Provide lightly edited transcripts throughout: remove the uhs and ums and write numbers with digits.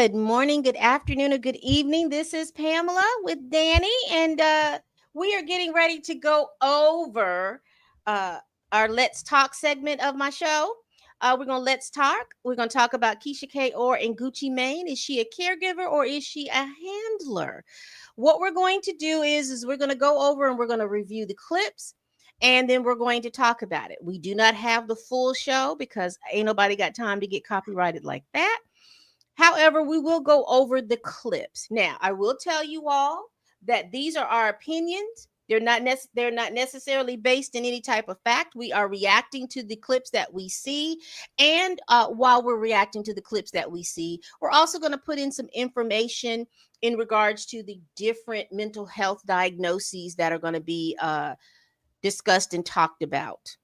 Good morning, good afternoon, or good evening. This is Pamela with Dani, and we are getting ready to go over uh, our Let's Talk segment of my show. We're going to Let's Talk. We're going to talk about Keyshia K. Orr in Gucci, Mane. Is she a caregiver or is she a handler? What we're going to do is we're going to go over and we're going to review the clips. And then we're going to talk about it. We do not have the full show because ain't nobody got time to get copyrighted like that. However, we will go over the clips. Now, I will tell you all that these are our opinions. They're not necessarily based in any type of fact. We are reacting to the clips that we see. And while we're reacting to the clips that we see, we're also going to put in some information in regards to the different mental health diagnoses that are going to be discussed and talked about.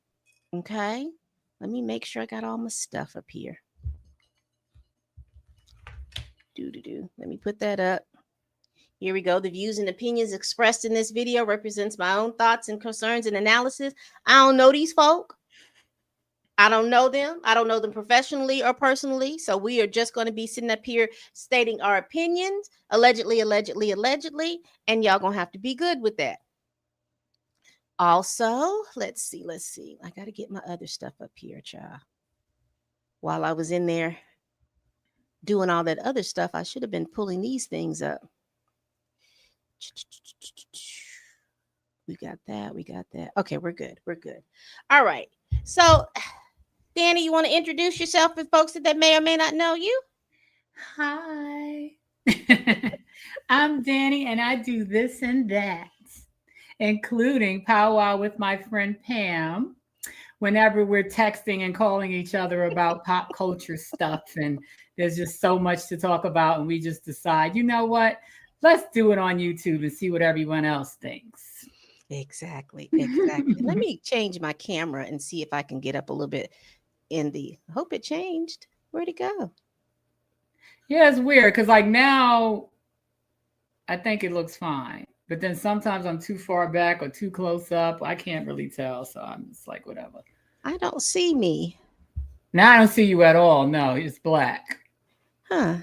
Okay, let me make sure I got all my stuff up here. Let me put that up. Here we go. The views and opinions expressed in this video represents my own thoughts and concerns and analysis. I don't know these folk. I don't know them. I don't know them professionally or personally. So we are just going to be sitting up here stating our opinions, allegedly, and y'all going to have to be good with that. Also, let's see. I got to get my other stuff up here, child. While I was in there doing all that other stuff, I should have been pulling these things up. We got that. Okay, we're good. All right. So, Dani, you want to introduce yourself for folks that may or may not know you? Hi. I'm Dani, and I do this and that, including powwow with my friend Pam whenever we're texting and calling each other about pop culture stuff. And there's just so much to talk about. And we just decide, you know what? Let's do it on YouTube and see what everyone else thinks. Exactly. Let me change my camera and see if I can get up a little bit in the. I hope it changed. Where'd it go? Yeah, it's weird because like now I think it looks fine. But then sometimes I'm too far back or too close up. I can't really tell. So I'm just like, whatever. I don't see me. Now I don't see you at all. No, it's black. Huh.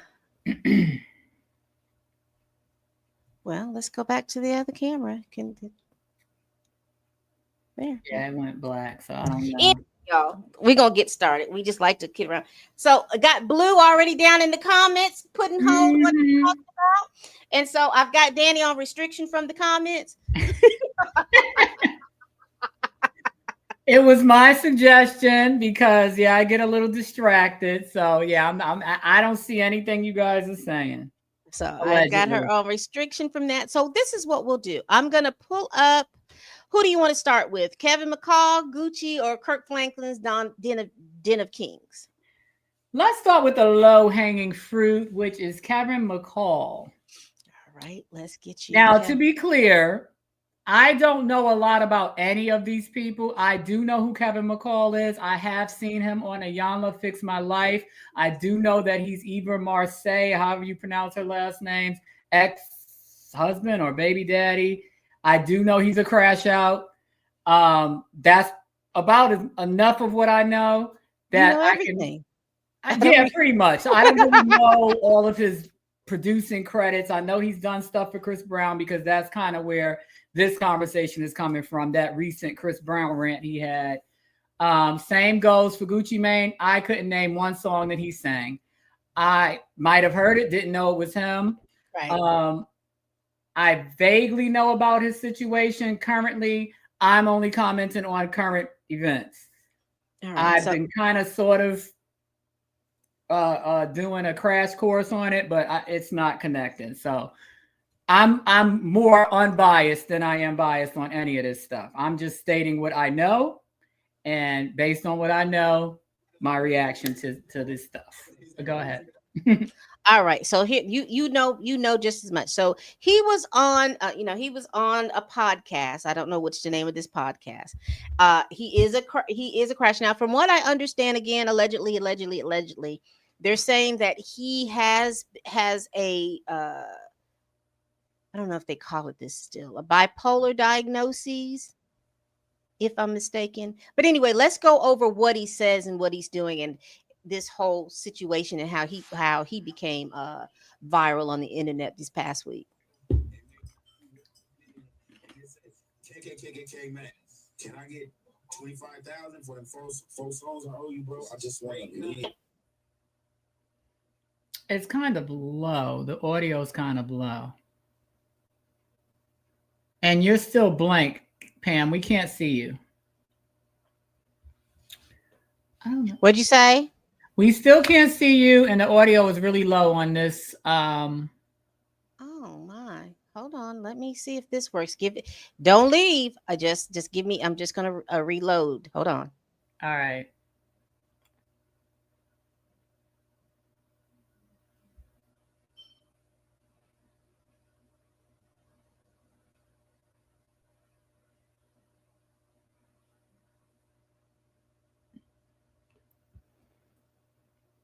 Well, let's go back to the other camera. There. Yeah, it went black. So I don't know. Y'all, we're going to get started. We just like to kid around. So I got Blue already down in the comments, putting hold on what we're talking about. And so I've got Dani on restriction from the comments. It was my suggestion because I get a little distracted. So I don't see anything you guys are saying. So I got her on restriction from that. So this is what we'll do. I'm going to pull up. Who do you want to start with? Kevin McCall, Gucci, or Kirk Franklin's Den of Kings? Let's start with the low-hanging fruit, which is Kevin McCall. All right, let's get you. Now, to be clear, I don't know a lot about any of these people. I do know who Kevin McCall is. I have seen him on Ayanla Fix My Life. I do know that he's Eva Marseille, however you pronounce her last name, ex-husband or baby daddy. I do know he's a crash out. That's about enough of what I know. That everything. Yeah, pretty much. I don't really know all of his producing credits. I know he's done stuff for Chris Brown because that's kind of where this conversation is coming from, that recent Chris Brown rant he had. Same goes for Gucci Mane. I couldn't name one song that he sang. I might have heard it, didn't know it was him. Right. I vaguely know about his situation currently. I'm only commenting on current events. Right, I've been kind of sort of doing a crash course on it, but it's not connecting. So I'm more unbiased than I am biased on any of this stuff. I'm just stating what I know, and based on what I know, my reaction to this stuff. So go ahead. All right, so here you know just as much. So he was on a podcast. I don't know what's the name of this podcast. He is a crash. Now, from what I understand, again, allegedly, they're saying that he has a I don't know if they call it this still, a bipolar diagnosis, if I'm mistaken. But anyway, let's go over what he says and what he's doing. And this whole situation and how he became viral on the internet this past week. Can I get 25,000 for them four songs I owe you, bro? I just want to leave. It's kind of low. The audio is kind of low. And you're still blank, Pam. We can't see you. I don't know. What'd you say? We still can't see you, and the audio is really low on this. Oh my! Hold on. Let me see if this works. Don't leave. Just give me. I'm just gonna reload. Hold on. All right.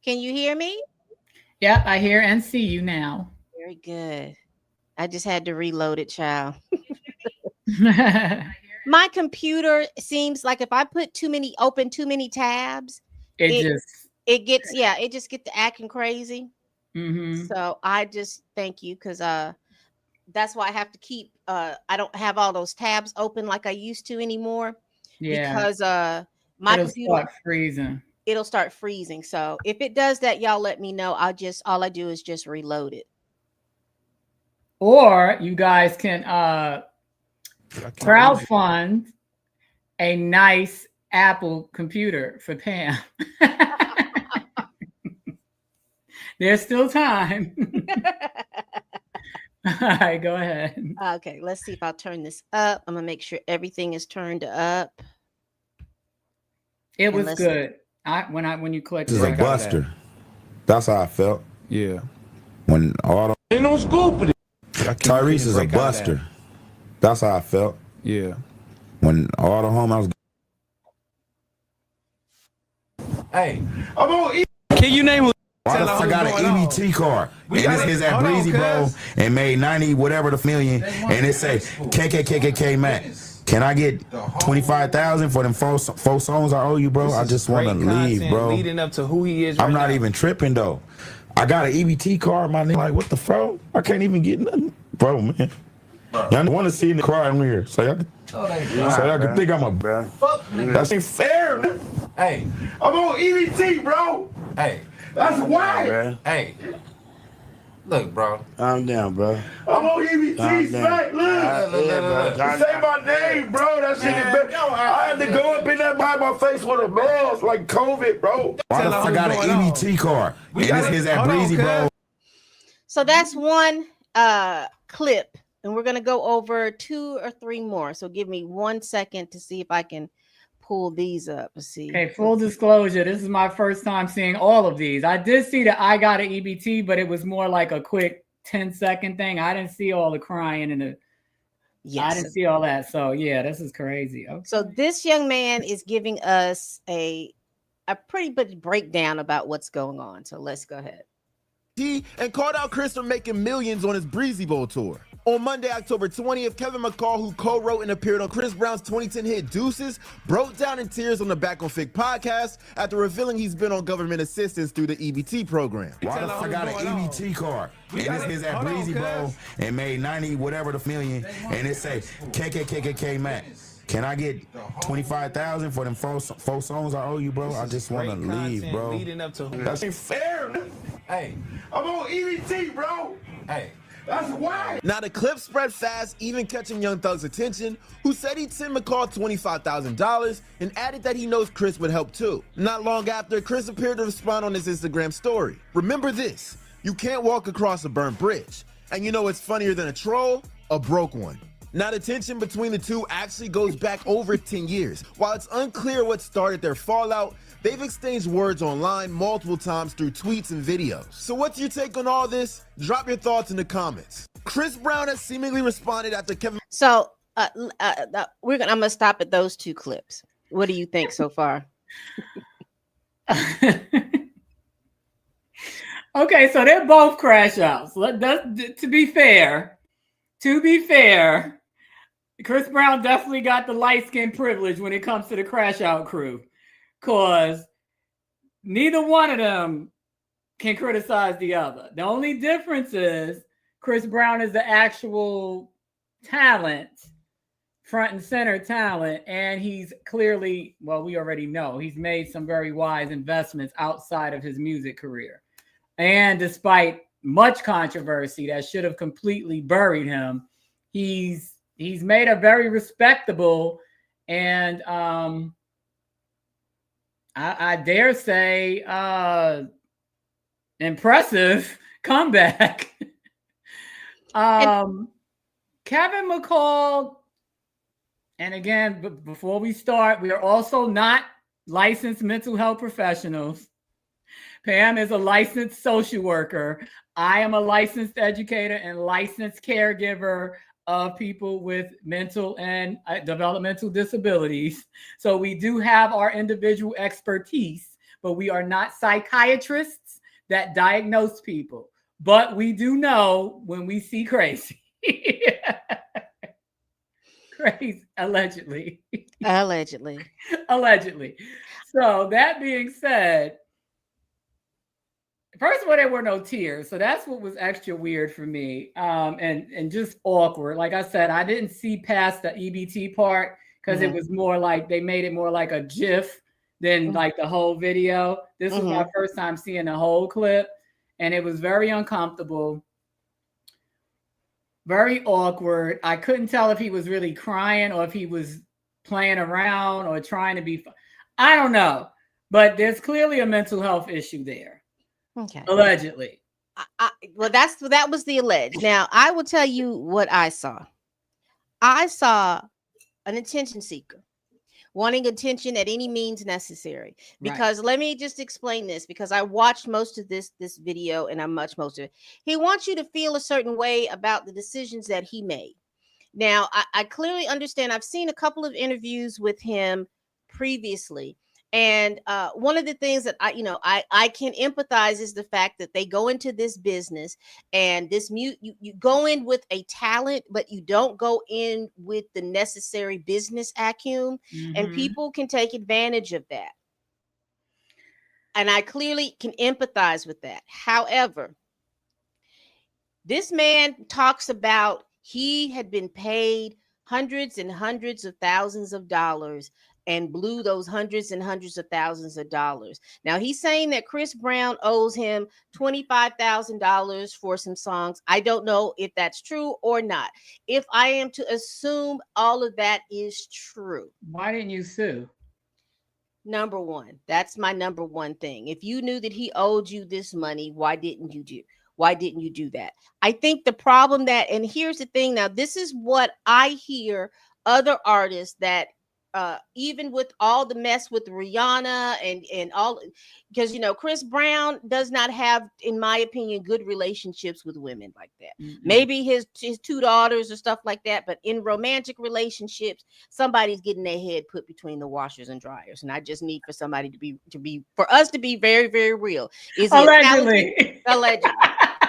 Can you hear me? Yep, I hear and see you now. Very good. I just had to reload it, child. My computer seems like if I put too many tabs, it gets to acting crazy. Mm-hmm. So I just thank you because that's why I have to keep I don't have all those tabs open like I used to anymore. Yeah. Because my computer it'll start freezing. So if it does that, y'all let me know. All I do is just reload it. Or you guys can crowdfund a nice Apple computer for Pam. There's still time. All right, go ahead. Okay, let's see if I'll turn this up. I'm gonna make sure everything is turned up. It was good. When you clicked. This is a buster. That's how I felt. Yeah. When all the ain't no scoop. Tyrese is a buster. That's how I felt. Yeah. When all the homies. Hey, I'm on. Can you name? Why the fuck I got an EBT card? And this is at Breezy, bro, and made 90 whatever the million, and it say KKKKK Matt. Can I get 25,000 for them four songs I owe you, bro? I just want to leave, bro. Leading up to who he is. I'm not even tripping though. I got an EBT card, my nigga. Like, what the fuck? I can't even get nothing, bro, man. Y'all want to see me crying here, so y'all can think I'm a bro. That ain't fair. Hey, I'm on EBT, bro. Hey, that's why. Hey, look, bro. I'm down, bro. I'm on EBT, smack. Look. Say my name, bro. That shit is bad. I had to go up in there by my face with a mask like COVID, bro. Why the fuck I got an EBT card? And this is at Breezy, bro. So that's one clip. And we're going to go over 2 or 3 more. So give me 1 second to see if I can pull these up. Let's see. Okay, full disclosure. This is my first time seeing all of these. I did see that I got an EBT, but it was more like a quick 10-second thing. I didn't see all the crying and I didn't see all that. So, yeah, this is crazy. Okay. So this young man is giving us a pretty big breakdown about what's going on. So let's go ahead. And called out Chris for making millions on his Breezy Bowl tour. On Monday, October 20th, Kevin McCall, who co-wrote and appeared on Chris Brown's 2010 hit Deuces, broke down in tears on the Back on Fig podcast after revealing he's been on government assistance through the EBT program. Why the fuck I got an EBT card? And this is at Breezy, bro, and made 90 whatever the million, and it say KKKKK Matt. Can I get 25,000 for them four songs I owe you, bro? I just want to leave, bro. That ain't fair. Hey, I'm on EBT, bro. Hey. That's why. Now the clip spread fast, even catching Young Thug's attention, who said he'd send McCall $25,000 and added that he knows Chris would help too. Not long after, Chris appeared to respond on his Instagram story. Remember this, you can't walk across a burnt bridge. And you know what's funnier than a troll? A broke one. Now the tension between the two actually goes back over 10 years. While it's unclear what started their fallout, they've exchanged words online multiple times through tweets and videos. So what's your take on all this? Drop your thoughts in the comments. Chris Brown has seemingly responded after Kevin. So I'm gonna stop at those 2 clips. What do you think so far? Okay, so they're both crash outs. To be fair, Chris Brown definitely got the light skin privilege when it comes to the crash out crew. Cause neither one of them can criticize the other. The only difference is Chris Brown is the actual talent, front and center talent, and he's clearly, well, we already know he's made some very wise investments outside of his music career. And despite much controversy that should have completely buried him, he's made a very respectable and I dare say impressive comeback. Kevin McCall, and again, before we start, we are also not licensed mental health professionals. Pam is a licensed social worker. I am a licensed educator and licensed caregiver of people with mental and developmental disabilities. So we do have our individual expertise, but we are not psychiatrists that diagnose people. But we do know when we see crazy. Crazy, allegedly. Allegedly. Allegedly. So that being said, first of all, there were no tears. So that's what was extra weird for me. And just awkward. Like I said, I didn't see past the EBT part because it was more like they made it more like a GIF than like the whole video. This was my first time seeing the whole clip, and it was very uncomfortable, very awkward. I couldn't tell if he was really crying or if he was playing around or trying to be. I don't know, but there's clearly a mental health issue there. Okay. Allegedly. Well, that was the alleged. Now, I will tell you what I saw. I saw an attention seeker wanting attention at any means necessary. Because let me just explain this, because I watched most of this video and most of it. He wants you to feel a certain way about the decisions that he made. Now, I clearly understand. I've seen a couple of interviews with him previously. And one of the things that I can empathize is the fact that they go into this business and you go in with a talent, but you don't go in with the necessary business acumen, and people can take advantage of that. And I clearly can empathize with that. However, this man talks about he had been paid hundreds and hundreds of thousands of dollars and blew those hundreds and hundreds of thousands of dollars. Now, he's saying that Chris Brown owes him $25,000 for some songs. I don't know if that's true or not. If I am to assume all of that is true. Why didn't you sue? Number one, that's my number one thing. If you knew that he owed you this money, why didn't you do that? I think the problem and here's the thing. Now, this is what I hear other artists that even with all the mess with Rihanna and all, because Chris Brown does not have, in my opinion, good relationships with women like that. Maybe his two daughters or stuff like that, but in romantic relationships, somebody's getting their head put between the washers and dryers. And I just need for somebody for us to be very, very real. Is Allegedly. Allegedly.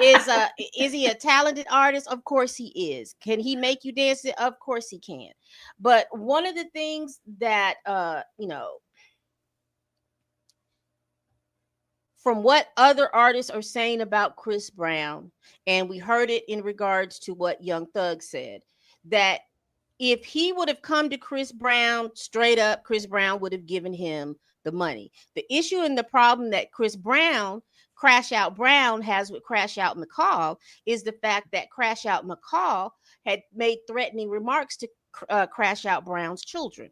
Is he a talented artist? Of course he is. Can he make you dance? Of course he can. But one of the things that from what other artists are saying about Chris Brown, and we heard it in regards to what Young Thug said, that if he would have come to Chris Brown straight up, Chris Brown would have given him the money. The issue and the problem that Crash Out Brown has with Crash Out McCall is the fact that Crash Out McCall had made threatening remarks to Crash Out Brown's children.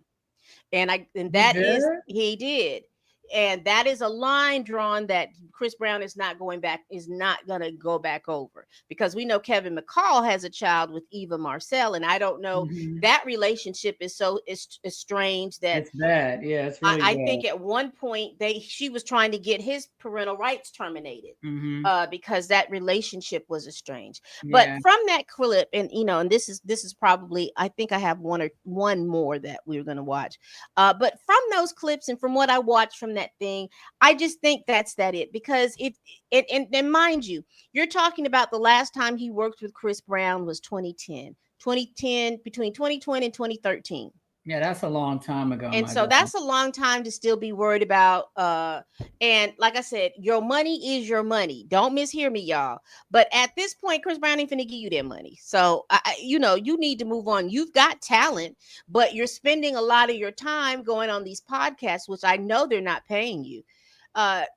He did. And that is a line drawn that Chris Brown is not going to go back over, because we know Kevin McCall has a child with Eva Marcel, and I don't know, that relationship is so strange that it's bad. Yeah, it's really I bad. think at one point she was trying to get his parental rights terminated because that relationship was estranged. Yeah. But from that clip, and and this is probably, I think I have one more that we're going to watch. But from those clips and from what I watched from that thing, I just think that's it. Because and mind you, you're talking about the last time he worked with Chris Brown was 2010, between 2020 and 2013. Yeah, that's a long time ago. And so that's a long time to still be worried about. And like I said, your money is your money. Don't mishear me, y'all. But at this point, Chris Brown ain't finna give you that money. So, you need to move on. You've got talent, but you're spending a lot of your time going on these podcasts, which I know they're not paying you.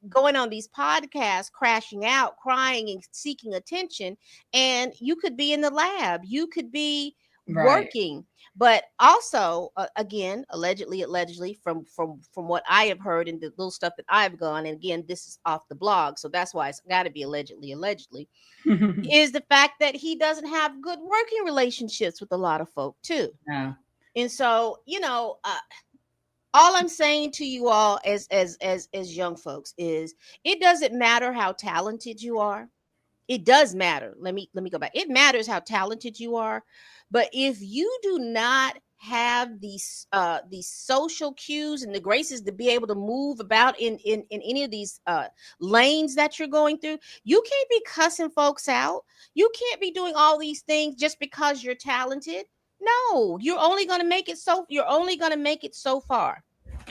Going on these podcasts, crashing out, crying, and seeking attention. And you could be in the lab. You could be working. But also, again, allegedly, from what I have heard and the little stuff that I've gone, and again, this is off the blog, so that's why it's got to be allegedly, is the fact that he doesn't have good working relationships with a lot of folk too. Yeah. And so, all I'm saying to you all as young folks is, it doesn't matter how talented you are. It does matter. Let me go back. It matters how talented you are, but if you do not have these social cues and the graces to be able to move about in any of these lanes that you're going through, you can't be cussing folks out. You can't be doing all these things just because you're talented. No, you're only going to make it so far.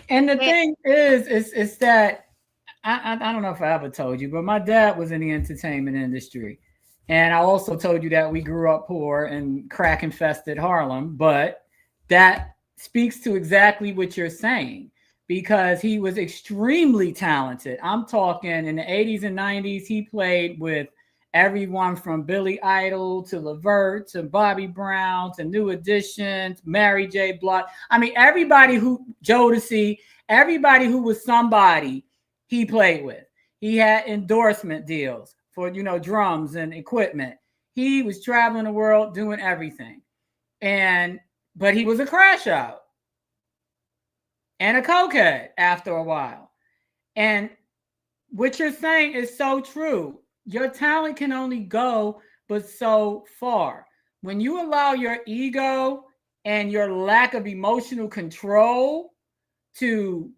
And the thing is that I don't know if I ever told you, but my dad was in the entertainment industry. And I also told you that we grew up poor and crack infested Harlem, but that speaks to exactly what you're saying, because he was extremely talented. I'm talking in the 80s and 90s, he played with everyone from Billy Idol to Levert to Bobby Brown to New Edition, Mary J. Blige. I mean, everybody who, Jodeci, everybody who was somebody he played with. He had endorsement deals for, drums and equipment. He was traveling the world doing everything. But he was a crash out and a cokehead after a while. And what you're saying is so true. Your talent can only go but so far. When you allow your ego and your lack of emotional control to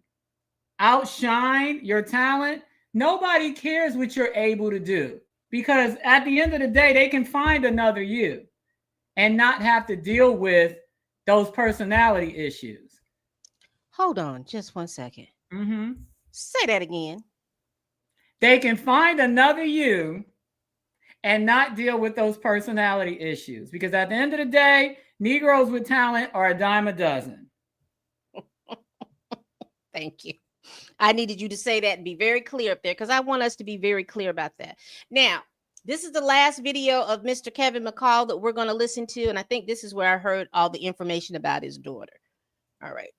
outshine your talent, nobody cares what you're able to do, because at the end of the day, they can find another you and not have to deal with those personality issues. Hold on just 1 second. Say that again. They can find another you and not deal with those personality issues, because at the end of the day, Negroes with talent are a dime a dozen. Thank you. I needed you to say that and be very clear up there, because I want us to be very clear about that. Now, this is the last video of Mr. Kevin McCall that we're going to listen to, and I think this is where I heard all the information about his daughter. All right.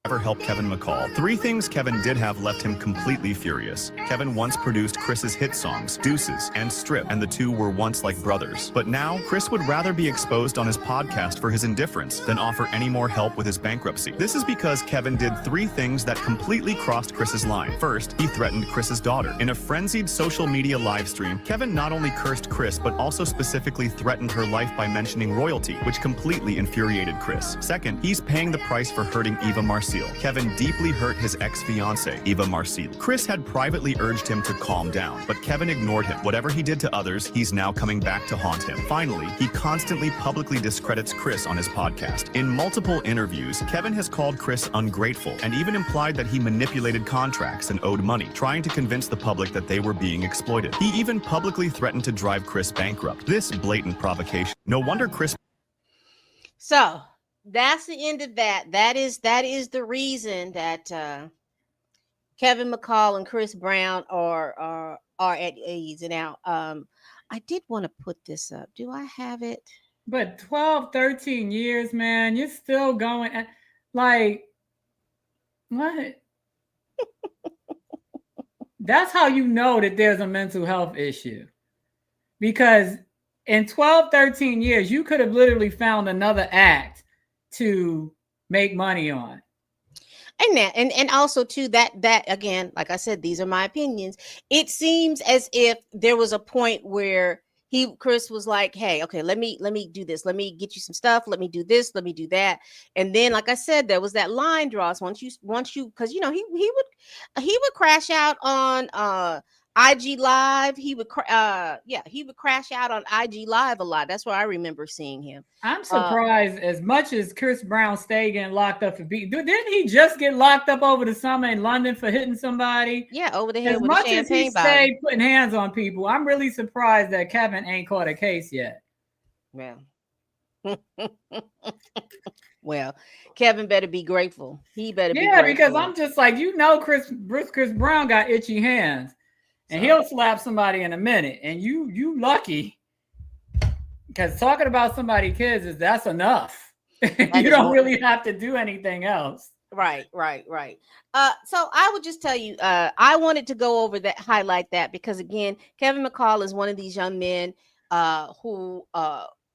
Ever help Kevin McCall? 3 things Kevin did have left him completely furious. Kevin once produced Chris's hit songs, Deuces and Strip, and the two were once like brothers. But now, Chris would rather be exposed on his podcast for his indifference than offer any more help with his bankruptcy. This is because Kevin did 3 things that completely crossed Chris's line. First, he threatened Chris's daughter. In a frenzied social media live stream, Kevin not only cursed Chris, but also specifically threatened her life by mentioning royalty, which completely infuriated Chris. Second, he's paying the price for hurting Eva Marcille. Kevin deeply hurt his ex-fiancée, Eva Marcille. Chris had privately urged him to calm down, but Kevin ignored him. Whatever he did to others, he's now coming back to haunt him. Finally, he constantly publicly discredits Chris on his podcast. In multiple interviews, Kevin has called Chris ungrateful and even implied that he manipulated contracts and owed money, trying to convince the public that they were being exploited. He even publicly threatened to drive Chris bankrupt. This blatant provocation. No wonder Chris... So that's the end of that. That is the reason that Kevin McCall and Chris Brown are at ease. Now, I did want to put this up. Do I have it? But 12, 13 years, man, you're still going like what? That's how you know that there's a mental health issue. Because in 12, 13 years, you could have literally found another act to make money on. And also too, that again, like I said, these are my opinions. It seems as if there was a point where Chris was like, hey, okay, let me do this. Let me get you some stuff. Let me do this. Let me do that. And then, like I said, there was that line draws once you, because he would crash out on IG Live. He would crash out on IG Live a lot. That's where I remember seeing him. I'm surprised as much as Chris Brown stayed getting locked up for beating. Didn't he just get locked up over the summer in London for hitting somebody? Yeah, over the head as with much a champagne as he stayed putting hands on people, I'm really surprised that Kevin ain't caught a case yet. Well. Well, Kevin better be grateful. He better be grateful. Yeah, because I'm just like, Chris Brown got itchy hands. And he'll slap somebody in a minute. And you lucky. Because talking about somebody's kids that's enough. You don't really have to do anything else. Right. So I would just tell you, I wanted to go over that, highlight that, because again, Kevin McCall is one of these young men who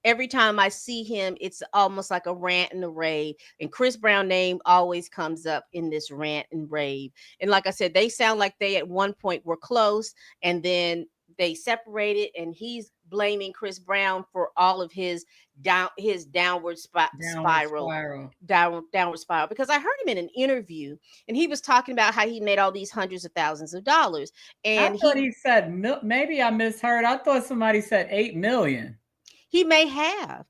every time I see him, it's almost like a rant and a rave. And Chris Brown name always comes up in this rant and rave. And like I said, they sound like they at one point were close, and then they separated, and he's blaming Chris Brown for all of his downward spiral. Because I heard him in an interview, and he was talking about how he made all these hundreds of thousands of dollars. And I thought he said, maybe I misheard. I thought somebody said 8 million. He may have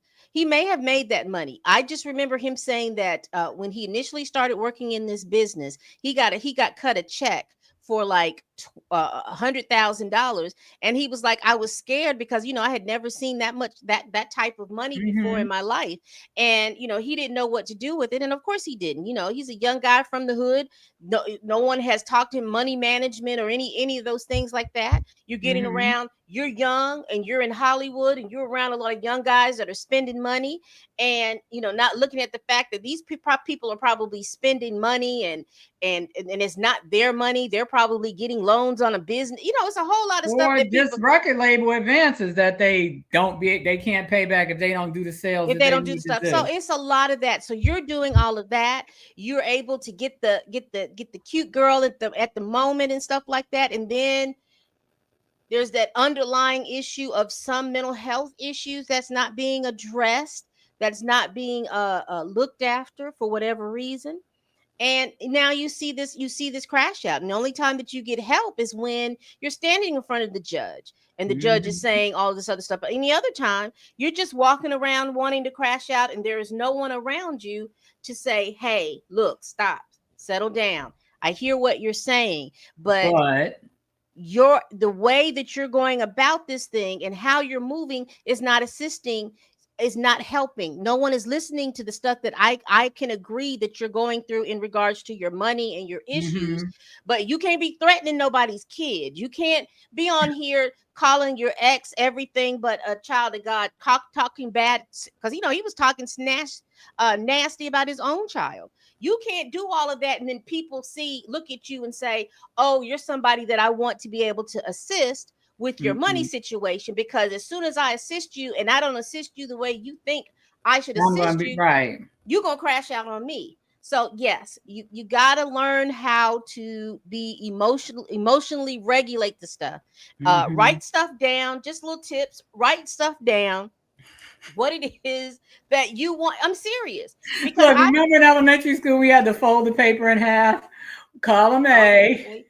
made that money. I just remember him saying that when he initially started working in this business, he got cut a check for like $100,000, and he was like, I was scared because I had never seen that much that type of money before in my life, and he didn't know what to do with it. And of course he didn't. He's a young guy from the hood. No one has taught him money management or any of those things like that. You're getting around, you're young, and you're in Hollywood, and you're around a lot of young guys that are spending money, and not looking at the fact that these people are probably spending money and it's not their money. They're probably getting loans on a business. It's a whole lot of stuff. Or just record label advances that they can't pay back if they don't do the sales. If they don't do the stuff. So it's a lot of that. So you're doing all of that. You're able to get the cute girl at the moment and stuff like that. And then there's that underlying issue of some mental health issues that's not being addressed, that's not being looked after for whatever reason. And now you see this crash out. And the only time that you get help is when you're standing in front of the judge and the judge is saying all this other stuff. But any other time, you're just walking around wanting to crash out, and there is no one around you to say, hey, look, stop, settle down. I hear what you're saying, but the way that you're going about this thing and how you're moving is not assisting, is not helping. No one is listening to the stuff that I can agree that you're going through in regards to your money and your issues, but you can't be threatening nobody's kid. You can't be on here calling your ex everything but a child of God, talking bad, because he was talking nasty about his own child. You can't do all of that and then people look at you and say, oh, you're somebody that I want to be able to assist with your money situation, because as soon as I assist you and I don't assist you the way you think I should assist you, right, you're gonna crash out on me. So yes, you gotta learn how to be emotionally regulate the stuff. Write stuff down, just little tips. Write stuff down, what it is that you want. I'm serious. Because remember in elementary school we had to fold the paper in half. Column A,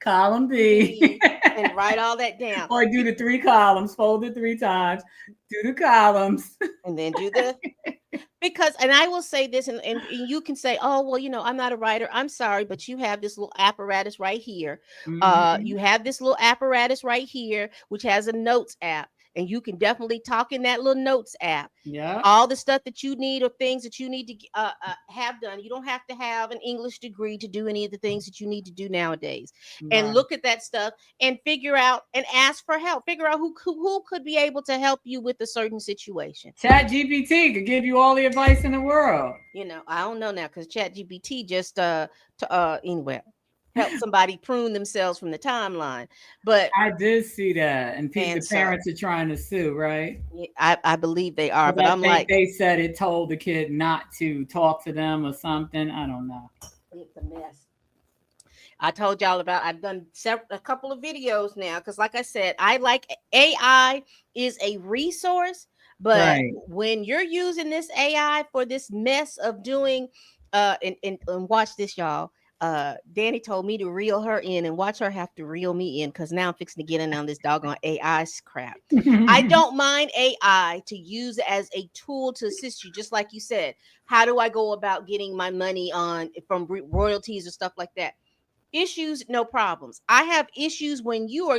column B, and write all that down. Or do the 3 columns, fold it 3 times, do the columns, and then do the because. And I will say this, and you can say, "Oh, well, I'm not a writer." I'm sorry, but you have this little apparatus right here. You have this little apparatus right here, which has a notes app. And you can definitely talk in that little notes app. Yeah. All the stuff that you need or things that you need to have done. You don't have to have an English degree to do any of the things that you need to do nowadays. Right. And look at that stuff and figure out and ask for help. Figure out who could be able to help you with a certain situation. ChatGPT could give you all the advice in the world. I don't know now because ChatGPT just anyway. Help somebody prune themselves from the timeline. But I did see that, and the parents are trying to sue, right? I believe they are, but I'm like, they said it told the kid not to talk to them or something. I don't know. It's a mess. I told y'all about. I've done a couple of videos now because, like I said, I like AI is a resource, but when you're using this AI for this mess of doing, and watch this, y'all. Dani told me to reel her in and watch her have to reel me in because now I'm fixing to get in on this doggone AI crap. I don't mind AI to use as a tool to assist you, just like you said. How do I go about getting my money on from royalties or stuff like that? Issues, no problems. I have issues when you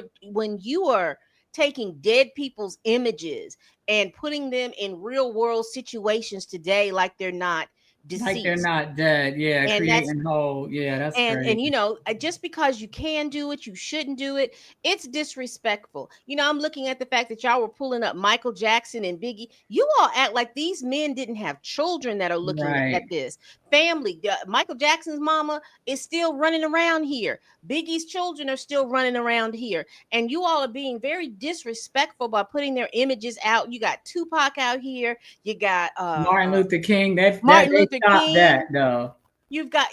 are taking dead people's images and putting them in real world situations today like they're not deceased. Like they're not dead. Yeah, And creating whole. Yeah, that's crazy. and you know, just because you can do it, you shouldn't do it. It's disrespectful. You know, I'm looking at the fact that y'all were pulling up Michael Jackson and Biggie. You all act like these men didn't have children that are looking at this family. Michael Jackson's mama is still running around here. Biggie's children are still running around here, and you all are being very disrespectful by putting their images out. You got Tupac out here. You got Martin Luther King. Martin They Luther stopped King. that though. You've got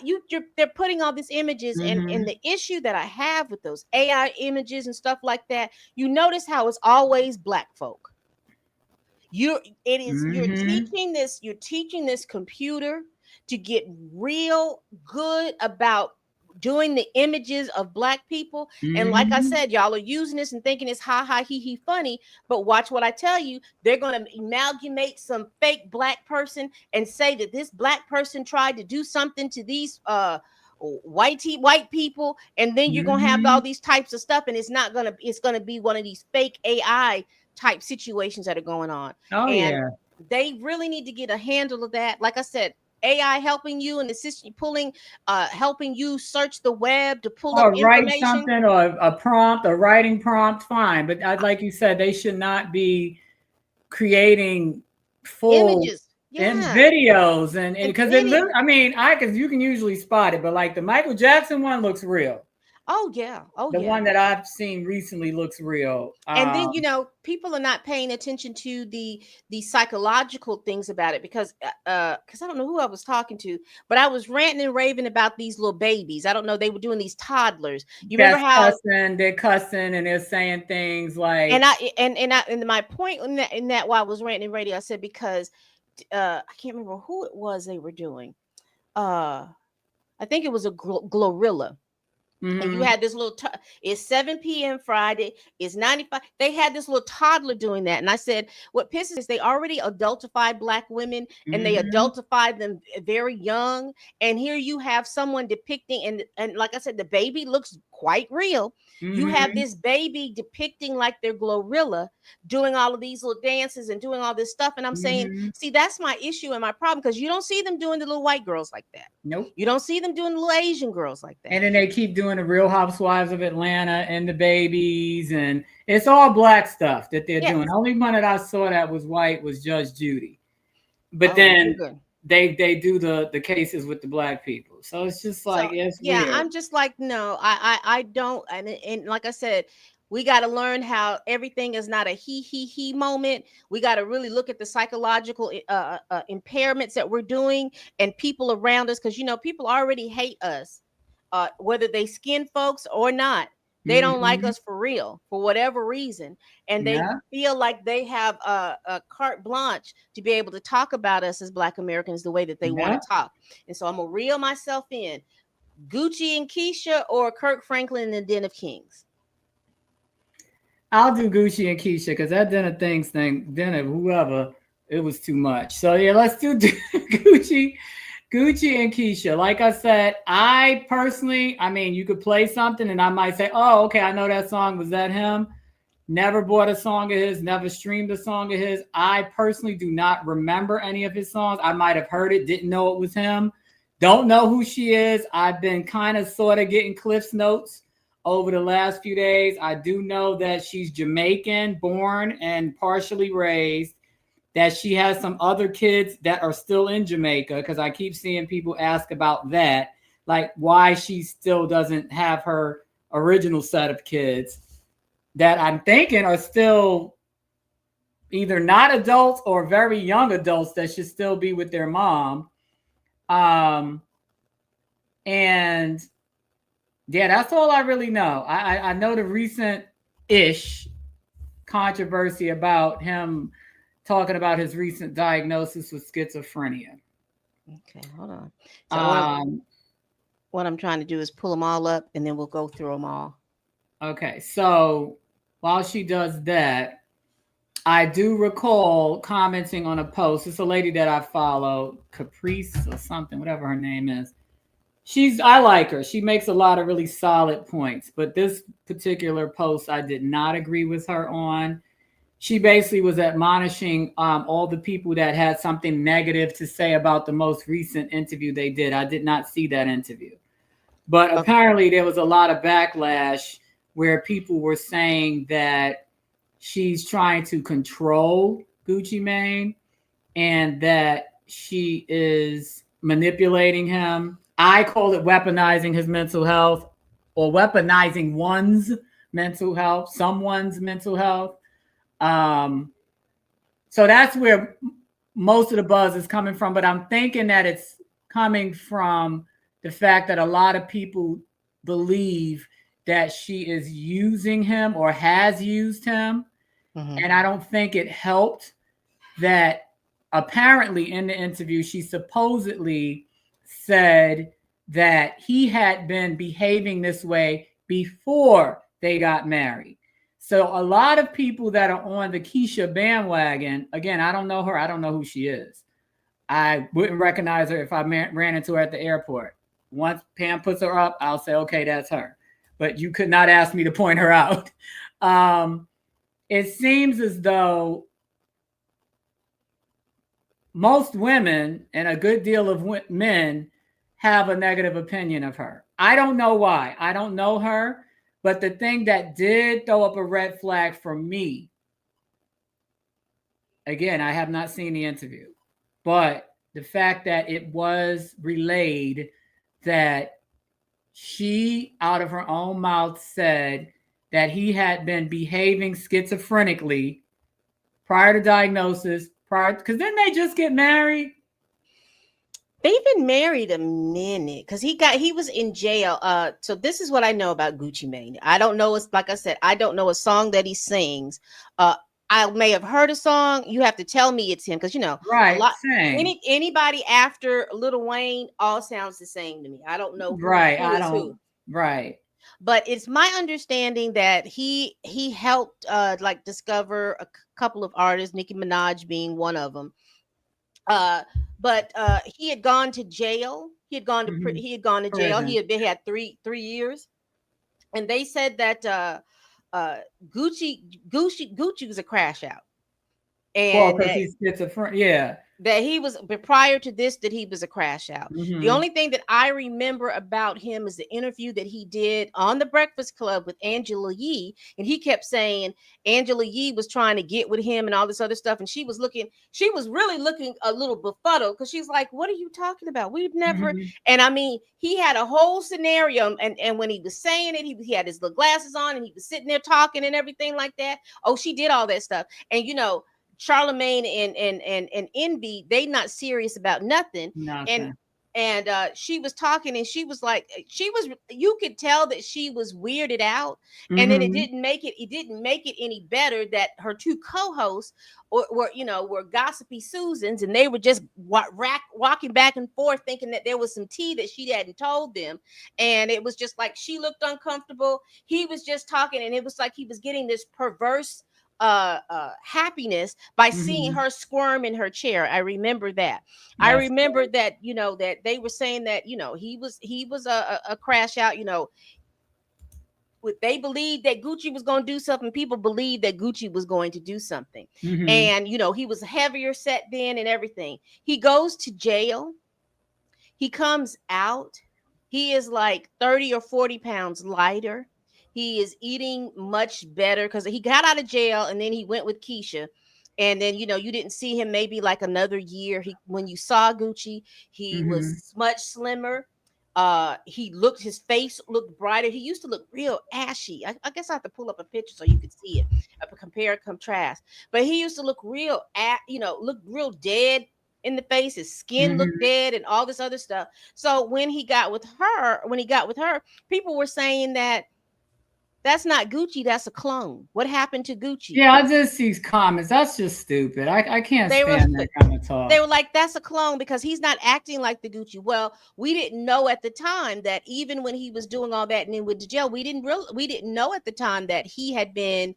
they're putting all these images, and the issue that I have with those AI images and stuff like that, you notice how it's always black folk. You're teaching this computer to get real good about doing the images of black people. And like I said, y'all are using this and thinking it's ha ha he he funny, but watch what I tell you. They're going to amalgamate some fake black person and say that this black person tried to do something to these white people, and then you're going to have all these types of stuff, and it's going to be one of these fake AI type situations that are going on. They really need to get a handle of that. Like I said, AI helping you and assisting pulling, helping you search the web to pull up information. Write something or a writing prompt, fine. But like you said, they should not be creating full images and videos and because because you can usually spot it, but like the Michael Jackson one looks real. Oh yeah. The one that I've seen recently looks real. And then, you know, people are not paying attention to the psychological things about it because I don't know who I was talking to, but I was ranting and raving about these little babies. I don't know, they were doing these toddlers. You remember how they're cussing and they're saying things like and my point in that while I was ranting and raving, I said because I can't remember who it was they were doing. I think it was a Glorilla. And you had this little it's 7 p.m. Friday, it's 95. They had this little toddler doing that. And I said, what pisses is they already adultified black women and they adultified them very young. And here you have someone depicting, and like I said, the baby looks quite real. You have this baby depicting like they're Glorilla doing all of these little dances and doing all this stuff. And I'm saying, see, that's my issue and my problem, because you don't see them doing the little white girls like that. Nope. You don't see them doing the little Asian girls like that. And then they keep doing the Real Housewives of Atlanta and the babies, and it's all black stuff that they're doing. The only one that I saw that was white was Judge Judy. But then they do the cases with the black people. So it's just like, it's weird. I'm just like, no, I don't. And like I said, we got to learn how everything is not a he moment. We got to really look at the psychological impairments that we're doing and people around us. Because, you know, people already hate us, whether they skin folks or not. They don't like us for real, for whatever reason. And they feel like they have a carte blanche to be able to talk about us as Black Americans the way that they want to talk. And so I'm going to reel myself in. Gucci and Keyshia or Kirk Franklin and the Den of Kings? I'll do Gucci and Keyshia because that Den of Things thing, Den of whoever, it was too much. So yeah, let's do Gucci and Keyshia. Like I said, I personally, I mean, you could play something and I might say, oh, okay, I know that song. Was that him? Never bought a song of his, never streamed a song of his. I personally do not remember any of his songs. I might have heard it, didn't know it was him. Don't know who she is. I've been kind of sort of getting Cliff's notes over the last few days. I do know that she's Jamaican, born and partially raised, that she has some other kids that are still in Jamaica, because I keep seeing people ask about that, like why she still doesn't have her original set of kids that I'm thinking are still either not adults or very young adults that should still be with their mom. And yeah, that's all I really know. I know the recent-ish controversy about him talking about his recent diagnosis with schizophrenia. Okay, hold on. So what I'm trying to do is pull them all up, and then we'll go through them all. Okay, so while she does that, I do recall commenting on a post. It's a lady that I follow, Caprice or something, whatever her name is. I like her. She makes a lot of really solid points. But this particular post, I did not agree with her on. She basically was admonishing all the people that had something negative to say about the most recent interview they did. I did not see that interview. But apparently there was a lot of backlash where people were saying that she's trying to control Gucci Mane and that she is manipulating him. I call it weaponizing his mental health, or weaponizing one's mental health, someone's mental health. So that's where most of the buzz is coming from. But I'm thinking that it's coming from the fact that a lot of people believe that she is using him or has used him. Mm-hmm. And I don't think it helped that apparently in the interview, she supposedly said that he had been behaving this way before they got married. So a lot of people that are on the Keyshia bandwagon, again, I don't know her. I don't know who she is. I wouldn't recognize her if I ran into her at the airport. Once Pam puts her up, I'll say, okay, that's her. But you could not ask me to point her out. It seems as though most women and a good deal of men have a negative opinion of her. I don't know why. I don't know her. But the thing that did throw up a red flag for me, again, I have not seen the interview, but the fact that it was relayed that she, out of her own mouth, said that he had been behaving schizophrenically prior to diagnosis, because didn't they just get married? They've been married a minute because he was in jail. So this is what I know about Gucci Mane. I don't know. It's like I said, I don't know a song that he sings. I may have heard a song. You have to tell me it's him because right. Anybody after Lil Wayne all sounds the same to me. I don't know who, right. Who I is don't. Who. Right. But it's my understanding that he helped discover a couple of artists, Nicki Minaj being one of them. But he had gone to jail. He had gone to jail. He had 3 years, and they said that Gucci was a crash out, and because he's schizophrenic. Yeah, that he was, but prior to this, that he was a crash out. Mm-hmm. The only thing that I remember about him is the interview that he did on the Breakfast Club with Angela Yee, and he kept saying Angela Yee was trying to get with him and all this other stuff, and she was really looking a little befuddled because she's like, "What are you talking about? We've never." Mm-hmm. And I mean, he had a whole scenario, and when he was saying it, he had his little glasses on, and he was sitting there talking and everything like that. Oh, she did all that stuff, and Charlemagne and Envy, they not serious about nothing. And she was talking, and she was like, you could tell that she was weirded out. Mm-hmm. And then it didn't make it any better that her two co-hosts were gossipy Susans, and they were just walking back and forth thinking that there was some tea that she hadn't told them. And it was just like she looked uncomfortable. He was just talking, and it was like he was getting this perverse happiness by seeing her squirm in her chair. I remember that. Yes. I remember that, that they were saying that, he was a crash out, they believed that Gucci was going to do something. People believed that Gucci was going to do something. Mm-hmm. And, he was heavier set then and everything. He goes to jail. He comes out. He is like 30 or 40 pounds lighter. He is eating much better because he got out of jail, and then he went with Keyshia. And then, you didn't see him maybe like another year. When you saw Gucci, he was much slimmer. His face looked brighter. He used to look real ashy. I guess I have to pull up a picture so you can see it, compare and contrast. But he used to look real dead in the face. His skin looked dead and all this other stuff. So when he got with her, people were saying that That's not Gucci. That's a clone. What happened to Gucci? Yeah, I just see comments. That's just stupid. I can't stand that kind of talk. They were like, that's a clone because he's not acting like the Gucci. Well, we didn't know at the time that even when he was doing all that and then went to jail, we didn't know at the time that he had been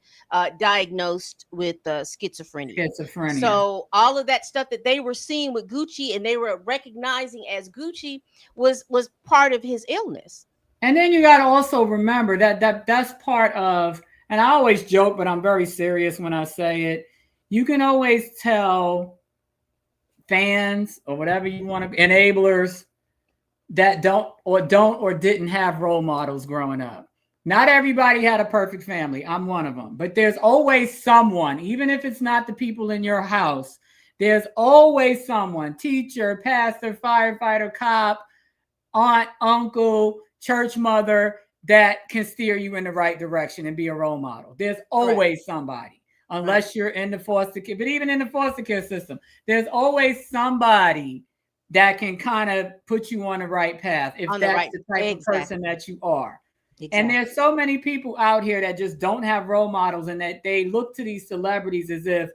diagnosed with schizophrenia. So all of that stuff that they were seeing with Gucci and they were recognizing as Gucci was part of his illness. And then you got to also remember that's part of, and I always joke, but I'm very serious when I say it. You can always tell fans or whatever you want to, enablers that don't or didn't have role models growing up. Not everybody had a perfect family. I'm one of them. But there's always someone, even if it's not the people in your house, there's always someone, teacher, pastor, firefighter, cop, aunt, uncle, church mother, that can steer you in the right direction and be a role model. There's always somebody. Unless you're in the foster care, but even in the foster care system, there's always somebody that can kind of put you on the right path if that's the type of person that you are. Exactly. And there's so many people out here that just don't have role models and that they look to these celebrities as if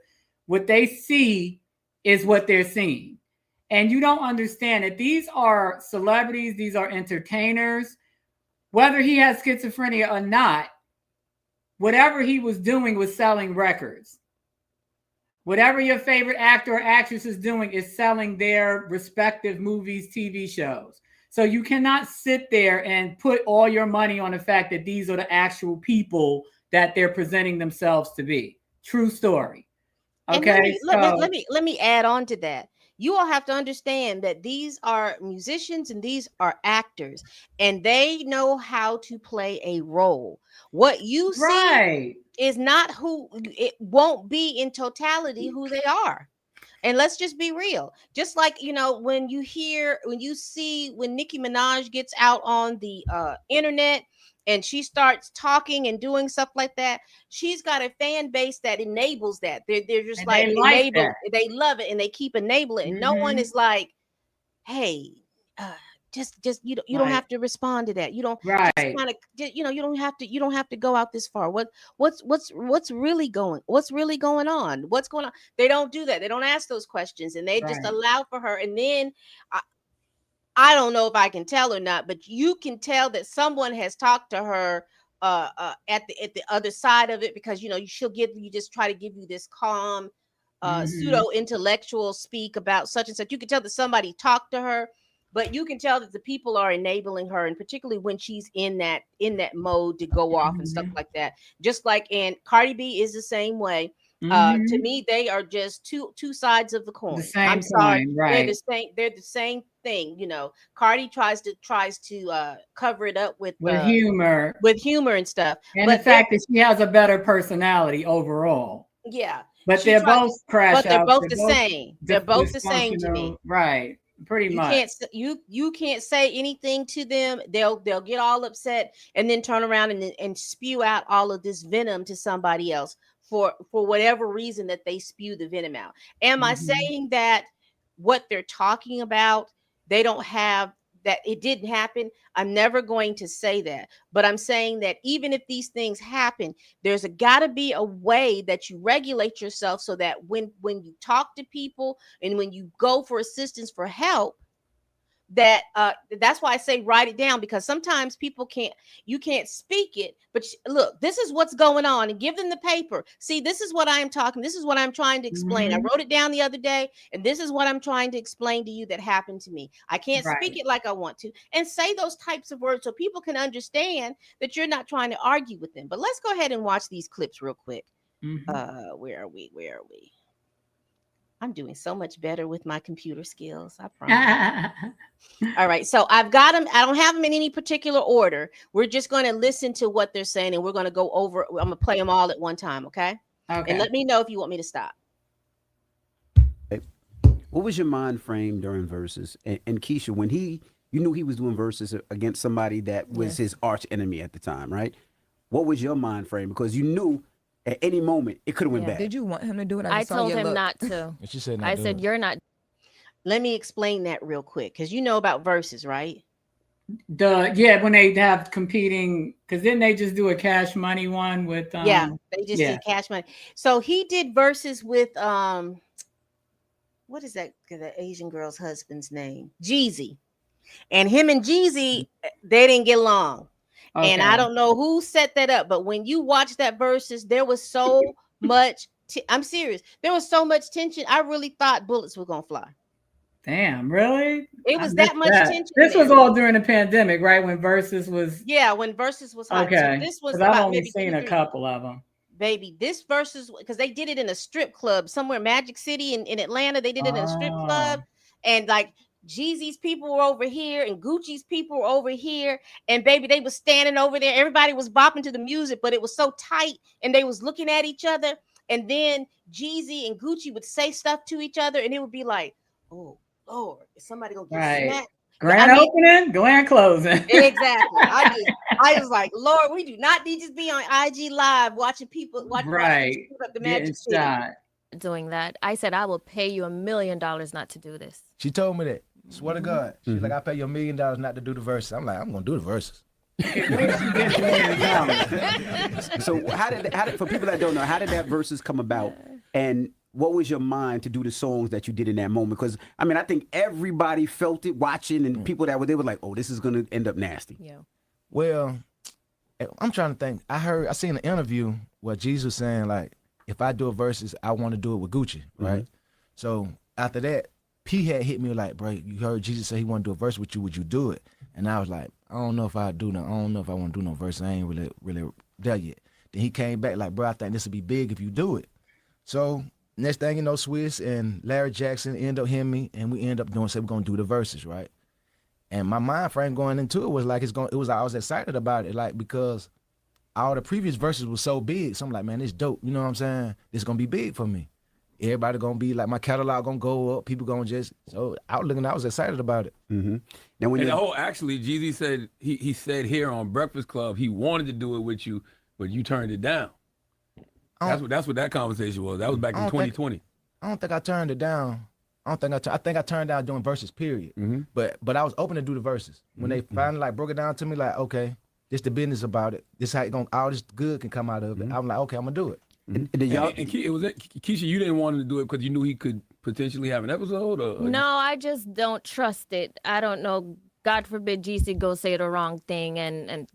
what they see is what they're seeing. And you don't understand that these are celebrities, these are entertainers, whether he has schizophrenia or not. Whatever he was doing was selling records. Whatever your favorite actor or actress is doing is selling their respective movies, TV shows. So you cannot sit there and put all your money on the fact that these are the actual people that they're presenting themselves to be. True story. Okay. Let me add on to that. You all have to understand that these are musicians and these are actors, and they know how to play a role. What you see is not who it won't be in totality who they are. And let's just be real. Just like, when you see when Nicki Minaj gets out on the internet and she starts talking and doing stuff like that, she's got a fan base that enables that. They're just and like enable. They love it and they keep enabling. And no one is like, hey, just you don't have to respond to that. You don't you don't have to go out this far. What's really going on? What's going on? They don't do that. They don't ask those questions and they just allow for her. And then I don't know if I can tell or not, but you can tell that someone has talked to her at the other side of it, because she'll just try to give you this calm pseudo intellectual speak about such and such. You can tell that somebody talked to her, but you can tell that the people are enabling her, and particularly when she's in that mode to go off and stuff like that. Just like, and Cardi B is the same way. To me, they are just two sides of the coin. I'm sorry, they're the same thing. Cardi tries to cover it up with humor and stuff. And the fact that she has a better personality overall. Yeah, but they're both crash outs. But they're both the same. They're both the same to me. Right. Pretty much. You can't say anything to them. They'll get all upset and then turn around and spew out all of this venom to somebody else for whatever reason that they spew the venom out. Am I saying that what they're talking about, they don't have, that it didn't happen? I'm never going to say that. But I'm saying that even if these things happen, there's got to be a way that you regulate yourself so that when you talk to people and when you go for assistance, for help, that's why I say write it down, because sometimes people you can't speak it, but look, this is what's going on, and give them the paper. See, this is what I'm talking. This is what I'm trying to explain. I wrote it down the other day, and this is what I'm trying to explain to you that happened to me. I can't speak it like I want to, and say those types of words so people can understand that you're not trying to argue with them. But let's go ahead and watch these clips real quick. Where are we? I'm doing so much better with my computer skills, I promise. All right, so I've got them. I don't have them in any particular order. We're just going to listen to what they're saying, and we're going to go over. I'm going to play them all at one time, okay? Okay. And let me know if you want me to stop. What was your mind frame during verses? And Keyshia, when you knew he was doing verses against somebody that was his arch enemy at the time, right? What was your mind frame? Because you knew at any moment it could have went bad. Did you want him to do it? I told him not to. She said I said, you're not. Let me explain that real quick, because you know about verses, right? When they have competing, because then they just do a Cash Money one with they just did Cash Money. So he did verses with what is that the Asian girl's husband's name? Jeezy. And him and Jeezy, they didn't get along. Okay. And I don't know who set that up, but when you watch that verses, there was so much I'm serious. There was so much tension. I really thought bullets were gonna fly. Damn, really? It was that much tension. This was all during the pandemic, right? When Versus was when Versus was hot. Okay. So this was I've only seen a couple of them. Baby, this Versus, because they did it in a strip club somewhere, Magic City in Atlanta. They did it in a strip club, and like Jeezy's people were over here and Gucci's people were over here, and baby, they was standing over there. Everybody was bopping to the music, but it was so tight, and they was looking at each other. And then Jeezy and Gucci would say stuff to each other, and it would be like, "Oh Lord, is somebody gonna get smacked?" Grand opening, grand closing. Exactly. I was like, Lord, we do not need to be on IG Live watching people up the Magic City. Doing that. I said, I will pay you $1 million not to do this. She told me that. Swear to God. She's like, I pay you $1 million not to do the verses. I'm like, I'm gonna do the verses. So how did for people that don't know, how did that verses come about? And what was your mind to do the songs that you did in that moment? Because I mean, I think everybody felt it watching, and people that were they were like, "Oh, this is gonna end up nasty." Yeah. Well, I'm trying to think. I seen an interview where Jesus was saying like, if I do a verses, I want to do it with Gucci, right? Mm-hmm. So after that, P had hit me like, "Bro, you heard Jesus say he want to do a verse with you. Would you do it?" And I was like, "I don't know if I do no. I don't know if I want to do no verse. I ain't really there yet." Then he came back like, "Bro, I think this would be big if you do it." So next thing you know, Swiss and Larry Jackson end up hearing me, and we end up say we're gonna do the verses, right? And my mind frame going into it was like I was excited about it, like because all the previous verses were so big. So I'm like, man, it's dope. You know what I'm saying? It's gonna be big for me. Everybody gonna be like, my catalog gonna go up. People gonna I was excited about it. Mm-hmm. Now actually, Jeezy said he said here on Breakfast Club he wanted to do it with you, but you turned it down. That's what that conversation was. That was back in 2020. I don't think I turned it down. I think I turned down doing verses, period. Mm-hmm. But I was open to do the verses. When they finally like broke it down to me, like, okay, this the business about it. This how all this good can come out of it. I'm like, okay, I'm gonna do it. And Keyshia, you didn't want to do it because you knew he could potentially have an episode? Or no, I just don't trust it. I don't know. God forbid GC go say the wrong thing and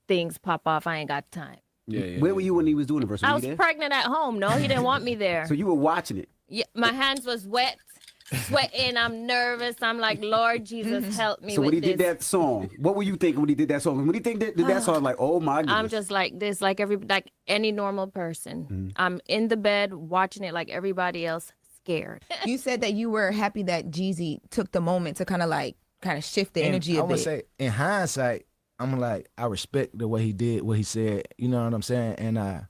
things pop off. I ain't got time. Where were you when he was doing the verse? I was pregnant at home. No, he didn't want me there. So you were watching it? Yeah, my hands was wet, sweating. I'm nervous. I'm like, Lord Jesus, help me. So when he did that song, what were you thinking when he did that song? When he did that song, like, oh my goodness. I'm just like this, like any normal person. Mm-hmm. I'm in the bed watching it like everybody else, scared. You said that you were happy that Jeezy took the moment to kind of shift the energy a bit. I would say, in hindsight, I'm like, I respect the way he did what he said. You know what I'm saying? And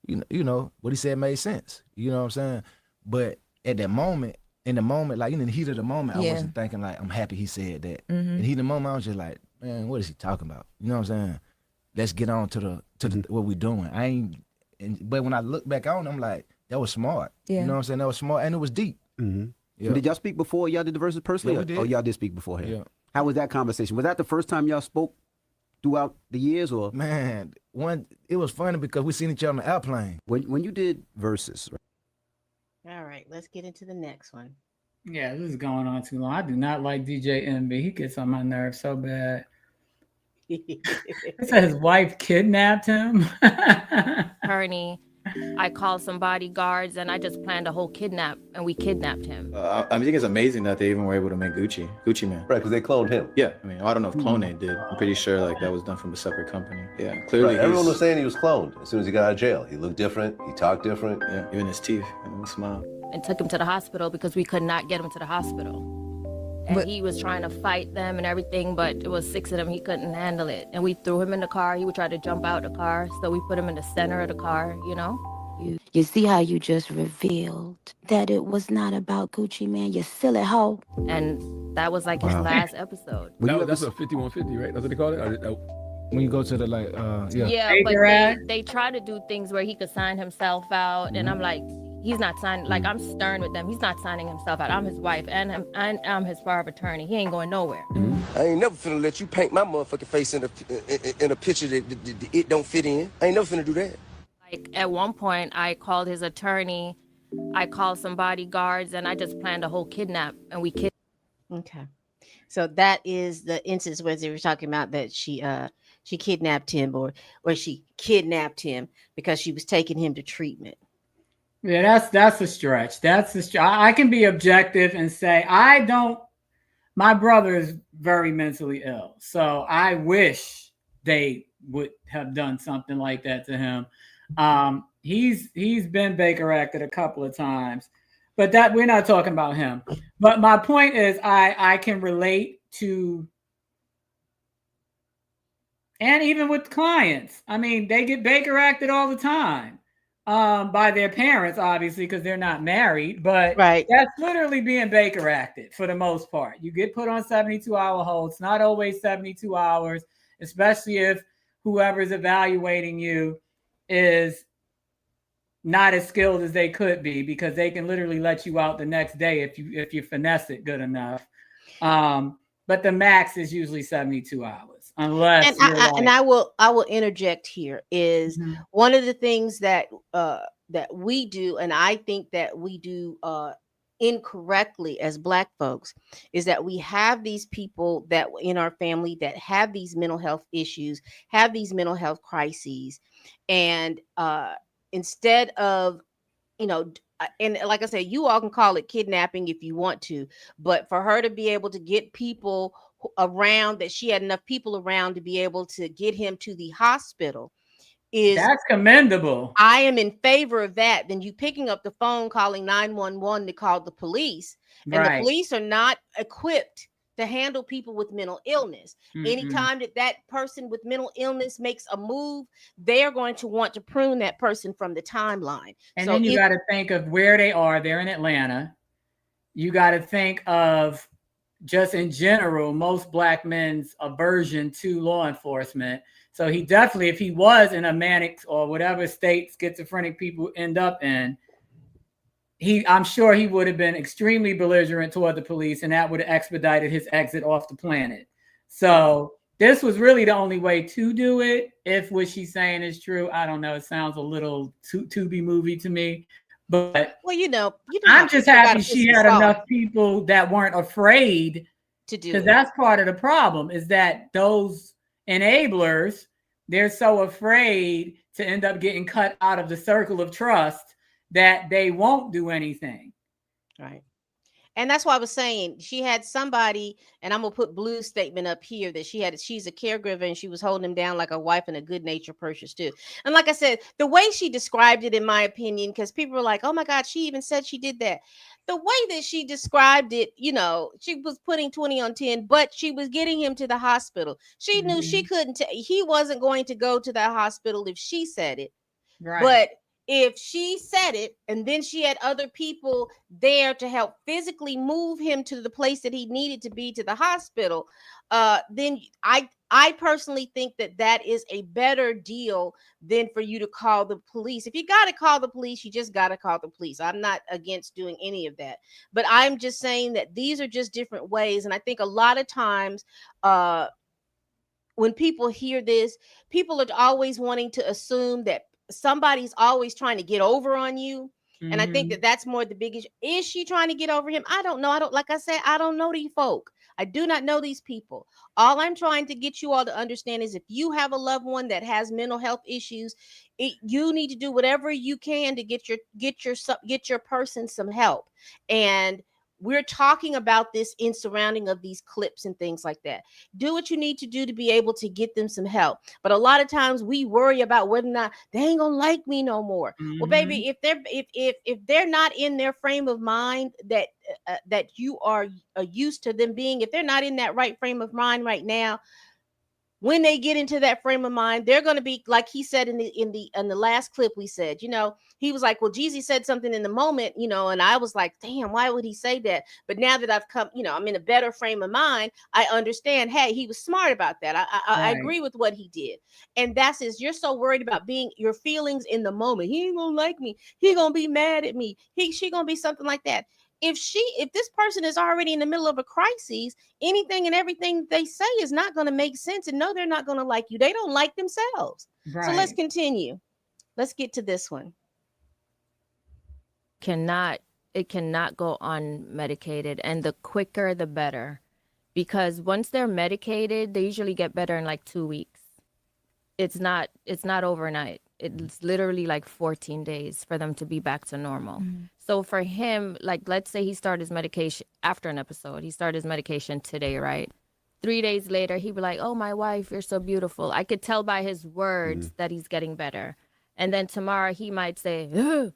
you know what he said made sense. You know what I'm saying? But at that moment, in the moment, like in the heat of the moment, I wasn't thinking like, I'm happy he said that. Mm-hmm. In the heat of the moment, I was just like, man, what is he talking about? You know what I'm saying? Let's get on to the what we doing. But when I look back on, I'm like, that was smart. Yeah. You know what I'm saying? That was smart, and it was deep. Mm-hmm. Yeah. Did y'all speak before y'all did the verses personally? Yeah, we did. Or y'all did speak beforehand? Yeah. How was that conversation? Was that the first time y'all spoke throughout the years, or? Man, it was funny because we seen each other on the airplane. When you did verses. All right, let's get into the next one. Yeah, this is going on too long. I do not like DJ Envy. He gets on my nerves so bad. He said his wife kidnapped him. Ernie, I called some bodyguards and I just planned a whole kidnap, and we kidnapped him. I think it's amazing that they even were able to make Gucci Man. Right, because they cloned him. Yeah, I mean, I don't know if Clone did. I'm pretty sure like that was done from a separate company. Yeah, clearly. Right. Everyone was saying he was cloned as soon as he got out of jail. He looked different. He talked different. Yeah, even his teeth. He smiled. And took him to the hospital because we could not get him to the hospital. And he was trying to fight them and everything, but it was 6 of them. He couldn't handle it. And we threw him in the car. He would try to jump out the car. So we put him in the center of the car, you know? You see how you just revealed that it was not about Gucci Man, you silly hoe. And that was like his last episode. That's a 5150, right? That's what they call it? When you go to the Yeah, but they try to do things where he could sign himself out. And I'm like, He's not signing. Like, I'm stern with them. He's not signing himself out. I'm his wife, and I'm his power of attorney. He ain't going nowhere. I ain't never finna let you paint my motherfucking face in a picture that it don't fit in. I ain't never finna do that. Like, at one point, I called his attorney. I called some bodyguards, and I just planned a whole kidnap, and we kidnapped. Okay. So that is the instance where they were talking about that she kidnapped him or she kidnapped him because she was taking him to treatment. Yeah, that's a stretch. I can be objective and say my brother is very mentally ill. So I wish they would have done something like that to him. He's been Baker acted a couple of times, but that we're not talking about him. But my point is I can relate to, and even with clients, I mean, they get Baker acted all the time. By their parents, obviously, because they're not married, but that's literally being Baker acted for the most part. You get put on 72-hour hold. It's not always 72 hours, especially if whoever's evaluating you is not as skilled as they could be, because they can literally let you out the next day if you finesse it good enough. But the max is usually 72 hours, unless. And I will interject here is one of the things that we do, and I think that we do incorrectly as Black folks, is that we have these people that in our family that have these mental health issues, have these mental health crises, and instead of, and like I said, you all can call it kidnapping if you want to, but for her to be able to get people around, that she had enough people around to be able to get him to the hospital, that's commendable. I am in favor of that than you picking up the phone, calling 911 to call the police. And the police are not equipped to handle people with mental illness. Anytime that person with mental illness makes a move, they're going to want to prune that person from the timeline. And then you got to think of where they are. They're in Atlanta. You got to think of, just in general, most Black men's aversion to law enforcement. So he definitely, if he was in a manic or whatever state schizophrenic people end up in, I'm sure he would have been extremely belligerent toward the police, and that would have expedited his exit off the planet. So this was really the only way to do it. If what she's saying is true, I don't know. It sounds a little Tubi movie to me. But I'm just happy she had enough people that weren't afraid to do it. Because that's part of the problem, is that those enablers, they're so afraid to end up getting cut out of the circle of trust that they won't do anything. Right. And that's why I was saying she had somebody, and I'm gonna put Blue's statement up here, that she's a caregiver and she was holding him down like a wife and a good natured person too. And like I said, the way she described it, in my opinion, because people were like, oh my God, she even said she did that. The way that she described it, she was putting 20 on 10, but she was getting him to the hospital. She knew she couldn't, he wasn't going to go to that hospital if she said it. Right. But if she said it, and then she had other people there to help physically move him to the place that he needed to be, to the hospital, then I personally think that is a better deal than for you to call the police. If you got to call the police, you just got to call the police. I'm not against doing any of that, but I'm just saying that these are just different ways. And I think a lot of times, when people hear this, people are always wanting to assume that somebody's always trying to get over on you. And I think that's more the biggest. Is she trying to get over him? I don't know. Like I said, I don't know these folk. I do not know these people. All I'm trying to get you all to understand is, if you have a loved one that has mental health issues, you need to do whatever you can to get your person some help. And we're talking about this in surrounding of these clips and things like that. Do what you need to do to be able to get them some help. But a lot of times we worry about whether or not they ain't gonna like me no more. Well, baby, if they're not in their frame of mind that you are used to them being, if they're not in that right frame of mind right now, when they get into that frame of mind, they're going to be like he said in the last clip we said, he was like, well, Jeezy said something in the moment, and I was like, damn, why would he say that? But now that I've come, I'm in a better frame of mind, I understand, hey, he was smart about that. I agree with what he did. And you're so worried about being your feelings in the moment. He ain't gonna like me. He gonna be mad at me. She gonna be something like that. If this person is already in the middle of a crisis, anything and everything they say is not going to make sense, and no, they're not going to like you. They don't like themselves. Right. So let's continue. Let's get to this one. It cannot go unmedicated, and the quicker the better, because once they're medicated, they usually get better in like 2 weeks. It's not overnight. It's literally like 14 days for them to be back to normal. Mm-hmm. So for him, like, let's say he started his medication after an episode. He started his medication today, right? 3 days later, he'd be like, oh, my wife, you're so beautiful. I could tell by his words that he's getting better. And then tomorrow he might say, ugh.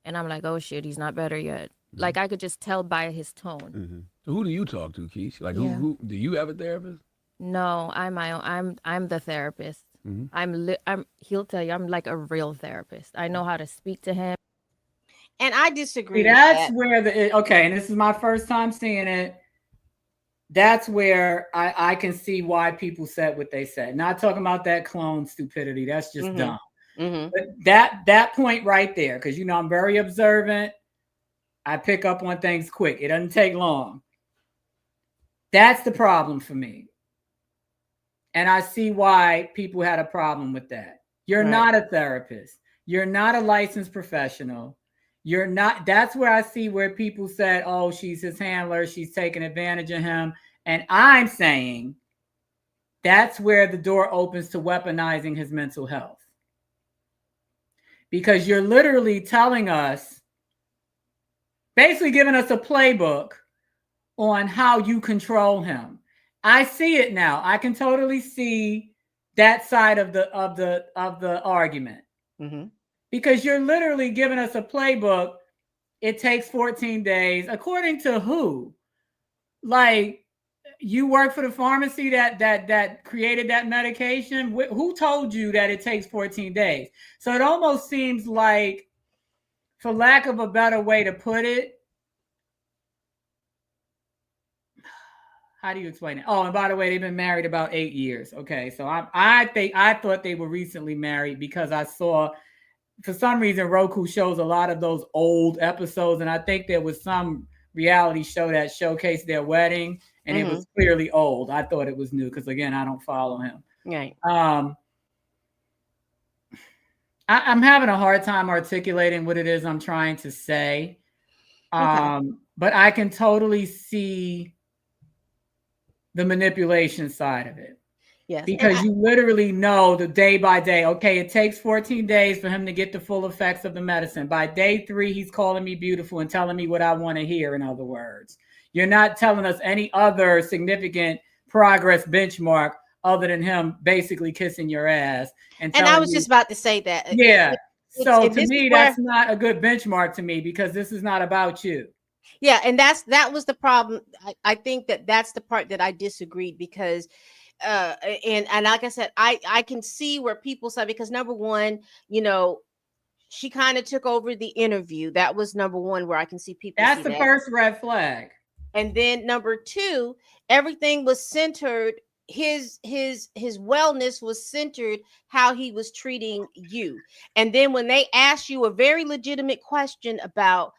And I'm like, oh, shit, he's not better yet. Mm-hmm. Like, I could just tell by his tone. Mm-hmm. So who do you talk to, Keyshia? Like, who do you have a therapist? No, I'm my own. I'm the therapist. Mm-hmm. He'll tell you I'm like a real therapist. I know how to speak to him. And I disagree. That's where and this is my first time seeing it. That's where I can see why people said what they said. Not talking about that clone stupidity. That's just dumb. Mm-hmm. But that point right there, because I'm very observant. I pick up on things quick. It doesn't take long. That's the problem for me. And I see why people had a problem with that. You're not a therapist. You're not a licensed professional. You're not. That's where I see where people said, oh, she's his handler. She's taking advantage of him. And I'm saying that's where the door opens to weaponizing his mental health. Because you're literally telling us, basically giving us a playbook on how you control him. I see it now. I can totally see that side of the argument. Mm-hmm. Because you're literally giving us a playbook. It takes 14 days. According to who? Like, you work for the pharmacy that created that medication? Who told you that it takes 14 days? So it almost seems like, for lack of a better way to put it, how do you explain it? Oh, and by the way, they've been married about 8 years. Okay, so I thought they were recently married because I saw, for some reason, Roku shows a lot of those old episodes, and I think there was some reality show that showcased their wedding, and it was clearly old. I thought it was new because, again, I don't follow him. Right. I'm having a hard time articulating what it is I'm trying to say, but I can totally see the manipulation side of it. Yes. Because you literally know the day by day, okay, it takes 14 days for him to get the full effects of the medicine. By day 3, he's calling me beautiful and telling me what I want to hear, in other words. You're not telling us any other significant progress benchmark other than him basically kissing your ass. And I was just about to say that. Yeah. So to me, that's not a good benchmark to me, because this is not about you. Yeah, and that was the problem. I think that's the part that I disagreed, because and like I said, I can see where people say, because number one, she kind of took over the interview. That was number one where I can see people. That's the first red flag. And then number two, everything was centered. His wellness was centered how he was treating you. And then when they asked you a very legitimate question about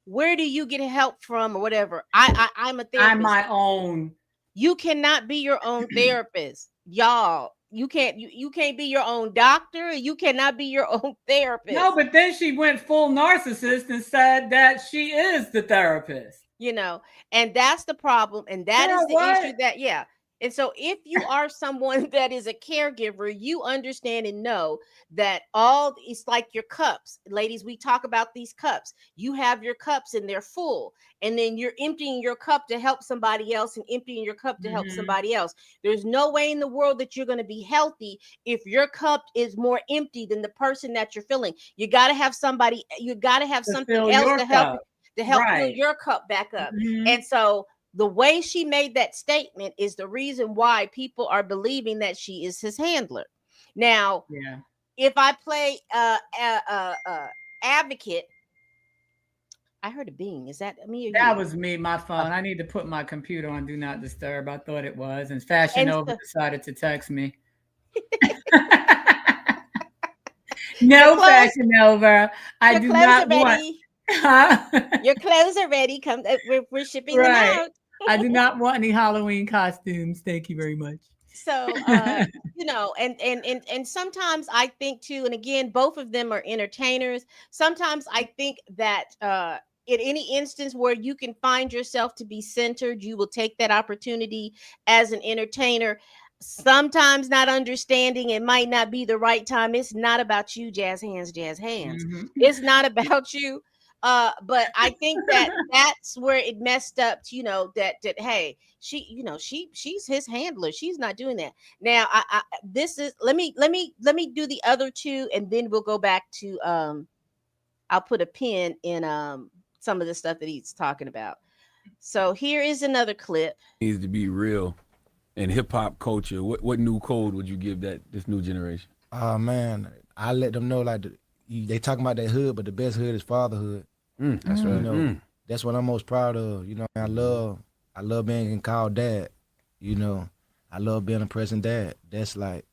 where do you get help from or whatever, I'm a therapist. I'm my own. You cannot be your own therapist, y'all. You can't be your own doctor. You cannot be your own therapist. No, but then she went full narcissist and said that she is the therapist. And that's the problem. And that is the issue that, And so if you are someone that is a caregiver, you understand and know that it's like your cups. Ladies, we talk about these cups. You have your cups and they're full. And then you're emptying your cup to help somebody else and emptying your cup to help somebody else. There's no way in the world that you're going to be healthy if your cup is more empty than the person that you're filling. You got to have somebody, you got to have something else to help fill your cup back up. And so the way she made that statement is the reason why people are believing that she is his handler. Now, Yeah. if I play advocate, I heard a bing. Is that me or That you? was me, my phone. I need to put my computer on Do Not Disturb. I thought it was. And Fashion Nova decided to text me. No, Fashion Nova. I do not want. Your clothes are ready. Come, we're shipping them out. I do not want any Halloween costumes. Thank you very much. So, you know, and sometimes I think too, and again, both of them are entertainers. Sometimes I think that in any instance where you can find yourself to be centered, you will take that opportunity as an entertainer. Sometimes not understanding it might not be the right time. It's not about you, jazz hands. It's not about you. But I think that that's where it messed up, you know, that hey, she, you know, she's his handler. She's not doing that. Now I this is let me do the other two, and then we'll go back to I'll put a pin in some of the stuff that he's talking about. So here is another clip. Needs to be real in hip hop culture. What new code would you give this new generation? Oh man, I let them know like they talking about that hood, but the best hood is fatherhood. That's right. You know, that's what I'm most proud of. You know, I love being called dad. You know, I love being a present dad. That's like,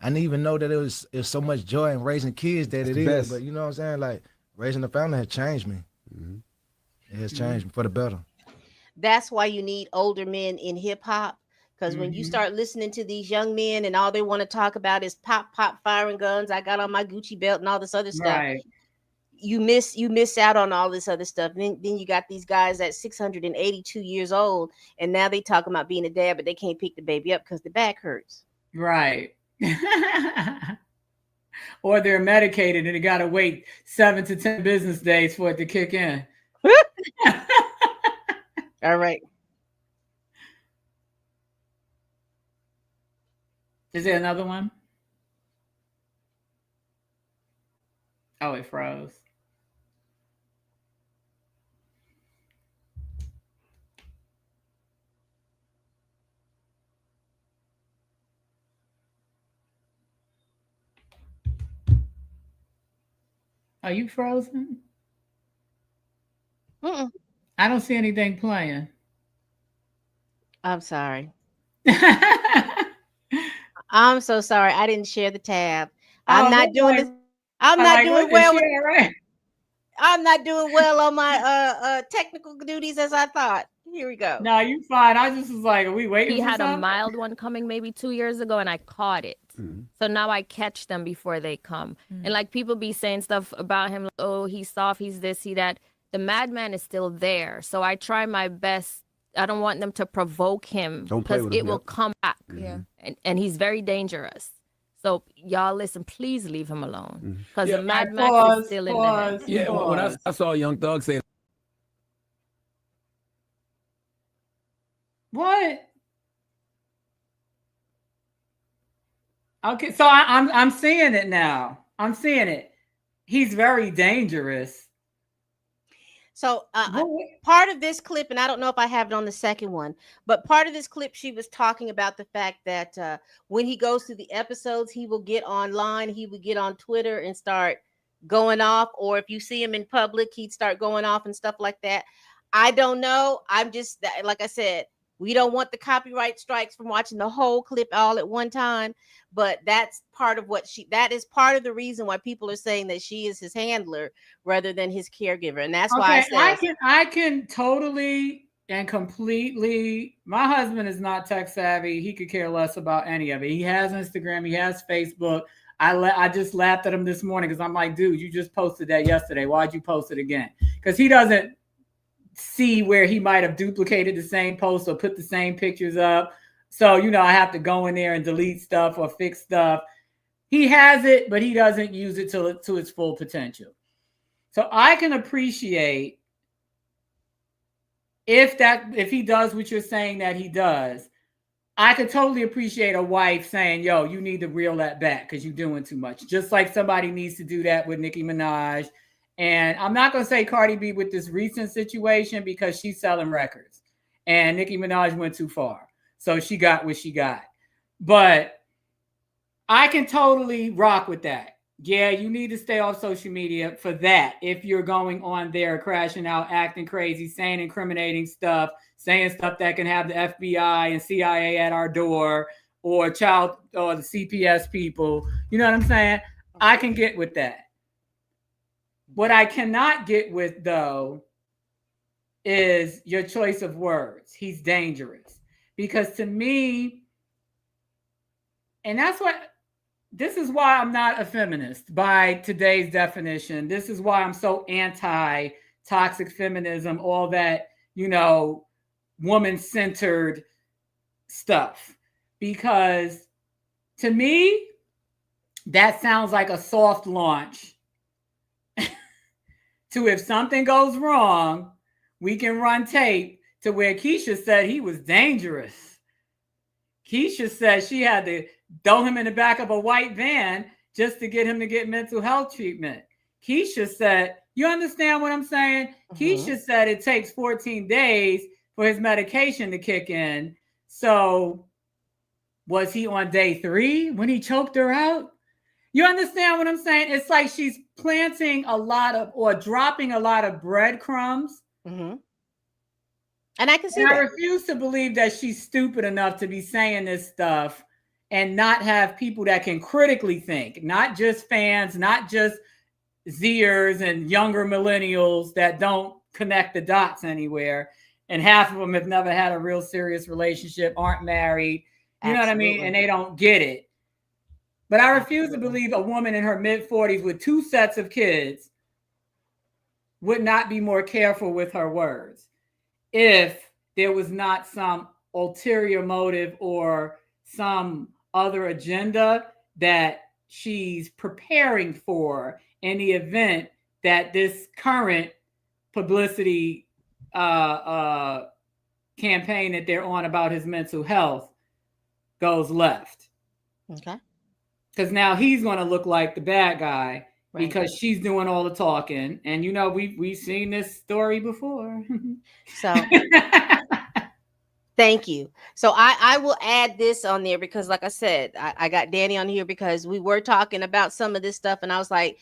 I didn't even know that it was so much joy in raising kids that it is. best. But you know what I'm saying? Like raising a family has changed me. It has changed me for the better. That's why you need older men in hip hop. Because when you start listening to these young men and all they want to talk about is pop, firing guns, I got on my Gucci belt and all this other stuff. Right. You miss out on all this other stuff. Then you got these guys at 682 years old, and now they talking about being a dad, but they can't pick the baby up because the back hurts. Right. Or they're medicated and they got to wait 7 to 10 business days for it to kick in. All right. Is there another one? Oh, it froze. Are you frozen? Mm-mm. I don't see anything playing. I'm sorry. I'm so sorry. I didn't share the tab. I'm not doing this. I'm not doing well. I'm not doing well on my technical duties as I thought. Here we go. No, you fine. I just was like, are we waiting He for had something? a mild one coming maybe 2 years ago, and I caught it. So now I catch them before they come. And like people be saying stuff about him, like, oh, he's soft, he's this, he that. The madman is still there. So I try my best. I don't want them to provoke him because it will come back. Yeah. And he's very dangerous. So y'all listen, please leave him alone. Because the Mad Max is still in the head. Yeah, when I saw Young Thug say, What? Okay, so I'm seeing it now. I'm seeing it. He's very dangerous. So part of this clip, and I don't know if I have it on the second one, but part of this clip, she was talking about the fact that when he goes through the episodes, he will get online, he would get on Twitter and start going off, or if you see him in public, he'd start going off and stuff like that. I don't know. I'm just, like I said, we don't want the copyright strikes from watching the whole clip all at one time, but that's part of that is part of the reason why people are saying that she is his handler rather than his caregiver. And that's why I can totally and completely, my husband is not tech savvy. He could care less about any of it. He has Instagram, he has Facebook. I just laughed at him this morning because I'm like, dude, you just posted that yesterday. Why'd you post it again? Because he doesn't see where he might have duplicated the same post or put the same pictures up. So, you know, I have to go in there and delete stuff or fix stuff. He has it, but he doesn't use it to its full potential. So I can appreciate if he does what you're saying that he does. I could totally appreciate a wife saying, yo, you need to reel that back because you're doing too much. Just like somebody needs to do that with Nicki Minaj. And I'm not going to say Cardi B with this recent situation because she's selling records. and Nicki Minaj went too far. So she got what she got. But I can totally rock with that. Yeah, you need to stay off social media for that. If you're going on there, crashing out, acting crazy, saying incriminating stuff, saying stuff that can have the FBI and CIA at our door, or the CPS people, you know what I'm saying? I can get with that. What I cannot get with, though, is your choice of words. He's dangerous. Because to me, and this is why I'm not a feminist by today's definition. This is why I'm so anti-toxic feminism, all that, woman-centered stuff. Because to me, that sounds like a soft launch to, if something goes wrong, we can run tape to where Keyshia said he was dangerous. Keyshia said she had to throw him in the back of a white van just to get him to get mental health treatment. Keyshia said, you understand what I'm saying? Keyshia said it takes 14 days for his medication to kick in. So was he on day 3 when he choked her out? You understand what I'm saying? It's like she's planting dropping a lot of breadcrumbs. Mm-hmm. And I can see I refuse to believe that she's stupid enough to be saying this stuff and not have people that can critically think, not just fans, not just Zers and younger millennials that don't connect the dots anywhere. And half of them have never had a real serious relationship, aren't married, you know what I mean? And they don't get it. But I refuse to believe a woman in her mid-40s with 2 sets of kids would not be more careful with her words if there was not some ulterior motive or some other agenda that she's preparing for in the event that this current publicity campaign that they're on about his mental health goes left. Okay. Because now he's going to look like the bad guy because she's doing all the talking. And, we've seen this story before. So thank you. So I will add this on there because, like I said, I got Dani on here because we were talking about some of this stuff. And I was like,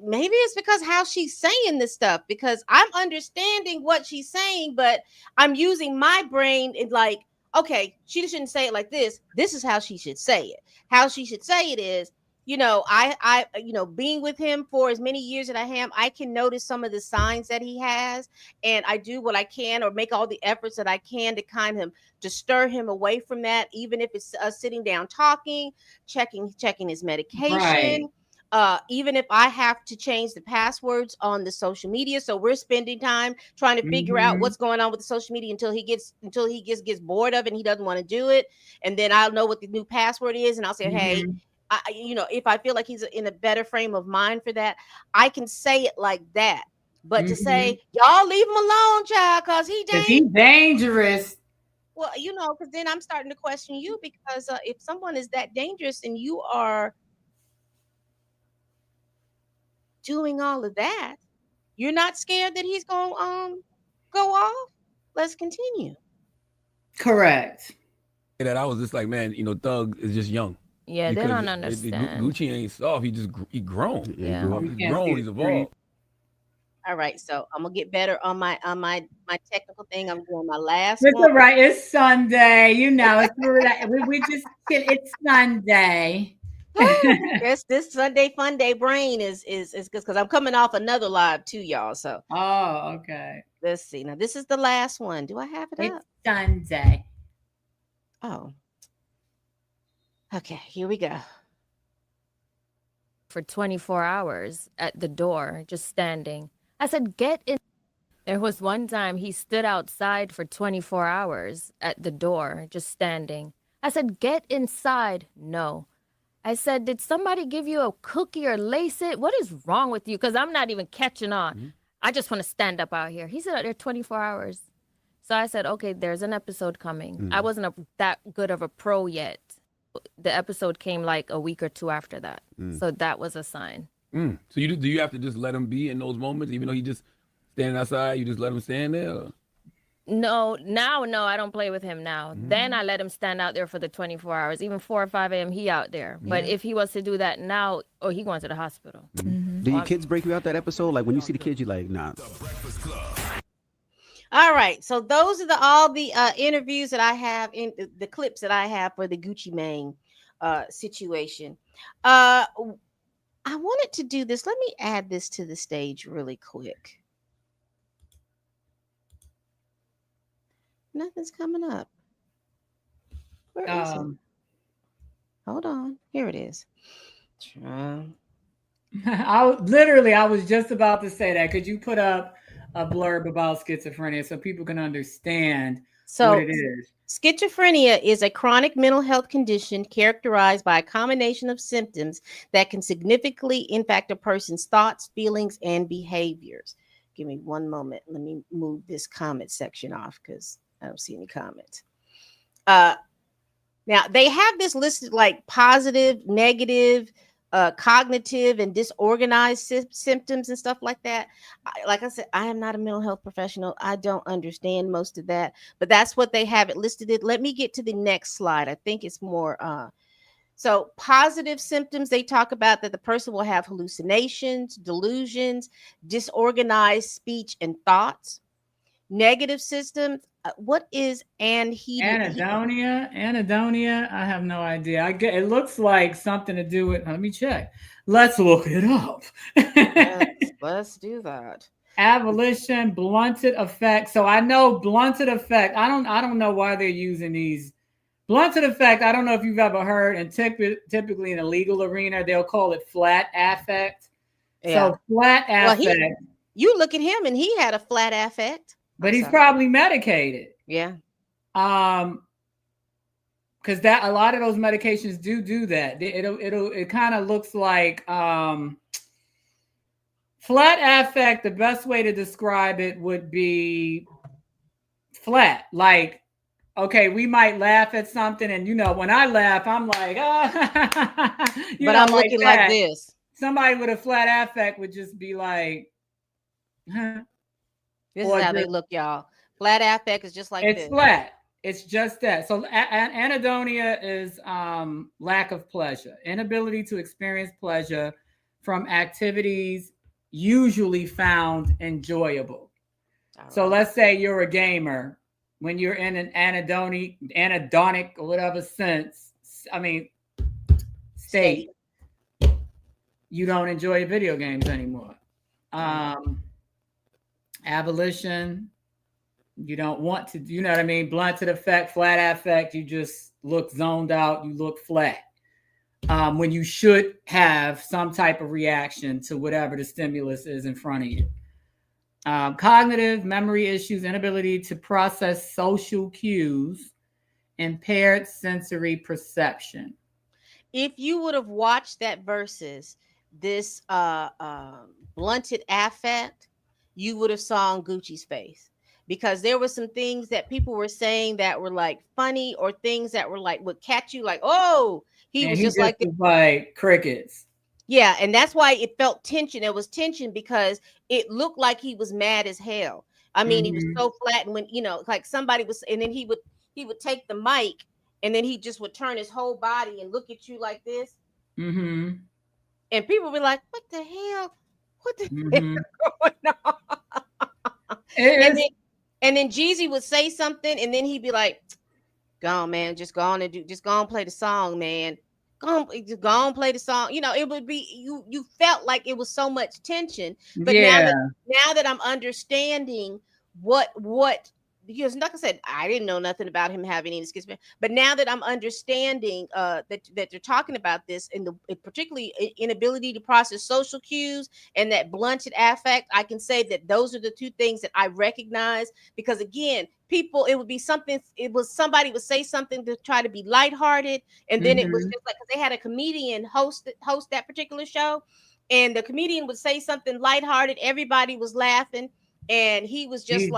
maybe it's because how she's saying this stuff, because I'm understanding what she's saying, but I'm using my brain in like, okay, she shouldn't say it like this. This is how she should say it. How she should say it is, I being with him for as many years that I am, I can notice some of the signs that he has, and I do what I can or make all the efforts that I can to stir him away from that, even if it's us sitting down talking, checking his medication. Right. Even if I have to change the passwords on the social media, so we're spending time trying to figure out what's going on with the social media until he gets bored of it and he doesn't want to do it, and then I'll know what the new password is, and I'll say, hey, if I feel like he's in a better frame of mind for that, I can say it like that. But to say, y'all leave him alone, child, because he's dangerous. Well, because then I'm starting to question you, because if someone is that dangerous and you are doing all of that, you're not scared that he's going to go off? Let's continue. Correct. That I was just like, man, Thug is just young. Yeah, because they don't understand. Gucci ain't soft. He grown. Yeah. He's grown. He's evolved. All right, so I'm gonna get better on my technical thing. I'm doing my last It's one. all right. It's Sunday. It's Sunday. Yes, this Sunday Fun Day brain is good because I'm coming off another live too, y'all. So okay. Let's see. Now this is the last one. Do I have it up? Sunday. Oh. Okay, here we go. For 24 hours at the door, just standing. I said, get in. There was one time he stood outside for 24 hours at the door, just standing. I said, get inside. No. I said, did somebody give you a cookie or lace it? What is wrong with you? Because I'm not even catching on. Mm-hmm. I just want to stand up out here. He said out there 24 hours. So I said, okay, there's an episode coming. Mm-hmm. I wasn't that good of a pro yet. The episode came like a week or 2 after that. So that was a sign. So do you have to just let him be in those moments, even though he just standing outside, you just let him stand there? Or? No, no, I don't play with him now. Then I let him stand out there for the 24 hours, even 4 or 5 a.m. he out there. But if he was to do that now, he going to the hospital. Do your kids break you out that episode? Like when you see the kids, you like, nah. All right, so those are all the interviews that I have in the clips that I have for the Gucci Mane situation. I wanted to do this. Let me add this to the stage really quick. Nothing's coming up. Where is it? Hold on. Here it is. I was just about to say that. Could you put up a blurb about schizophrenia so people can understand what it is? Schizophrenia is a chronic mental health condition characterized by a combination of symptoms that can significantly impact a person's thoughts, feelings, and behaviors. Give me one moment. Let me move this comment section off because I don't see any comments. Now, they have this listed like positive, negative, cognitive, and disorganized symptoms and stuff like that. Like I said, I am not a mental health professional. I don't understand most of that, but that's what they have it listed. Let me get to the next slide. I think it's more. So positive symptoms, they talk about that the person will have hallucinations, delusions, disorganized speech and thoughts. Negative systems. What is anhedonia? Anhedonia. I have no idea. It looks like something to do with. Let me check. Let's look it up. Let's do that. Abolition, blunted effect. So I know blunted effect. I don't know why they're using these. Blunted effect. I don't know if you've ever heard, and typically in the legal arena, they'll call it flat affect. Yeah. So flat affect. Well, you look at him, and he had a flat affect. But he's probably medicated. Yeah. Because that a lot of those medications do that. It kind of looks like flat affect. The best way to describe it would be flat. Like, okay, we might laugh at something, and when I laugh, I'm like, but I'm looking like this. Somebody with a flat affect would just be like, huh. This is how they look, y'all. Flat affect is just like this. It's flat. It's just that. So anhedonia is lack of pleasure, inability to experience pleasure from activities usually found enjoyable. So let's say you're a gamer. When you're in an anhedonic or whatever state, you don't enjoy video games anymore. Abolition, you don't want to, you know what I mean? Blunted effect, flat affect, you just look zoned out, you look flat. When you should have some type of reaction to whatever the stimulus is in front of you. Cognitive, memory issues, inability to process social cues, impaired sensory perception. If you would have watched that versus this blunted affect, you would have saw on Gucci's face, because there were some things that people were saying that were like funny, or things that were like would catch you like, oh, he was just like crickets. Yeah, and that's why it felt tension. It was tension because it looked like he was mad as hell. I mean, he was so flat, and when like somebody was, and then he would take the mic, and then he just would turn his whole body and look at you like this, and people would be like, "What the hell? What the hell going on?" And then Jeezy would say something, and then he'd be like, "Go on, man, just go on and play the song, man. Go on, play the song." It would be you felt like it was so much tension. But now that I'm understanding what because like I said, I didn't know nothing about him having any schizophrenia. But now that I'm understanding that they're talking about this, and particularly inability to process social cues and that blunted affect, I can say that those are the two things that I recognize. Because again, somebody would say something to try to be lighthearted, and then it was just like, because they had a comedian host that particular show, and the comedian would say something lighthearted, everybody was laughing, and he was just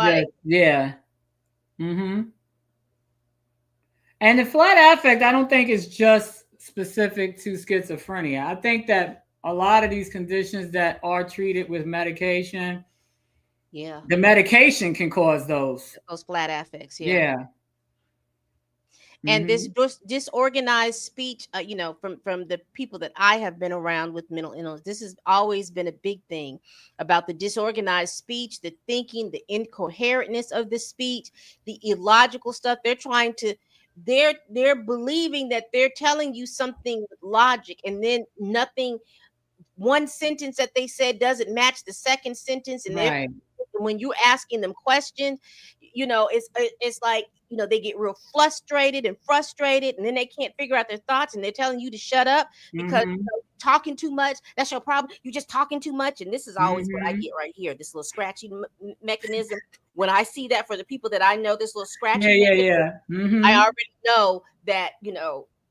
And the flat affect, I don't think is just specific to schizophrenia. I think that a lot of these conditions that are treated with medication, Yeah. The medication can cause those flat affects. Yeah. And this disorganized speech, from the people that I have been around with mental illness, this has always been a big thing about the disorganized speech, the thinking, the incoherentness of the speech, the illogical stuff. They're believing that they're telling you something with logic, and then one sentence that they said doesn't match the second sentence, and when you're asking them questions, it's like, they get real frustrated, and then they can't figure out their thoughts, and they're telling you to shut up because talking too much, that's your problem. You're just talking too much. And this is always what I get right here, this little scratchy mechanism. When I see that, for the people that I know, this little scratchy mechanism, I already know that,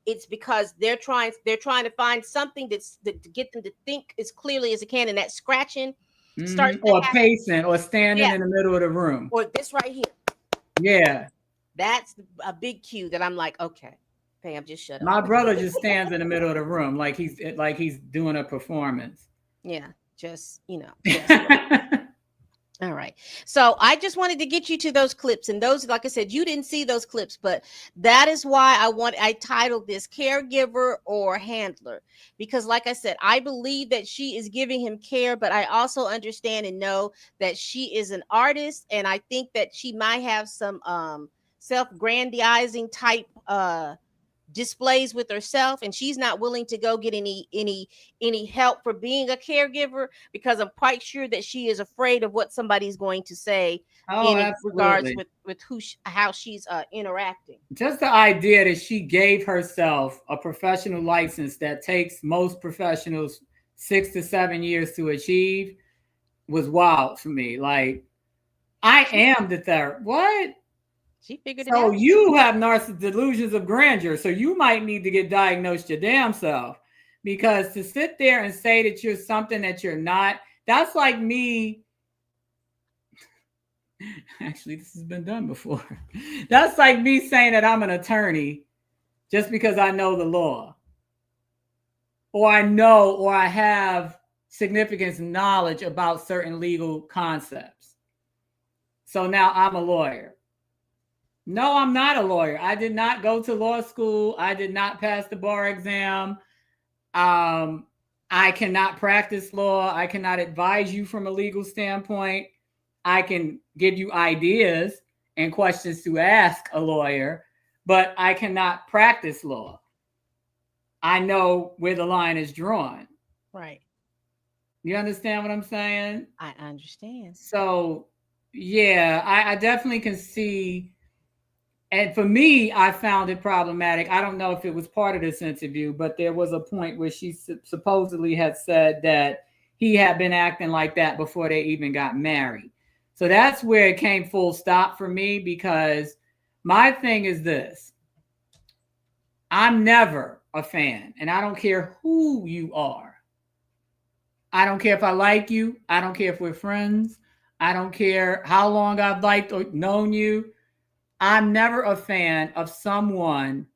it's because they're trying to find something to get them to think as clearly as it can, and that scratching starts or pacing or standing in the middle of the room, or this right here. Yeah, that's a big cue that I'm like, okay, Pam, just shut up. My brother just stands in the middle of the room like he's doing a performance. Yeah, just All right. So I just wanted to get you to those clips, and those, like I said, you didn't see those clips, but that is why I titled this Caregiver or Handler, because like I said, I believe that she is giving him care, but I also understand and know that she is an artist, and I think that she might have some self-grandizing type displays with herself, and she's not willing to go get any help for being a caregiver, because I'm quite sure that she is afraid of what somebody's going to say in regards with how she's interacting. Just the idea that she gave herself a professional license that takes most professionals 6 to 7 years to achieve was wild for me. Like, I am the therapist. What? She figured it so out. You have delusions of grandeur. So you might need to get diagnosed your damn self, because to sit there and say that you're something that you're not, that's like me. Actually, this has been done before. That's like me saying that I'm an attorney just because I know the law, or I have significant knowledge about certain legal concepts. So now I'm a lawyer. No, I'm not a lawyer. I did not go to law school. I did not pass the bar exam. I cannot practice law. I cannot advise you from a legal standpoint. I can give you ideas and questions to ask a lawyer, but I cannot practice law. I know where the line is drawn. Right. You understand what I'm saying? I understand. So, yeah, I definitely can see. And for me, I found it problematic. I don't know if it was part of this interview, but there was a point where she supposedly had said that he had been acting like that before they even got married. So that's where it came full stop for me, because my thing is this. I'm never a fan, and I don't care who you are. I don't care if I like you. I don't care if we're friends. I don't care how long I've liked or known you. I'm never a fan of someone,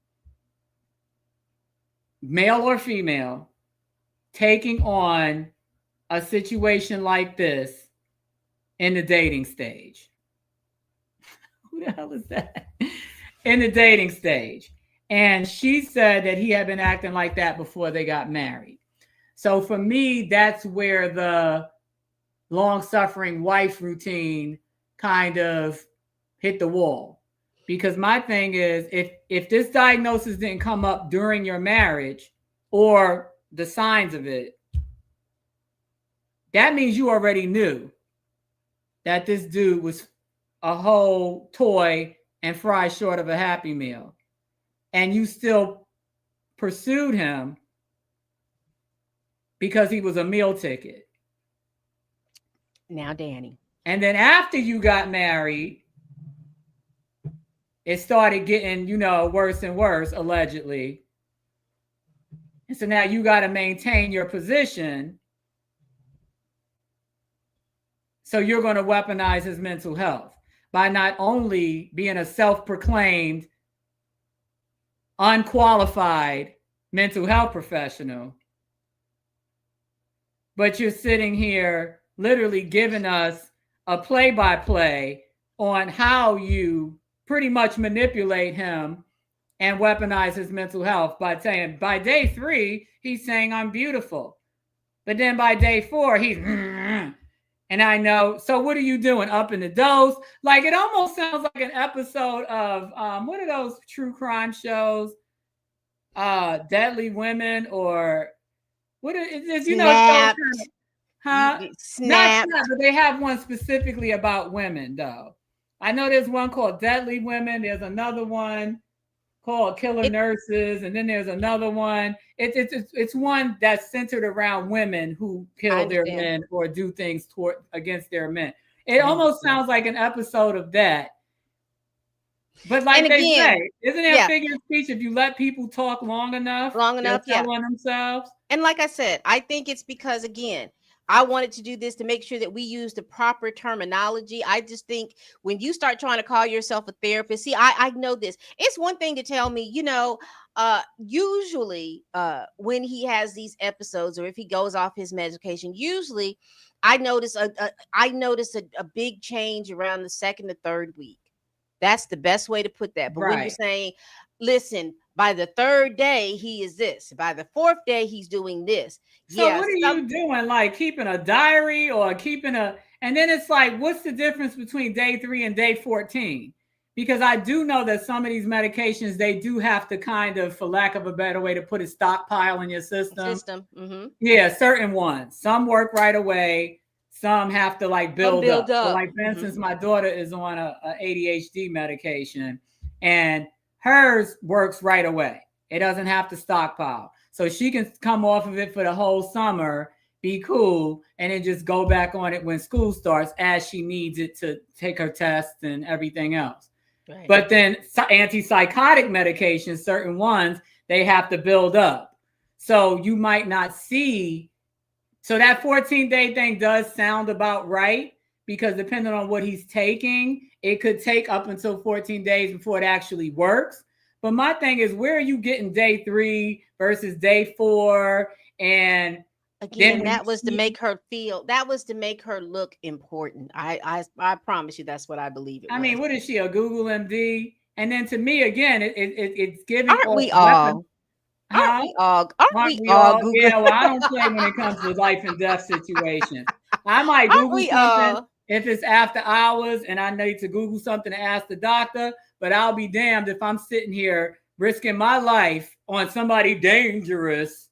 male or female, taking on a situation like this in the dating stage. Who the hell is that? In the dating stage. And she said that he had been acting like that before they got married. So for me, that's where the long-suffering wife routine kind of hit the wall. Because my thing is, if this diagnosis didn't come up during your marriage or the signs of it, that means you already knew that this dude was a whole toy and fry short of a Happy Meal. And you still pursued him because he was a meal ticket. Now, Dani. And then after you got married, it started getting, worse and worse, allegedly. And so now you got to maintain your position. So you're going to weaponize his mental health by not only being a self-proclaimed, unqualified mental health professional, but you're sitting here literally giving us a play-by-play on how you pretty much manipulate him and weaponize his mental health by saying by day 3, he's saying I'm beautiful. But then by day 4, he's and I know, so what are you doing? Up in the dose? Like it almost sounds like an episode of what are those true crime shows? Deadly Women or what is you know Snapped. Not, but they have one specifically about women though. I know there's one called Deadly Women. There's another one called Killer Nurses, and then there's another one. It's one that's centered around women who kill their men or do things against their men. It almost sounds like an episode of that. But like they say, isn't there a figure of speech if you let people talk long enough, they'll tell on themselves? And like I said, I think it's because, again, I wanted to do this to make sure that we use the proper terminology. I just think when you start trying to call yourself a therapist, see, I know this. It's one thing to tell me, usually when he has these episodes or if he goes off his medication, usually I notice a big change around the second or third week. That's the best way to put that. But when you're saying, listen, by the 3rd day, he is this. By the 4th day, he's doing this. So what are you doing? Like keeping a diary or keeping and then it's like, what's the difference between day 3 and day 14? Because I do know that some of these medications, they do have to kind of, for lack of a better way to put it, stockpile in your system. Mm-hmm. Yeah, certain ones. Some work right away. Some have to like build up. So like for instance, my daughter is on a ADHD medication and hers works right away. It doesn't have to stockpile. So she can come off of it for the whole summer, be cool, and then just go back on it when school starts as she needs it to take her tests and everything else. Right. But then antipsychotic medications, certain ones, they have to build up. So you might not see. So that 14-day thing does sound about right because depending on what he's taking, it could take up until 14 days before it actually works. But my thing is, where are you getting day 3 versus day 4? And again, that was to make her look important. I promise you that's what I believe it was. I mean, what is she, a Google MD? And then to me, again, it's giving. Aren't we all? Aren't we all? Google? Yeah, well, I don't play when it comes to life and death situations. I might Google something if it's after hours and I need to Google something to ask the doctor, but I'll be damned if I'm sitting here risking my life on somebody dangerous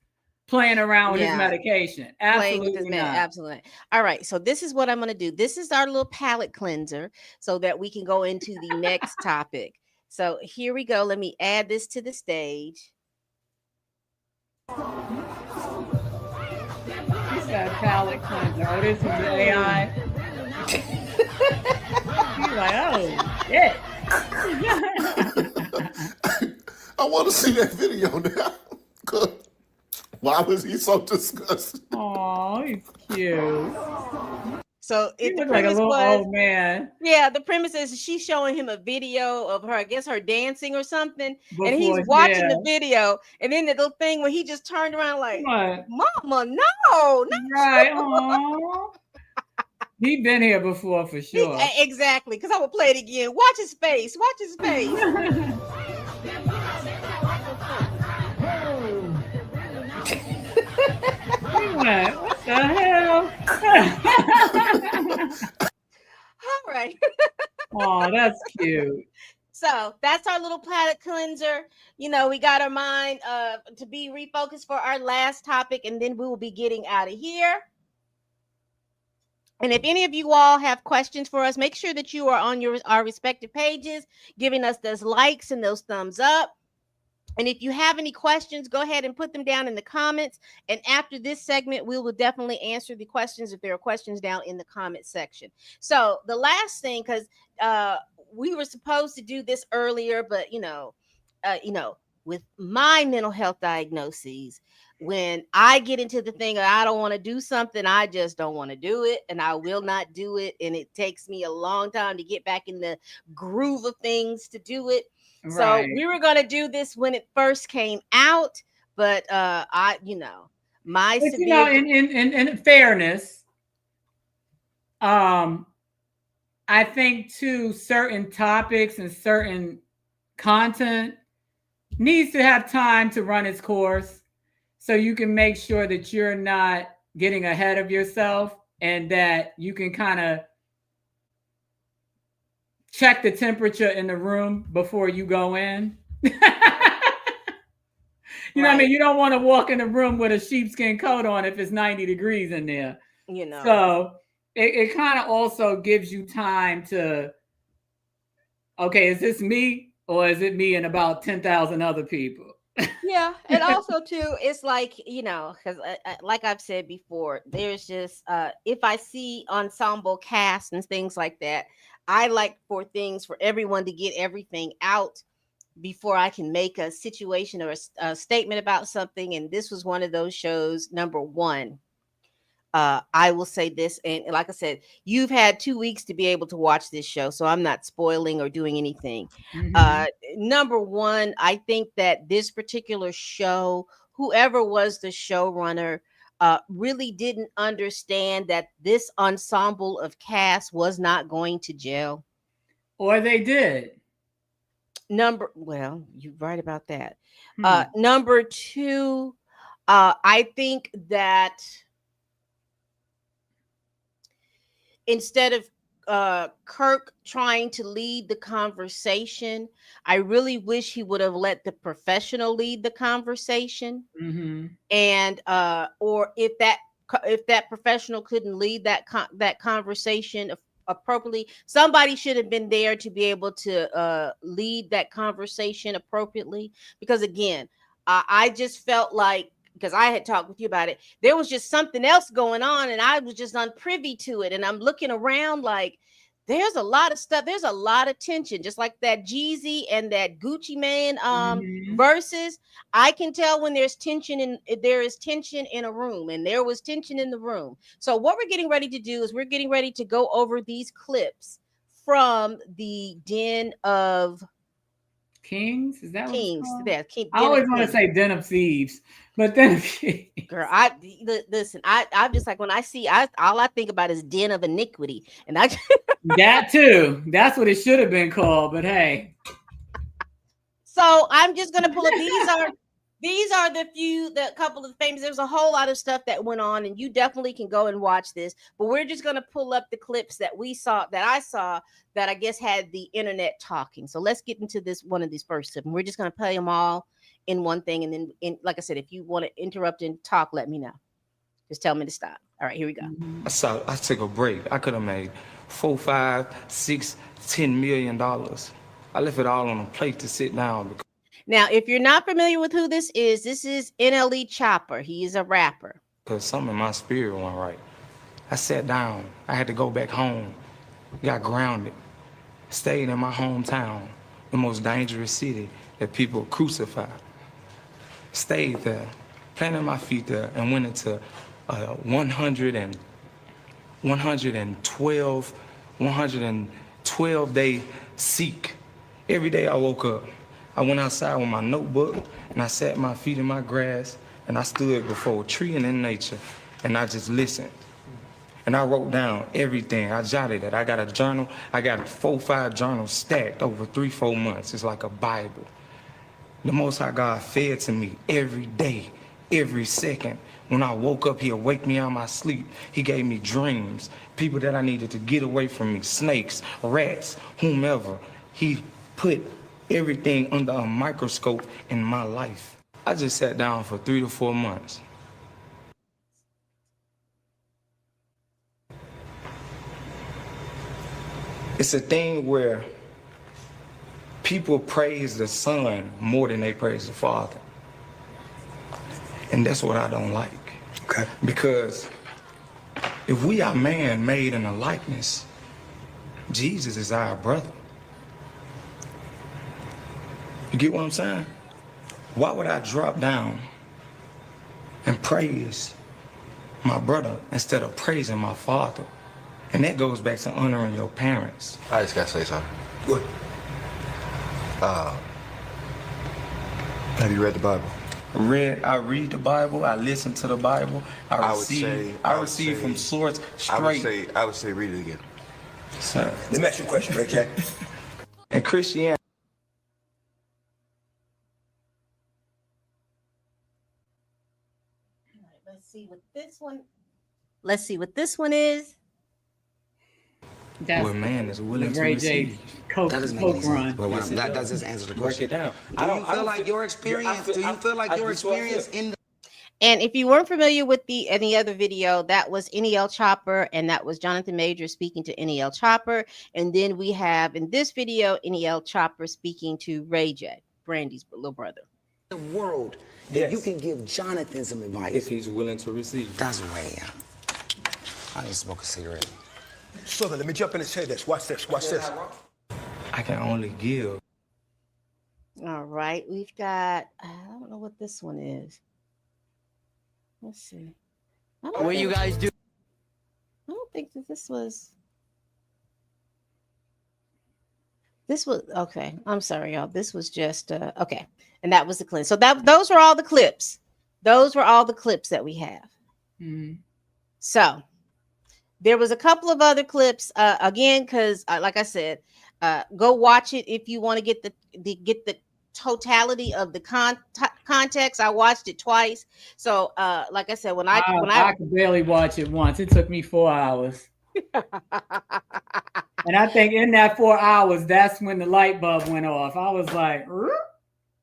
playing around with his medication. Absolutely not. Absolutely. All right, so this is what I'm going to do. This is our little palate cleanser so that we can go into the next topic. So here we go. Let me add this to the stage. What's that palate cleanser? Oh, this is the AI. He's like, oh, shit. I want to see that video now. Why was he so disgusted? Oh, he's cute. So he looks like a little old man. Yeah, the premise is she's showing him a video of her, I guess her dancing or something, and he's watching the video, and then the little thing where he just turned around like, "Mama, no." Right? He's been here before for sure. Exactly, because I will play it again. Watch his face. Watch his face. What the hell? All right. Oh, that's cute. So that's our little palate cleanser. We got our mind to be refocused for our last topic, and then we will be getting out of here. And if any of you all have questions for us, make sure that you are on our respective pages, giving us those likes and those thumbs up. And if you have any questions, go ahead and put them down in the comments. And after this segment, we will definitely answer the questions if there are questions down in the comment section. So the last thing, because we were supposed to do this earlier, but with my mental health diagnoses, when I get into the thing I don't want to do something, I just don't want to do it, and I will not do it. And it takes me a long time to get back in the groove of things to do it. Right. So we were going to do this when it first came out, but in fairness, I think too, certain topics and certain content needs to have time to run its course, so you can make sure that you're not getting ahead of yourself and that you can kind of check the temperature in the room before you go in. You know what I mean? You don't want to walk in the room with a sheepskin coat on if it's 90 degrees in there. You know. So it kind of also gives you time to, okay, is this me or is it me and about 10,000 other people? Yeah, and also too, it's like, you know, because like I've said before, there's just if I see ensemble casts and things like that, I like for things for everyone to get everything out before I can make a situation or a statement about something. And this was one of those shows. Number one, I will say this, and like I said, you've had 2 weeks to be able to watch this show, so I'm not spoiling or doing anything. Number one, I think that this particular show, whoever was the showrunner, really didn't understand that this ensemble of cast was not going to gel. Or they did. Well, you're right about that. Number two, I think that instead of Kirk trying to lead the conversation, I really wish he would have let the professional lead the conversation. And or if that professional couldn't lead that conversation appropriately, somebody should have been there to be able to lead that conversation appropriately. Because again, I just felt like, because I had talked with you about it, there was just something else going on and I was just unprivy to it. And I'm looking around like, there's a lot of stuff. There's a lot of tension, just like that Jeezy and that Gucci Mane versus. I can tell when there is tension in a room, and there was tension in the room. So what we're getting ready to do is we're getting ready to go over these clips from the Den of Kings. Is that Kings? Yeah, I always want to say Den of Thieves, but Den of Kings. Girl, listen. I'm just like, when I see, all I think about is Den of Iniquity, and I that too. That's what it should have been called. But hey, so I'm just gonna pull up. These are the couple of famous. There's a whole lot of stuff that went on, and you definitely can go and watch this. But we're just gonna pull up the clips that I saw that I guess had the internet talking. So let's get into one of these first clips. And we're just gonna play them all in one thing, and then, like I said, if you want to interrupt and talk, let me know. Just tell me to stop. All right, here we go. I took a break. I could have made $4, $5, $6, $10 million. I left it all on a plate to sit down. Now, if you're not familiar with who this is NLE Chopper. He is a rapper. Because something in my spirit went right. I sat down. I had to go back home. Got grounded. Stayed in my hometown, the most dangerous city that people crucify. Stayed there, planted my feet there, and went into 112 day seek. Every day I woke up, I went outside with my notebook and I sat my feet in my grass and I stood before a tree and in nature and I just listened. And I wrote down everything. I jotted it. I got a journal. I got 4, 5 journals stacked over 3, 4 months. It's like a Bible. The Most High God fed to me every day, every second. When I woke up, he'd wake me out of my sleep. He gave me dreams, people that I needed to get away from me, snakes, rats, whomever. He put everything under a microscope in my life. I just sat down for 3 to 4 months. It's a thing where people praise the Son more than they praise the Father. And that's what I don't like. Okay. Because if we are man made in a likeness, Jesus is our brother. You get what I'm saying? Why would I drop down and praise my brother instead of praising my father? And that goes back to honoring your parents. I just gotta say something. What? Have you read the Bible? I read the Bible. I listen to the Bible. I receive from source straight. I would say read it again. Sir. Let me ask you a question, Ray J. And Christianity. Let's see what this one is. Well, man is willing to Ray J. receive. Coke, That doesn't make Coke any sense. run. Well, Yes, it that does. doesn't answer the Break question. it down. Do you feel like your experience? Do you feel like your experience in the And if you weren't familiar with any other video, that was NEL Chopper, and that was Jonathan Majors speaking to NEL Chopper. And then we have in this video, NEL Chopper speaking to Ray J, Brandy's little brother. the world that you can give Jonathan some advice? If he's willing to receive. That's way out. I need to smoke a cigarette. Southern, let me jump in and say this. Watch this. Watch this. I can only give. All right, we've got, I don't know what this one is. Let's see. What you guys do? I don't think that this was okay. I'm sorry, y'all. This was just okay. And that was the clip. So those were all the clips. Those were all the clips that we have. Mm-hmm. So there was a couple of other clips again, because like I said, go watch it if you want to get the totality of the context. I watched it twice. So like I said, when I could barely watch it once. It took me 4 hours. And I think in that 4 hours, that's when the light bulb went off. I was like,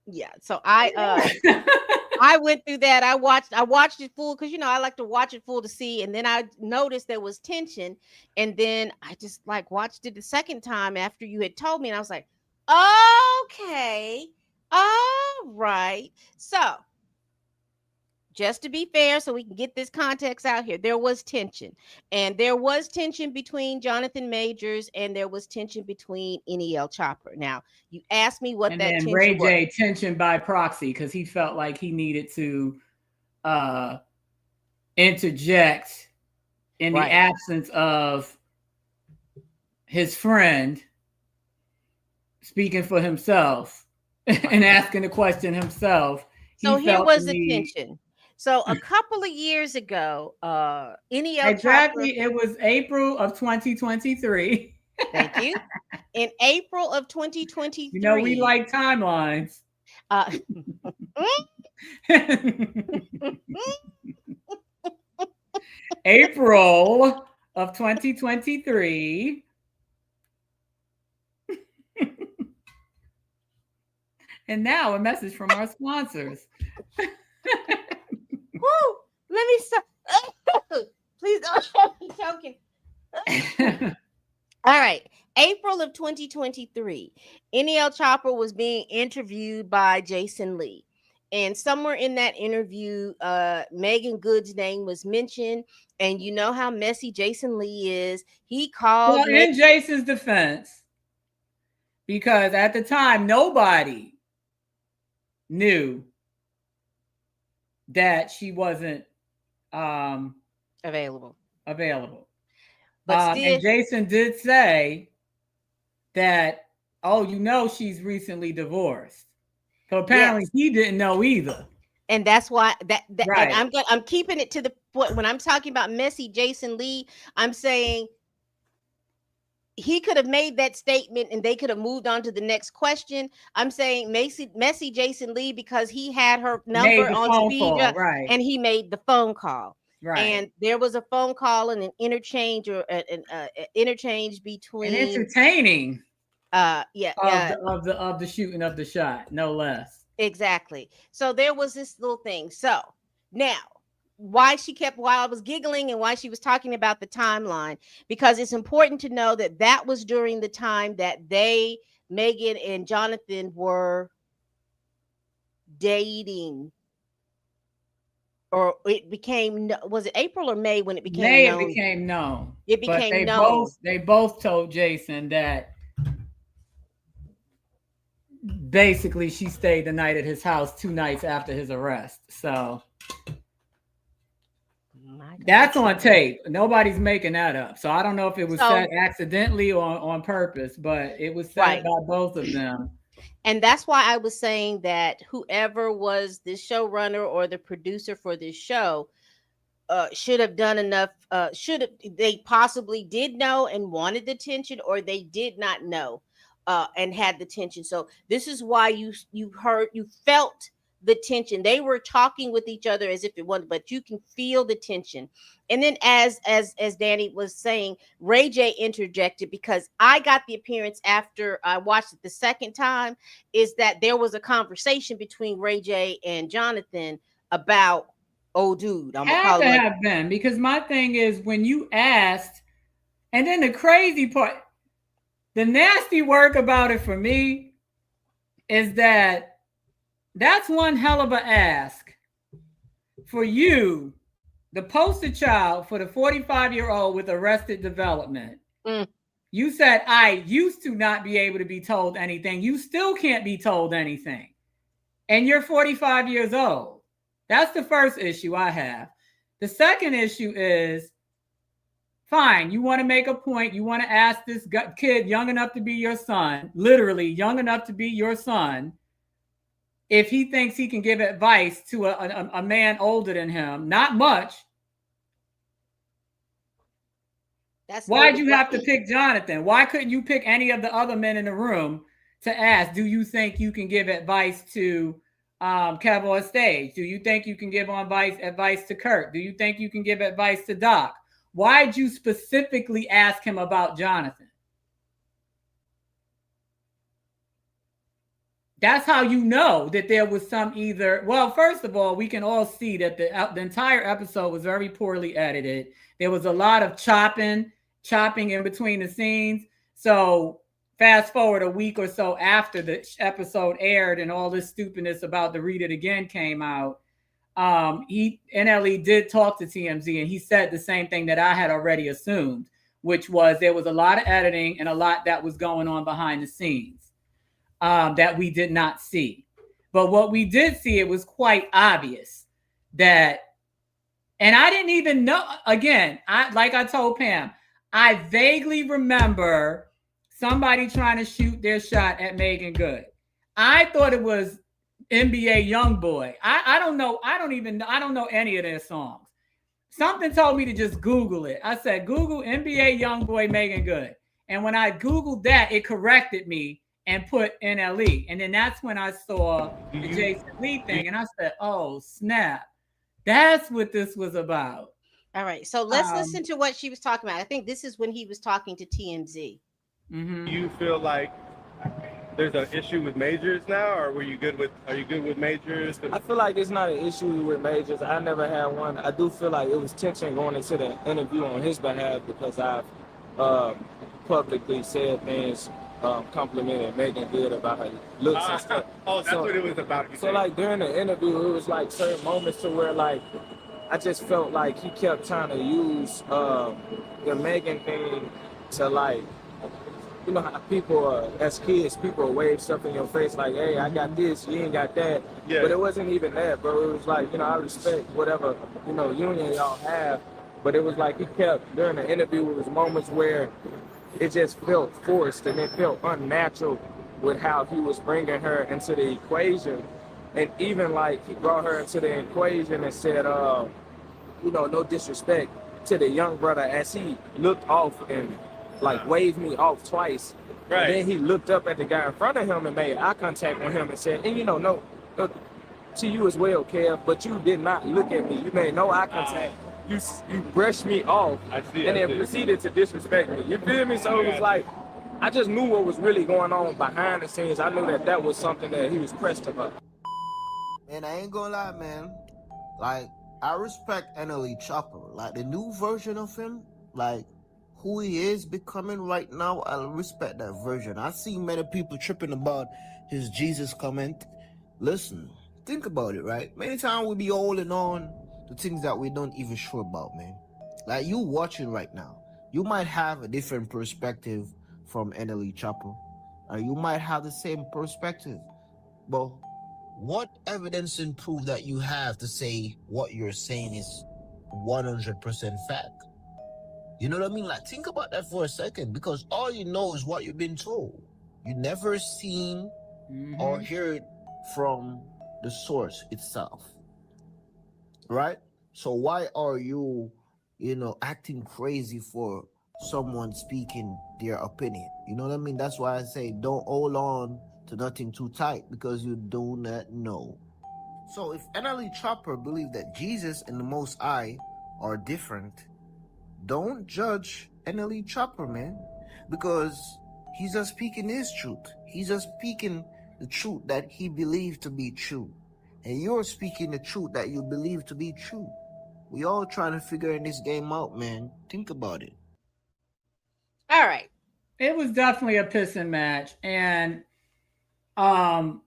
yeah. So I went through that. I watched it full because I like to watch it full to see. And then I noticed there was tension. And then I just like watched it the second time after you had told me. And I was like, okay, all right. So just to be fair, so we can get this context out here, there was tension. And there was tension between Jonathan Majors and there was tension between NEL Chopper. Now, you asked me what and that then tension Ray was. J tension by proxy because he felt like he needed to interject in the absence of his friend speaking for himself and asking the question himself. So here was the tension. So a couple of years ago, NEL Chopper, it was April of 2023. Thank you. In April of 2023. We like timelines. April of 2023. And now a message from our sponsors. Woo! Let me stop. Please don't show me choking. All right. April of 2023. NEL Chopper was being interviewed by Jason Lee. And somewhere in that interview, Megan Good's name was mentioned. And you know how messy Jason Lee is. He called. Well, in Jason's defense, because at the time, nobody knew that she wasn't available. But and Jason did say that, she's recently divorced. So apparently he didn't know either. And that's why right. And I'm keeping it to the point when I'm talking about messy Jason Lee, I'm saying he could have made that statement and they could have moved on to the next question. I'm saying messy Jason Lee because he had her number on speed right. and he made the phone call. Right. And there was a phone call and an interchange or an interchange between and entertaining of the shooting of the shot, no less. Exactly. So there was this little thing. So now while I was giggling and why she was talking about the timeline, because it's important to know that was during the time that Megan and Jonathan were dating. Or it became, was it April or May when it became known? It became known. It became known. They both told Jason that basically she stayed the night at his house 2 nights after his arrest. So that's on tape. Nobody's making that up. So I don't know if it was said accidentally or on purpose, but it was said by both of them. And that's why I was saying that whoever was the showrunner or the producer for this show should have done enough. They possibly did know and wanted the tension, or they did not know and had the tension. So this is why you felt the tension. They were talking with each other as if it wasn't, but you can feel the tension. And then as Dani was saying, Ray J interjected, because I got the appearance after I watched it the second time, is that there was a conversation between Ray J and Jonathan about, oh dude, I'm gonna Had call to him. have been, because my thing is, when you asked, and then the crazy part, the nasty work about it for me is that that's one hell of a ask for you, the poster child for the 45-year-old with arrested development. You said, I used to not be able to be told anything. You still can't be told anything. And you're 45 years old. That's the first issue I have. The second issue is, fine, you want to make a point. You want to ask this kid young enough to be your son, literally young enough to be your son, if he thinks he can give advice to a man older than him. Not much. Why'd you have to pick Jonathan? Why couldn't you pick any of the other men in the room to ask, do you think you can give advice to Kevin on stage? Do you think you can give advice to Kirk? Do you think you can give advice to Doc? Why'd you specifically ask him about Jonathan? That's how you know that there was some well, first of all, we can all see that the entire episode was very poorly edited. There was a lot of chopping in between the scenes. So fast forward a week or so after the episode aired and all this stupidness about the Read It Again came out, NLE did talk to TMZ, and he said the same thing that I had already assumed, which was there was a lot of editing and a lot that was going on behind the scenes that we did not see. But what we did see, it was quite obvious that, and I didn't even know, again, like I told Pam, I vaguely remember somebody trying to shoot their shot at Megan Good. I thought it was NBA Youngboy. I don't know. I don't know any of their songs. Something told me to just Google it. I said, Google NBA Youngboy Megan Good. And when I Googled that, it corrected me and put NLE. And then that's when I saw the Jason Lee thing. And I said, oh, snap. That's what this was about. All right. So let's listen to what she was talking about. I think this is when he was talking to TMZ. Mm-hmm. You feel like there's an issue with majors now, or are you good with majors? I feel like it's not an issue with majors. I never had one. I do feel like it was tension going into the interview on his behalf, because I've publicly said things complimenting Megan Good about her looks and stuff. Oh, that's what it was about. So like during the interview, it was like certain moments to where like I just felt like he kept trying to use the Megan thing to like, you know how people, as kids, people wave stuff in your face like, hey, I got this, you ain't got that. Yeah. But it wasn't even that, bro. It was like, you know, I respect whatever, you know, union y'all have. But it was like he kept, during the interview, it was moments where it just felt forced and it felt unnatural with how he was bringing her into the equation. And even like he brought her into the equation and said, you know, no disrespect to the young brother, as he looked off and like waved me off twice. Right. And then he looked up at the guy in front of him and made eye contact with him and said, and you know, no to you as well, Kev, but you did not look at me. You made no eye contact. You brushed me off and then proceeded to disrespect me. You feel me? So it was like, I just knew what was really going on behind the scenes. I knew that that was something that he was pressed about. And I ain't gonna lie, man. Like, I respect NLE Chopper. Like, the new version of him, like, who he is becoming right now, I respect that version. I see many people tripping about his Jesus comment. Listen, think about it, right? Many times we be holding on to things that we don't even sure about, man. Like, you watching right now, you might have a different perspective from NLE Chopper, or you might have the same perspective, but what evidence and proof that you have to say what you're saying is 100% fact? You know what I mean? Like, think about that for a second, because all you know is what you've been told. You never seen or heard from the source itself, right? So why are you, acting crazy for someone speaking their opinion? You know what I mean? That's why I say don't hold on to nothing too tight, because you do not know. So if NLE Chopper believed that Jesus and the Most High are different, don't judge NLE Chopper, man, because he's just speaking his truth. He's just speaking the truth that he believed to be true. And you're speaking the truth that you believe to be true. We all trying to figure this game out, man. Think about it. All right. It was definitely a pissing match. And the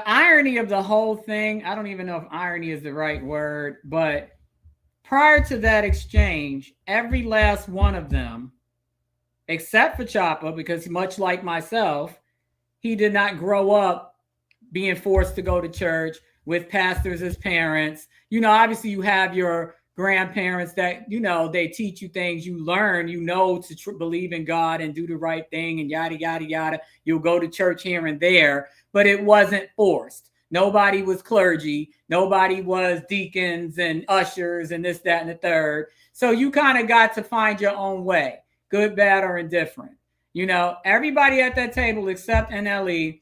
irony of the whole thing, I don't even know if irony is the right word, but prior to that exchange, every last one of them, except for Chopper, because much like myself, he did not grow up being forced to go to church with pastors as parents. Obviously you have your grandparents that, they teach you things, you learn, to believe in God and do the right thing and yada, yada, yada. You'll go to church here and there, but it wasn't forced. Nobody was clergy. Nobody was deacons and ushers and this, that, and the third. So you kind of got to find your own way, good, bad, or indifferent. Everybody at that table except NLE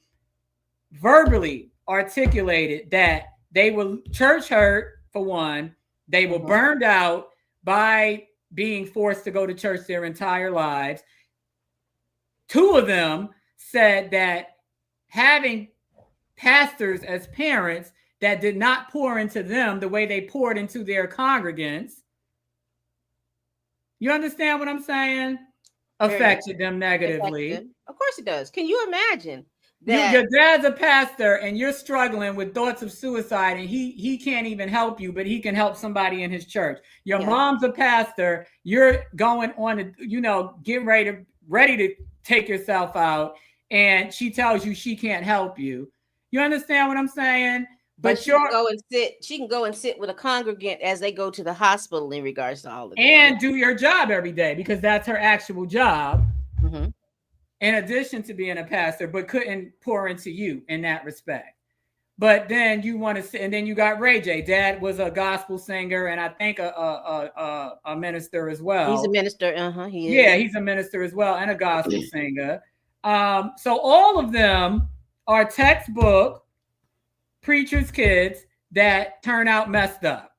verbally articulated that they were church hurt, for one. They were burned out by being forced to go to church their entire lives. Two of them said that having pastors as parents that did not pour into them the way they poured into their congregants, you understand what I'm saying? Affected them negatively. Affected. Of course it does. Can you imagine that your dad's a pastor and you're struggling with thoughts of suicide and he can't even help you, but he can help somebody in his church? Your mom's a pastor, you're going on to, get ready to take yourself out, and she tells you she can't help you. You understand what I'm saying? But she can go and sit with a congregant as they go to the hospital in regards to all of that. And do your job every day, because that's her actual job. Mm-hmm. In addition to being a pastor, but couldn't pour into you in that respect. But then you want to, and then you got Ray J. Dad was a gospel singer, and I think a minister as well. He's a minister. He is. Yeah, he's a minister as well and a gospel singer. So all of them are textbook preachers' kids that turn out messed up.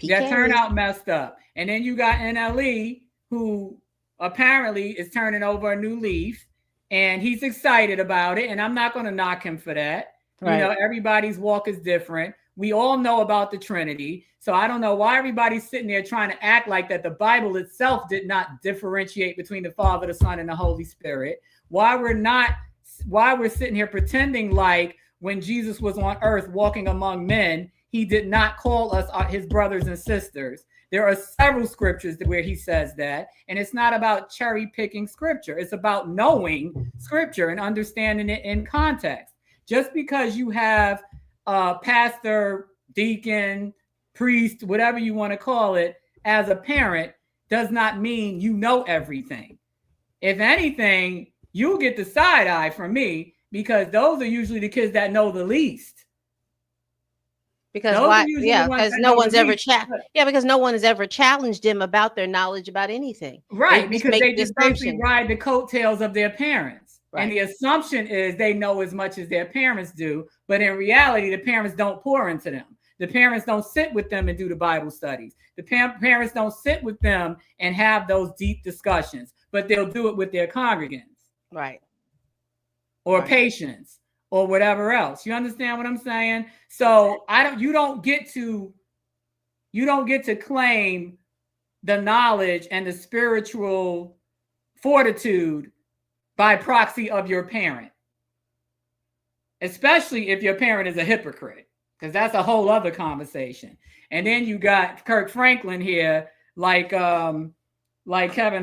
And then you got NLE, who apparently is turning over a new leaf, and he's excited about it. And I'm not going to knock him for that. Right. Everybody's walk is different. We all know about the Trinity. So I don't know why everybody's sitting there trying to act like that the Bible itself did not differentiate between the Father, the Son, and the Holy Spirit. Why we're sitting here pretending like when Jesus was on earth walking among men, he did not call us his brothers and sisters. There are several scriptures where he says that, and it's not about cherry picking scripture. It's about knowing scripture and understanding it in context. Just because you have a pastor, deacon, priest, whatever you want to call it, as a parent, does not mean you know everything. If anything, you'll get the side eye from me, because those are usually the kids that know the least. Because because no one's ever challenged them about their knowledge about anything. Right, because they just basically ride the coattails of their parents. Right. And the assumption is they know as much as their parents do, but in reality, the parents don't pour into them. The parents don't sit with them and do the Bible studies. The parents don't sit with them and have those deep discussions, but they'll do it with their congregants. Right. Or patients. Or whatever else. You understand what I'm saying? So you don't get to claim the knowledge and the spiritual fortitude by proxy of your parent. Especially if your parent is a hypocrite, because that's a whole other conversation. And then you got Kirk Franklin here, like Kevin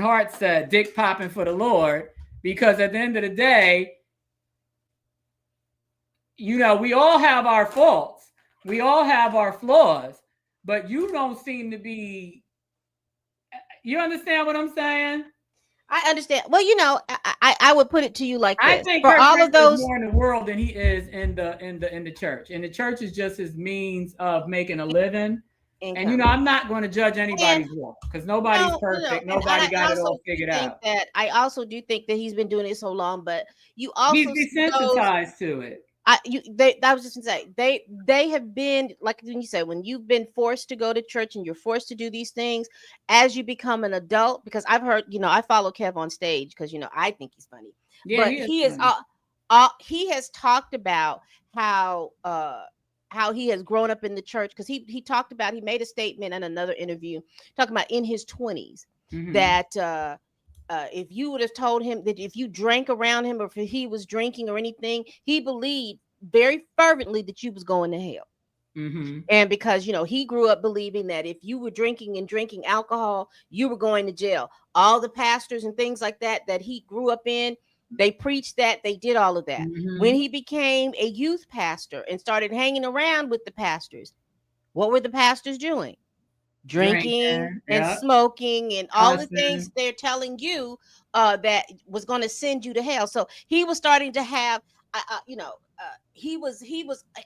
Hart said, dick popping for the Lord, because at the end of the day, we all have our faults. We all have our flaws, but you don't seem to be, you understand what I'm saying? I understand. Well, I would put it to you like I this: think for Kirk all of Franklin those, is more in the world than he is in the church. And the church is just his means of making a living. And income. I'm not going to judge anybody's walk because nobody's perfect. And Nobody I got it also all figured think out. that that he's been doing it so long, but you He's also see those. desensitized to it. I was just gonna say they have been, like when you say, when you've been forced to go to church and you're forced to do these things as you become an adult, because I've heard, I follow Kev on stage because I think he's funny. Yeah, But he is funny. he has talked about how he has grown up in the church, because he talked about, he made a statement in another interview talking about in his 20s that if you would have told him that if you drank around him or if he was drinking or anything, he believed very fervently that you was going to hell. And because he grew up believing that if you were drinking alcohol, you were going to jail. All the pastors and things like that he grew up in, they preached that, they did all of that. When he became a youth pastor and started hanging around with the pastors, what were the pastors doing? Drinking and smoking and all the things they're telling you that was going to send you to hell. So he was starting to have he was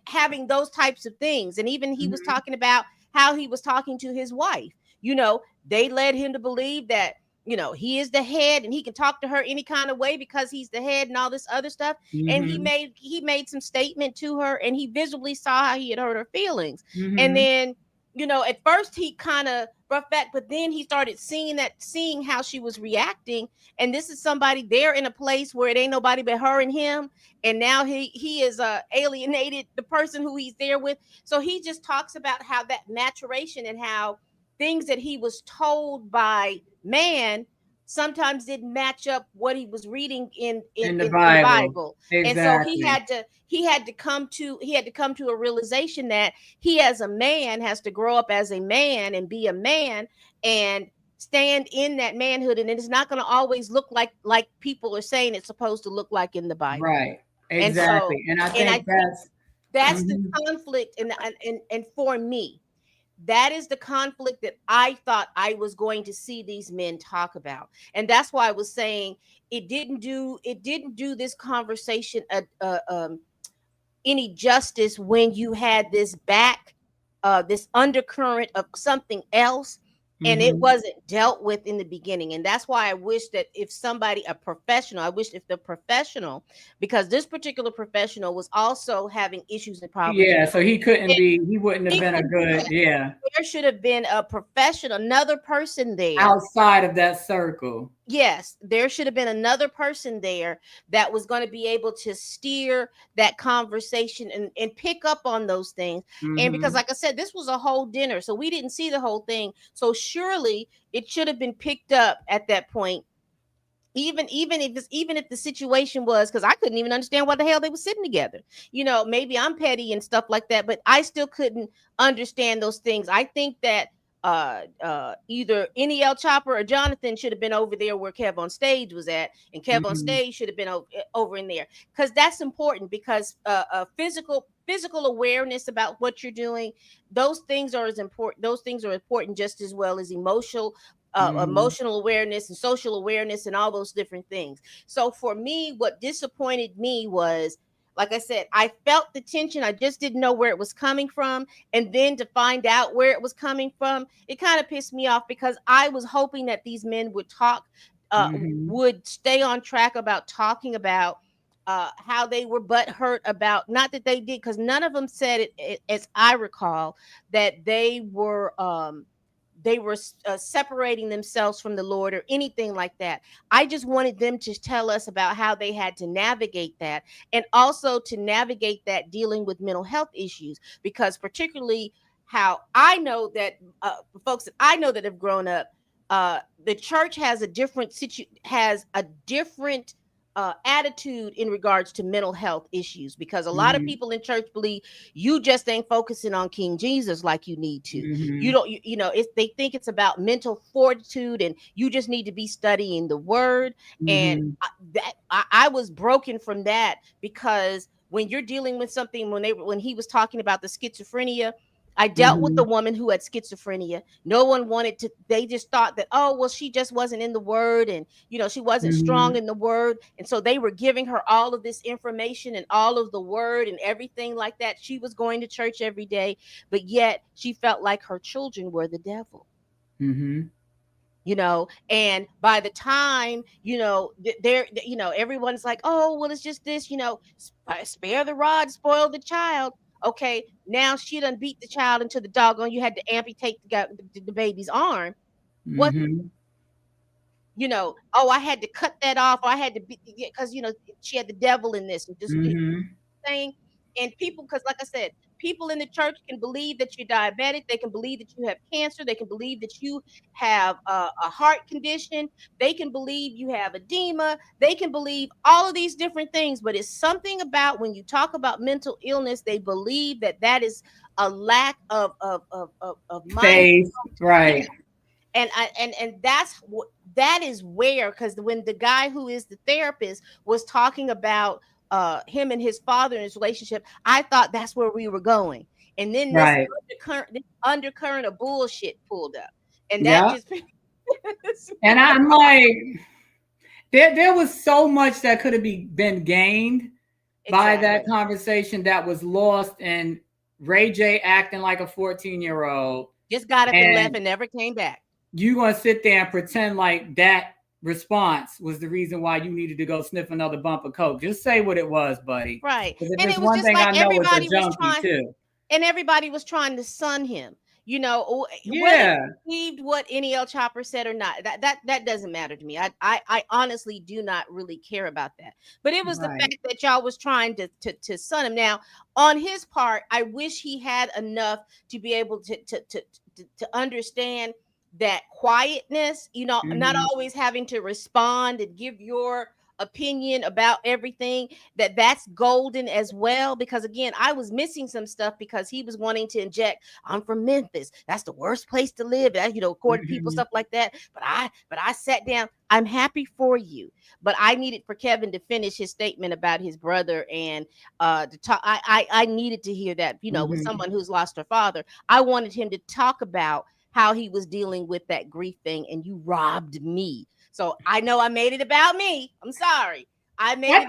having those types of things. And even he was talking about how he was talking to his wife. They led him to believe that he is the head and he can talk to her any kind of way because he's the head and all this other stuff. And he made some statement to her, and he visibly saw how he had hurt her feelings. And then at first he kind of roughed back, but then he started seeing how she was reacting. And this is somebody there in a place where it ain't nobody but her and him. And now he is alienated the person who he's there with. So he just talks about how that maturation and how things that he was told by man sometimes didn't match up what he was reading in the Bible. Exactly. And so he had to come to a realization that he as a man has to grow up as a man and be a man and stand in that manhood, and it's not going to always look like people are saying it's supposed to look like in the Bible. Right. Exactly. And I think that's the conflict. And for me, that is the conflict that I thought I was going to see these men talk about. And that's why I was saying it didn't do this conversation any justice when you had this this undercurrent of something else, and it wasn't dealt with in the beginning. And that's why I wish that if the professional, because this particular professional was also having issues and problems. Yeah, so he wouldn't have been a good, There should have been a professional, another person there. Outside of that circle. Yes, there should have been another person there that was going to be able to steer that conversation and pick up on those things. And because, like I said, this was a whole dinner, so we didn't see the whole thing. So surely it should have been picked up at that point. Even if the situation was, because I couldn't even understand why the hell they were sitting together. Maybe I'm petty and stuff like that, but I still couldn't understand those things. I think that either NEL Chopper or Jonathan should have been over there where Kev on stage was at, and Kev on stage should have been over in there, because that's important. Because physical awareness about what you're doing, those things are important just as well as emotional awareness and social awareness and all those different things. So for me, what disappointed me was, like I said, I felt the tension. I just didn't know where it was coming from. And then to find out where it was coming from, it kind of pissed me off, because I was hoping that these men would would stay on track about talking about how they were butthurt about, not that they did, because none of them said it, as I recall, that they were separating themselves from the Lord or anything like that. I just wanted them to tell us about how they had to navigate that, and also to navigate that dealing with mental health issues, because particularly how I know that folks that I know that have grown up, the church has a different attitude in regards to mental health issues, because a lot of people in church believe you just ain't focusing on King Jesus like you need to. You don't, they think it's about mental fortitude, and you just need to be studying the word. And I was broken from that, because when you're dealing with something, when he was talking about the schizophrenia, I dealt with the woman who had schizophrenia. No one wanted to, they just thought that, oh, well, she just wasn't in the word, and she wasn't strong in the word. And so they were giving her all of this information and all of the word and everything like that. She was going to church every day, but yet she felt like her children were the devil. And by the time, everyone's like, oh, well, it's just this, spare the rod, spoil the child. Okay, now she done beat the child into the doggone, you had to amputate the baby's arm. What, oh, I had to cut that off, or I had to be, because, she had the devil in this, and just saying. And people, because like I said, people in the church can believe that you're diabetic. They can believe that you have cancer. They can believe that you have a heart condition. They can believe you have edema. They can believe all of these different things. But it's something about when you talk about mental illness, they believe that is a lack of faith, right? And that is where, because when the guy who is the therapist was talking about him and his father and his relationship, I thought that's where we were going. And then this undercurrent of bullshit pulled up. And that just and I'm like, there was so much that could have been gained by that conversation that was lost, and Ray J acting like a 14-year-old. Just got up and left and never came back. You gonna sit there and pretend like that response was the reason why you needed to go sniff another bump of coke? Just say what it was, buddy. Right. And it was just like everybody was trying too. And everybody was trying to sun him. Whether he believed what NEL Chopper said or not, that doesn't matter to me. I honestly do not really care about that. But it was the fact that y'all was trying to sun him. Now, on his part, I wish he had enough to be able to understand that quietness, not always having to respond and give your opinion about everything, that's golden as well. Because again, I was missing some stuff because he was wanting to inject, I'm from Memphis, that's the worst place to live, according to people, stuff like that. But I sat down. I'm happy for you, but I needed for Kevin to finish his statement about his brother and to talk. I needed to hear that, with someone who's lost her father. I wanted him to talk about how he was dealing with that grief thing, and you robbed me. So I know I made it about me. I'm sorry. I think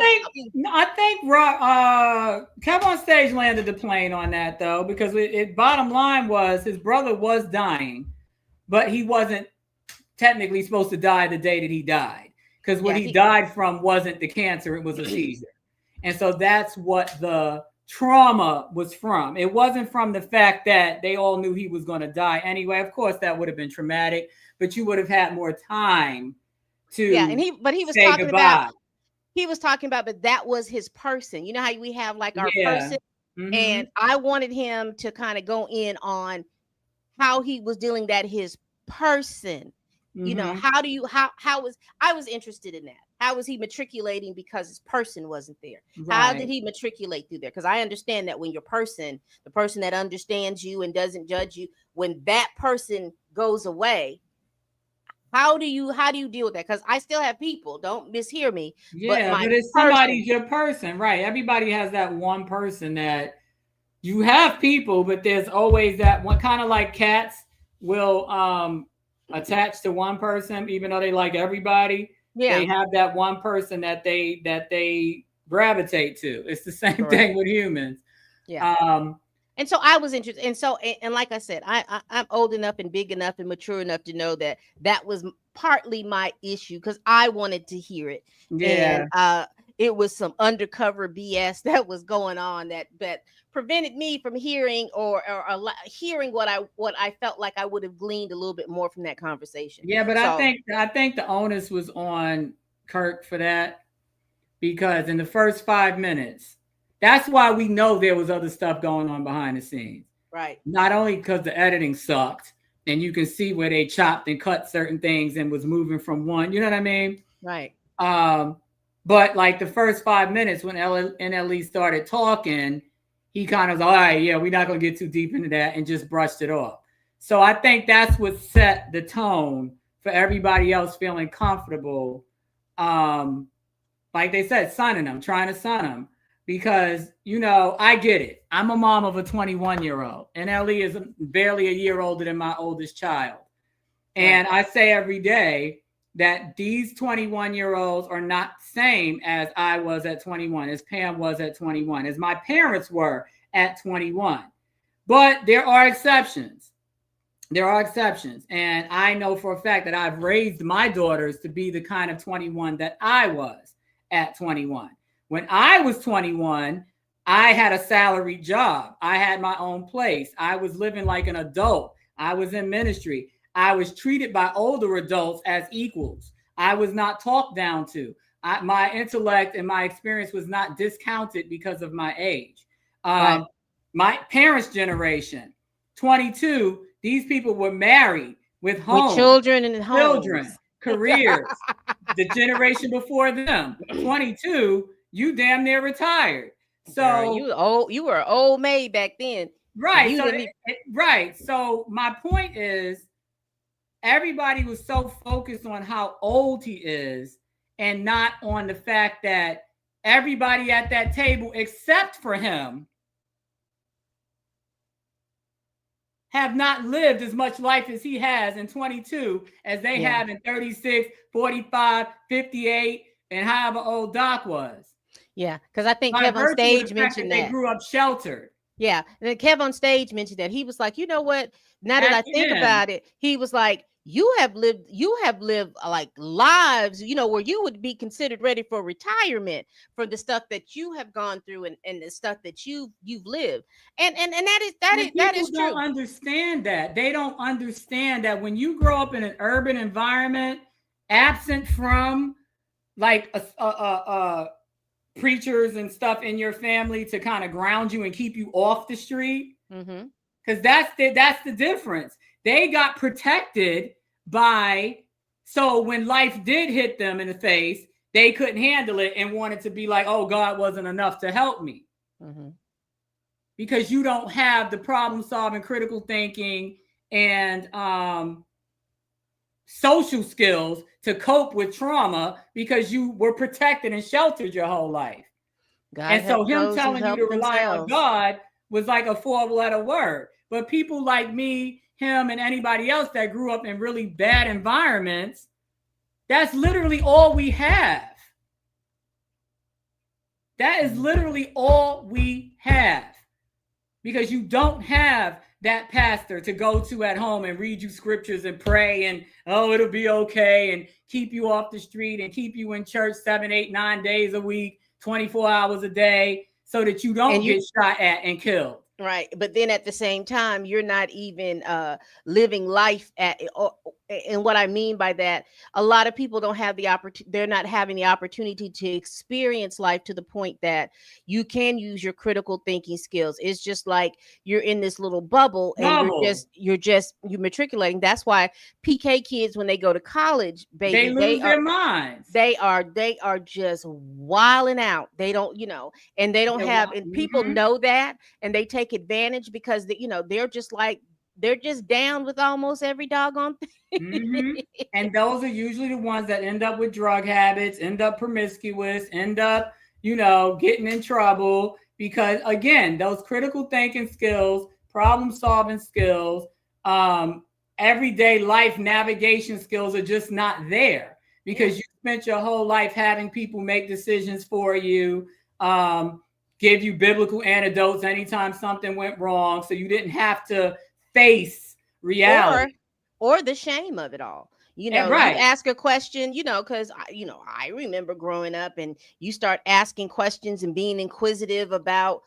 Kevin on stage landed the plane on that, though, because it bottom line was his brother was dying, but he wasn't technically supposed to die the day that he died, because what he died from wasn't the cancer, it was a seizure. And so that's what the trauma was from. It wasn't from the fact that they all knew he was going to die anyway. Of course, that would have been traumatic, but you would have had more time to he was say talking goodbye. But that was his person. You know how we have like our person, and I wanted him to kind of go in on how he was dealing that his person. I was interested in that. How was he matriculating because his person wasn't there? How did he matriculate through there? Because I understand that when your person, the person that understands you and doesn't judge you, when that person goes away, how do you deal with that? Because I still have people, don't mishear me. But it's somebody's your person, right? Everybody has that one person that you have people, but there's always that one, kind of like cats will attach to one person, even though they like everybody. They have that one person that they gravitate to. It's the same thing with humans. And so I was interested. And so, and like I said, I'm old enough and big enough and mature enough to know that was partly my issue, because I wanted to hear it. And it was some undercover BS that was going on that prevented me from hearing or hearing what I felt like I would have gleaned a little bit more from that conversation. Yeah, but I think the onus was on Kirk for that, because in the first 5 minutes, that's why we know there was other stuff going on behind the scenes. Right. Not only because the editing sucked and you can see where they chopped and cut certain things and was moving from one, you know what I mean? Right. But like the first 5 minutes when NLE started talking, he kind of was, all right, yeah, we're not going to get too deep into that, and just brushed it off. So I think that's what set the tone for everybody else feeling comfortable. Like they said, trying to sun him. because, you know, I get it. I'm a mom of a 21-year-old, and Ellie is barely a year older than my oldest child. And I say every day that these 21-year-olds are not the same as I was at 21, as Pam was at 21, as my parents were at 21. But there are exceptions. There are exceptions. And I know for a fact that I've raised my daughters to be the kind of 21 that I was at 21. When I was 21, I had a salaried job. I had my own place. I was living like an adult. I was in ministry. I was treated by older adults as equals. I was not talked down to. My intellect and my experience was not discounted because of my age. My parents' generation, 22, these people were married with homes, with children and children, homes. careers. The generation before them, 22, you damn near retired. So Girl, you were an old maid back then. Right. You So didn't right. So my point is, everybody was so focused on how old he is and not on the fact that everybody at that table, except for him, have not lived as much life as he has in 22 as they have in 36, 45, 58, and however old Doc was. Yeah, because I think By Kev on virtue of the stage fact mentioned that that. they grew up sheltered. Yeah, and then Kev on stage mentioned that. He was like, you know what? Now that At I the think end. about it, he was like, you have lived like lives, you know, where you would be considered ready for retirement for the stuff that you have gone through and the stuff that you've lived. And that is People don't true. understand that. They don't understand that when you grow up in an urban environment, absent from like preachers and stuff in your family to kind of ground you and keep you off the street, because that's the difference. They got protected by, so when life did hit them in the face, they couldn't handle it and wanted to be like, oh, God wasn't enough to help me. Because you don't have the problem solving, critical thinking, and social skills to cope with trauma because you were protected and sheltered your whole life. And so him telling you to rely on God was like a 4-letter word. But people like me, him, and anybody else that grew up in really bad environments, that's literally all we have. That is literally all we have. Because you don't have that pastor to go to at home and read you scriptures and pray and, oh, it'll be okay, and keep you off the street and keep you in church 7, 8, 9 days a week, 24 hours a day, so that you don't get shot at and killed. Right. But then at the same time, you're not even living life and what I mean by that, a lot of people don't have the opportunity. They're not having the opportunity to experience life to the point that you can use your critical thinking skills. It's just like you're in this little bubble and you're matriculating. That's why PK kids, when they go to college, baby, they lose their minds. They are just wilding out. They don't, and they don't have, and people know that, and they take advantage because they're just down with almost every doggone thing. And those are usually the ones that end up with drug habits, end up promiscuous, end up, getting in trouble because, again, those critical thinking skills, problem solving skills, everyday life navigation skills are just not there because you spent your whole life having people make decisions for you, give you biblical antidotes anytime something went wrong, so you didn't have to face reality or the shame of it all. You ask a question, because I remember growing up, and you start asking questions and being inquisitive about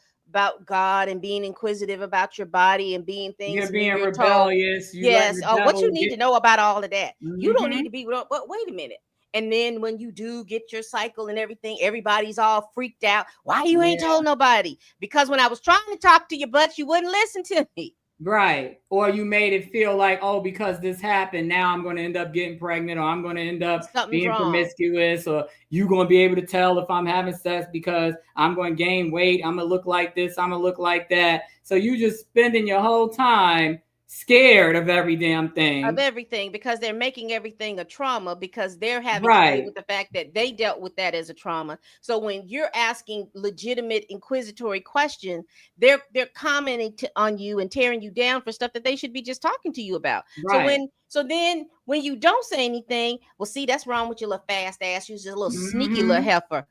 God and being inquisitive about your body and being things. You're being rebellious. What you need to know about all of that. You don't need to be. But wait a minute. And then when you do get your cycle and everything, everybody's all freaked out. Why you ain't told nobody? Because when I was trying to talk to you, but you wouldn't listen to me. Right. Or you made it feel like, oh, because this happened, now I'm going to end up getting pregnant, or I'm going to end up being promiscuous, or you're going to be able to tell if I'm having sex because I'm going to gain weight. I'm going to look like this. I'm going to look like that. So you just spending your whole time scared of every damn thing. Of everything, because they're making everything a trauma, because they're having to deal with the fact that they dealt with that as a trauma. So when you're asking legitimate inquisitory questions, they're commenting on you and tearing you down for stuff that they should be just talking to you about. Right. So then when you don't say anything, well, see, that's wrong with your little fast ass. You're just a little sneaky little heifer.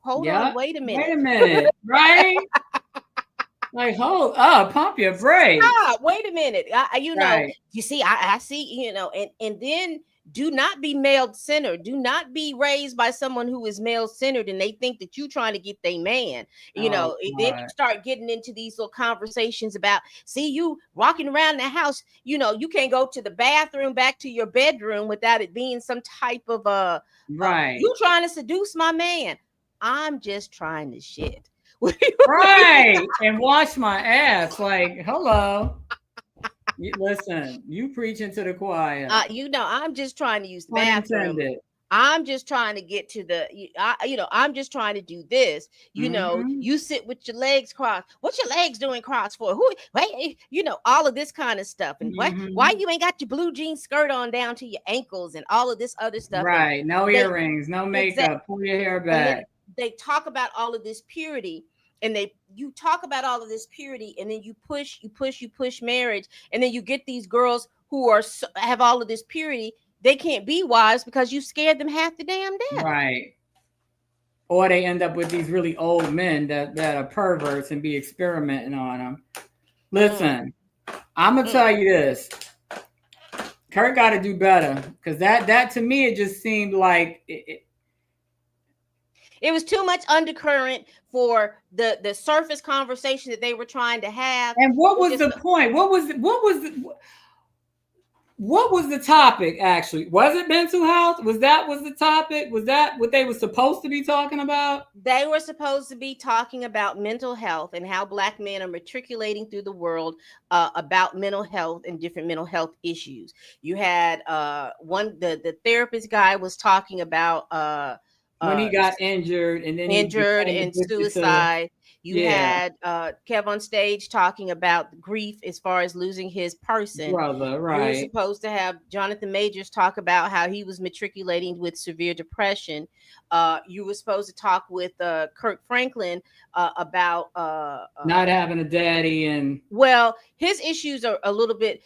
Hold on, wait a minute. Right? Like, hold up, pump your brakes. Wait a minute. You see, I see, and then do not be male-centered. Do not be raised by someone who is male-centered and they think that you're trying to get their man. Then you start getting into these little conversations about, see, you walking around the house, you can't go to the bathroom, back to your bedroom without it being some type of you trying to seduce my man. I'm just trying to shit. Right, and wash my ass. Like, hello. Listen, you preaching to the choir. I'm just trying to use the bathroom. I'm just trying to get to I'm just trying to do this. You sit with your legs crossed. What's your legs doing crossed for? All of this kind of stuff. And why you ain't got your blue jean skirt on down to your ankles and all of this other stuff. Right, no earrings, no makeup, pull your hair back. They talk about all of this purity. And you talk about all of this purity, and then you push marriage, and then you get these girls who have all of this purity. They can't be wives because you scared them half the damn death. Right. Or they end up with these really old men that are perverts and be experimenting on them. Listen, I'm gonna tell you this. Kirk got to do better, because that to me, it just seemed like it was too much undercurrent for the surface conversation that they were trying to have. And what was the point? What was the topic actually? Was it mental health? Was the topic? Was that what they were supposed to be talking about? They were supposed to be talking about mental health and how Black men are matriculating through the world about mental health and different mental health issues. You had the therapist guy was talking about when he got injured and suicide. You had Kev on stage talking about grief as far as losing his person. Brother, right. You were supposed to have Jonathan Majors talk about how he was matriculating with severe depression. You were supposed to talk with Kirk Franklin about not having a daddy. And well, his issues are a little bit.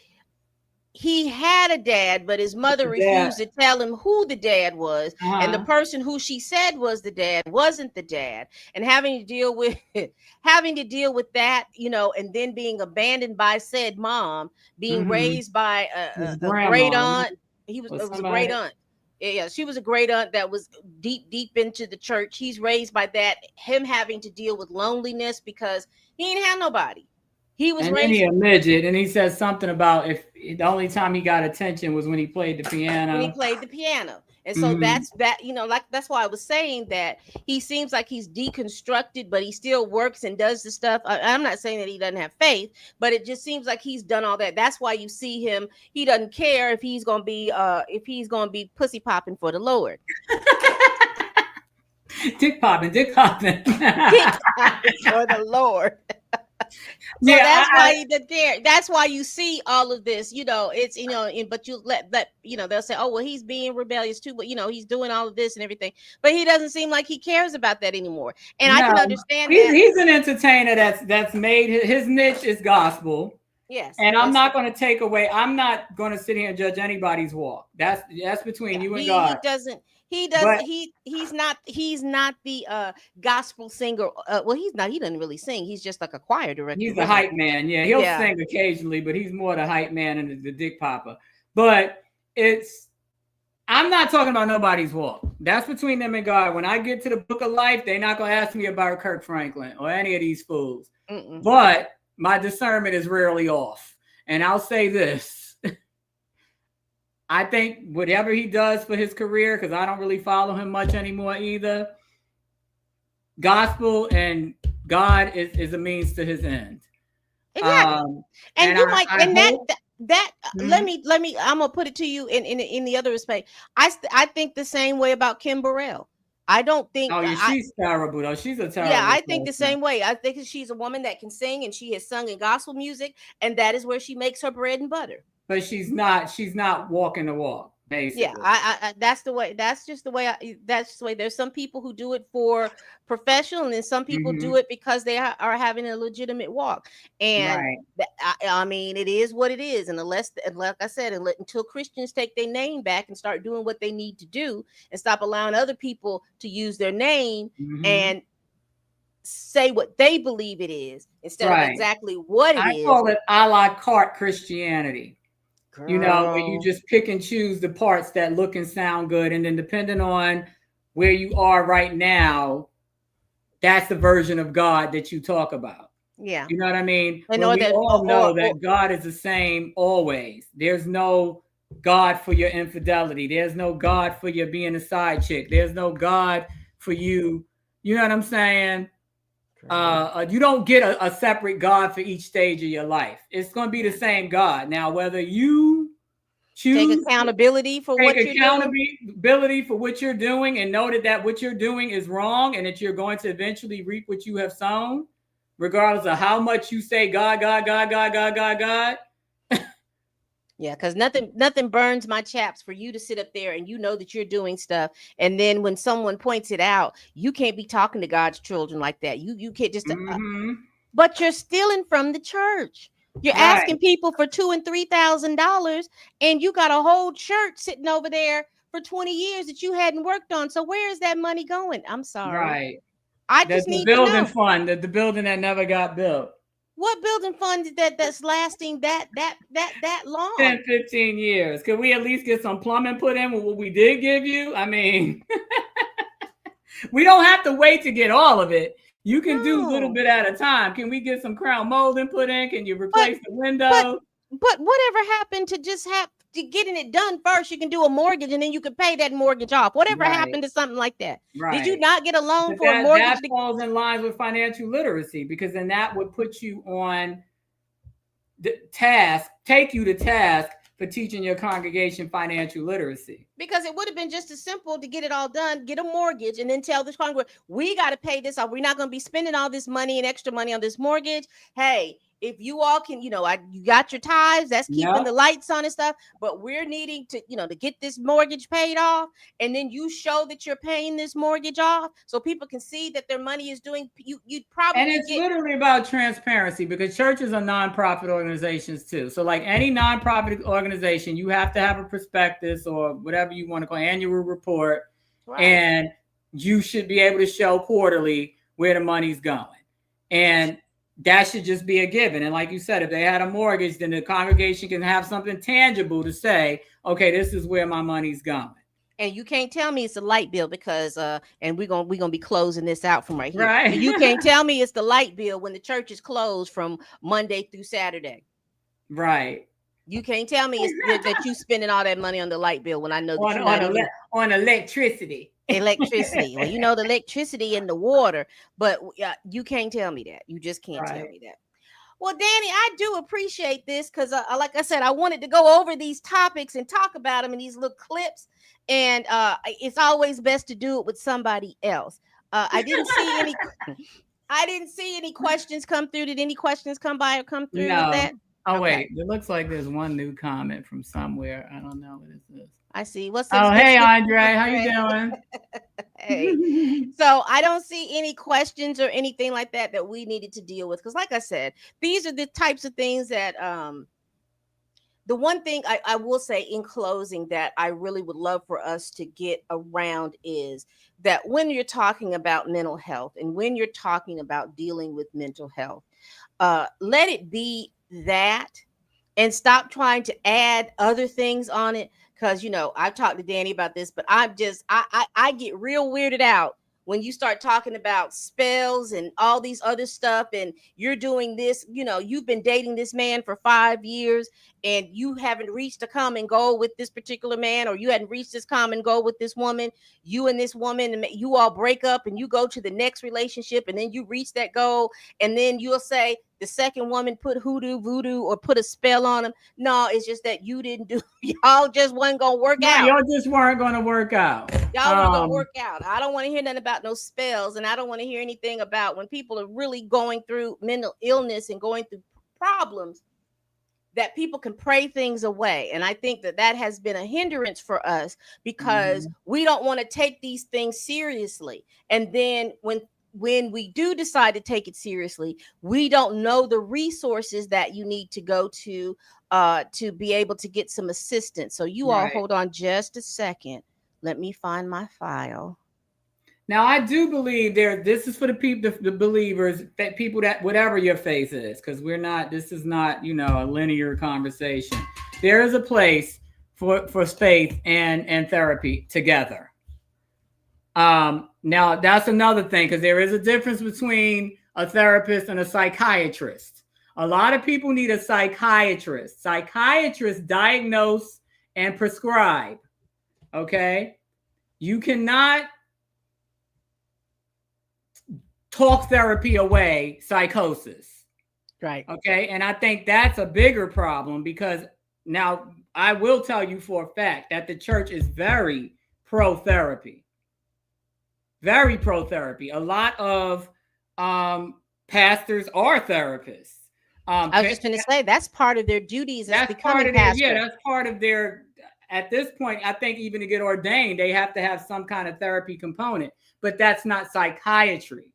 He had a dad, but his mother refused to tell him who the dad was. And the person who she said was the dad wasn't the dad. And having to deal with that, and then being abandoned by said mom, being raised by a great aunt. It was a great aunt. Yeah, she was a great aunt that was deep into the church. He's raised by that, him having to deal with loneliness because he ain't had nobody. He was raised. He a midget, and he said something about if the only time he got attention was when he played the piano. And so that's why I was saying that he seems like he's deconstructed, but he still works and does the stuff. I'm not saying that he doesn't have faith, but it just seems like he's done all that. That's why you see him. He doesn't care if he's gonna be pussy popping for the Lord. dick popping for the Lord. So that's why he did there. That's why you see all of this, it's, but you let they'll say, oh, well, he's being rebellious too, but he's doing all of this and everything, but he doesn't seem like he cares about that anymore. And I can understand that. He's an entertainer that's made his niche is gospel. Yes. And I'm not going to take away. I'm not going to sit here and judge anybody's walk. That's between you and God. He's not the gospel singer. Well, he's not. He doesn't really sing. He's just like a choir director. He's the hype man. Yeah, he'll sing occasionally, but he's more the hype man and the dick popper. But I'm not talking about nobody's walk. That's between them and God. When I get to the book of life, they're not going to ask me about Kirk Franklin or any of these fools. But my discernment is rarely off. And I'll say this. I think whatever he does for his career, because I don't really follow him much anymore either, gospel and God is a means to his end. Exactly. Let me I'm gonna put it to you in the other respect. I think the same way about Kim Burrell. I don't think. Oh yeah, she's terrible though. She's a terrible. Yeah, I think the person. same way. I think she's a woman that can sing, and she has sung in gospel music, and that is where she makes her bread and butter. But she's not walking the walk. Basically. Yeah, I that's the way. That's just the way. That's the way. There's some people who do it for professional, and then some people do it because they are having a legitimate walk. And I mean, it is what it is. And unless, like I said, until Christians take their name back and start doing what they need to do, and stop allowing other people to use their name and say what they believe it is instead of exactly what it is. I call it a la carte Christianity. Girl. You know, where you just pick and choose the parts that look and sound good, and then depending on where you are right now, that's the version of God that you talk about. Yeah, you know what I mean. We all know that God is the same always. There's no God for your infidelity. There's no God for your being a side chick. There's no God for you. You know what I'm saying? You don't get a separate God for each stage of your life. It's going to be the same God. Now, whether you choose take accountability for what you're doing, for what you're doing, and know that what you're doing is wrong, and that you're going to eventually reap what you have sown, regardless of how much you say God. Yeah, because nothing burns my chaps for you to sit up there and you know that you're doing stuff, and then when someone points it out, you can't be talking to God's children like that. You can't just. But you're stealing from the church. You're asking people for $2,000 and $3,000, and you got a whole church sitting over there for 20 years that you hadn't worked on. So where is that money going? I'm sorry. Right. I just need the building to know. fund, the building that never got built. What building fund is that's lasting that long? 10, 15 years. Could we at least get some plumbing put in with what we did give you? I mean, we don't have to wait to get all of it. You can do a little bit at a time. Can we get some crown molding put in? Can you replace the window? But whatever happened to just getting it done first? You can do a mortgage and then you can pay that mortgage off. Whatever happened to something like that? Did you not get a loan for a mortgage? That falls in line with financial literacy, because then that would put you on the task, take you to task for teaching your congregation financial literacy. Because it would have been just as simple to get it all done, get a mortgage, and then tell this congregation, we got to pay this off. We're not going to be spending all this money and extra money on this mortgage. Hey, if you all can, you got your tithes, that's keeping the lights on and stuff, but we're needing to, to get this mortgage paid off. And then you show that you're paying this mortgage off so people can see that their money is doing, you'd probably. And it's literally about transparency, because churches are nonprofit organizations too. So like any nonprofit organization, you have to have a prospectus or whatever you want to call annual report. Right. And you should be able to show quarterly where the money's going. And that should just be a given. And like you said, if they had a mortgage, then the congregation can have something tangible to say, okay, this is where my money's going. And you can't tell me it's a light bill because and we're gonna be closing this out from right here. Right. You can't tell me it's the light bill when the church is closed from Monday through Saturday. Right. You can't tell me it's that you spending all that money on the light bill when I know that on electricity. Electricity. Well, the electricity and the water, but you can't tell me that. You just can't tell me that. Well, Dani, I do appreciate this because, like I said, I wanted to go over these topics and talk about them in these little clips, and it's always best to do it with somebody else. I didn't see any questions come through. Did any questions come by or come through with that? Oh, wait. It looks like there's one new comment from somewhere. I don't know what is this. I see. What's hey, Andre. How you doing? Hey. So I don't see any questions or anything like that we needed to deal with. Because like I said, these are the types of things that the one thing I will say in closing that I really would love for us to get around is that when you're talking about mental health and when you're talking about dealing with mental health, let it be that and stop trying to add other things on it. Because, I've talked to Dani about this, but I get real weirded out when you start talking about spells and all these other stuff. And you're doing this, you've been dating this man for 5 years and you haven't reached a common goal with this particular man, or you hadn't reached this common goal with this woman. You and this woman, and you all break up and you go to the next relationship and then you reach that goal. And then you'll say, the second woman put hoodoo, voodoo, or put a spell on them. No, it's just that you didn't do. Y'all just wasn't gonna work out. Y'all just weren't gonna work out. Y'all weren't gonna work out. I don't want to hear nothing about no spells, and I don't want to hear anything about when people are really going through mental illness and going through problems, that people can pray things away. And I think that that has been a hindrance for us because we don't want to take these things seriously. And then when we do decide to take it seriously, we don't know the resources that you need to go to be able to get some assistance. So you all hold on just a second. Let me find my file. Now, I do believe this is for the people, the believers, that people that whatever your faith is, because this is not, a linear conversation. There is a place for faith and therapy together. Now, that's another thing, because there is a difference between a therapist and a psychiatrist. A lot of people need a psychiatrist. Psychiatrists diagnose and prescribe. Okay? You cannot talk therapy away psychosis. Right. Okay. And I think that's a bigger problem, because now I will tell you for a fact that the church is very pro-therapy. Very pro-therapy. A lot of pastors are therapists. I was just going to say that's part of their duties. That's part of their, that's part of their, at this point, I think even to get ordained, they have to have some kind of therapy component, but that's not psychiatry.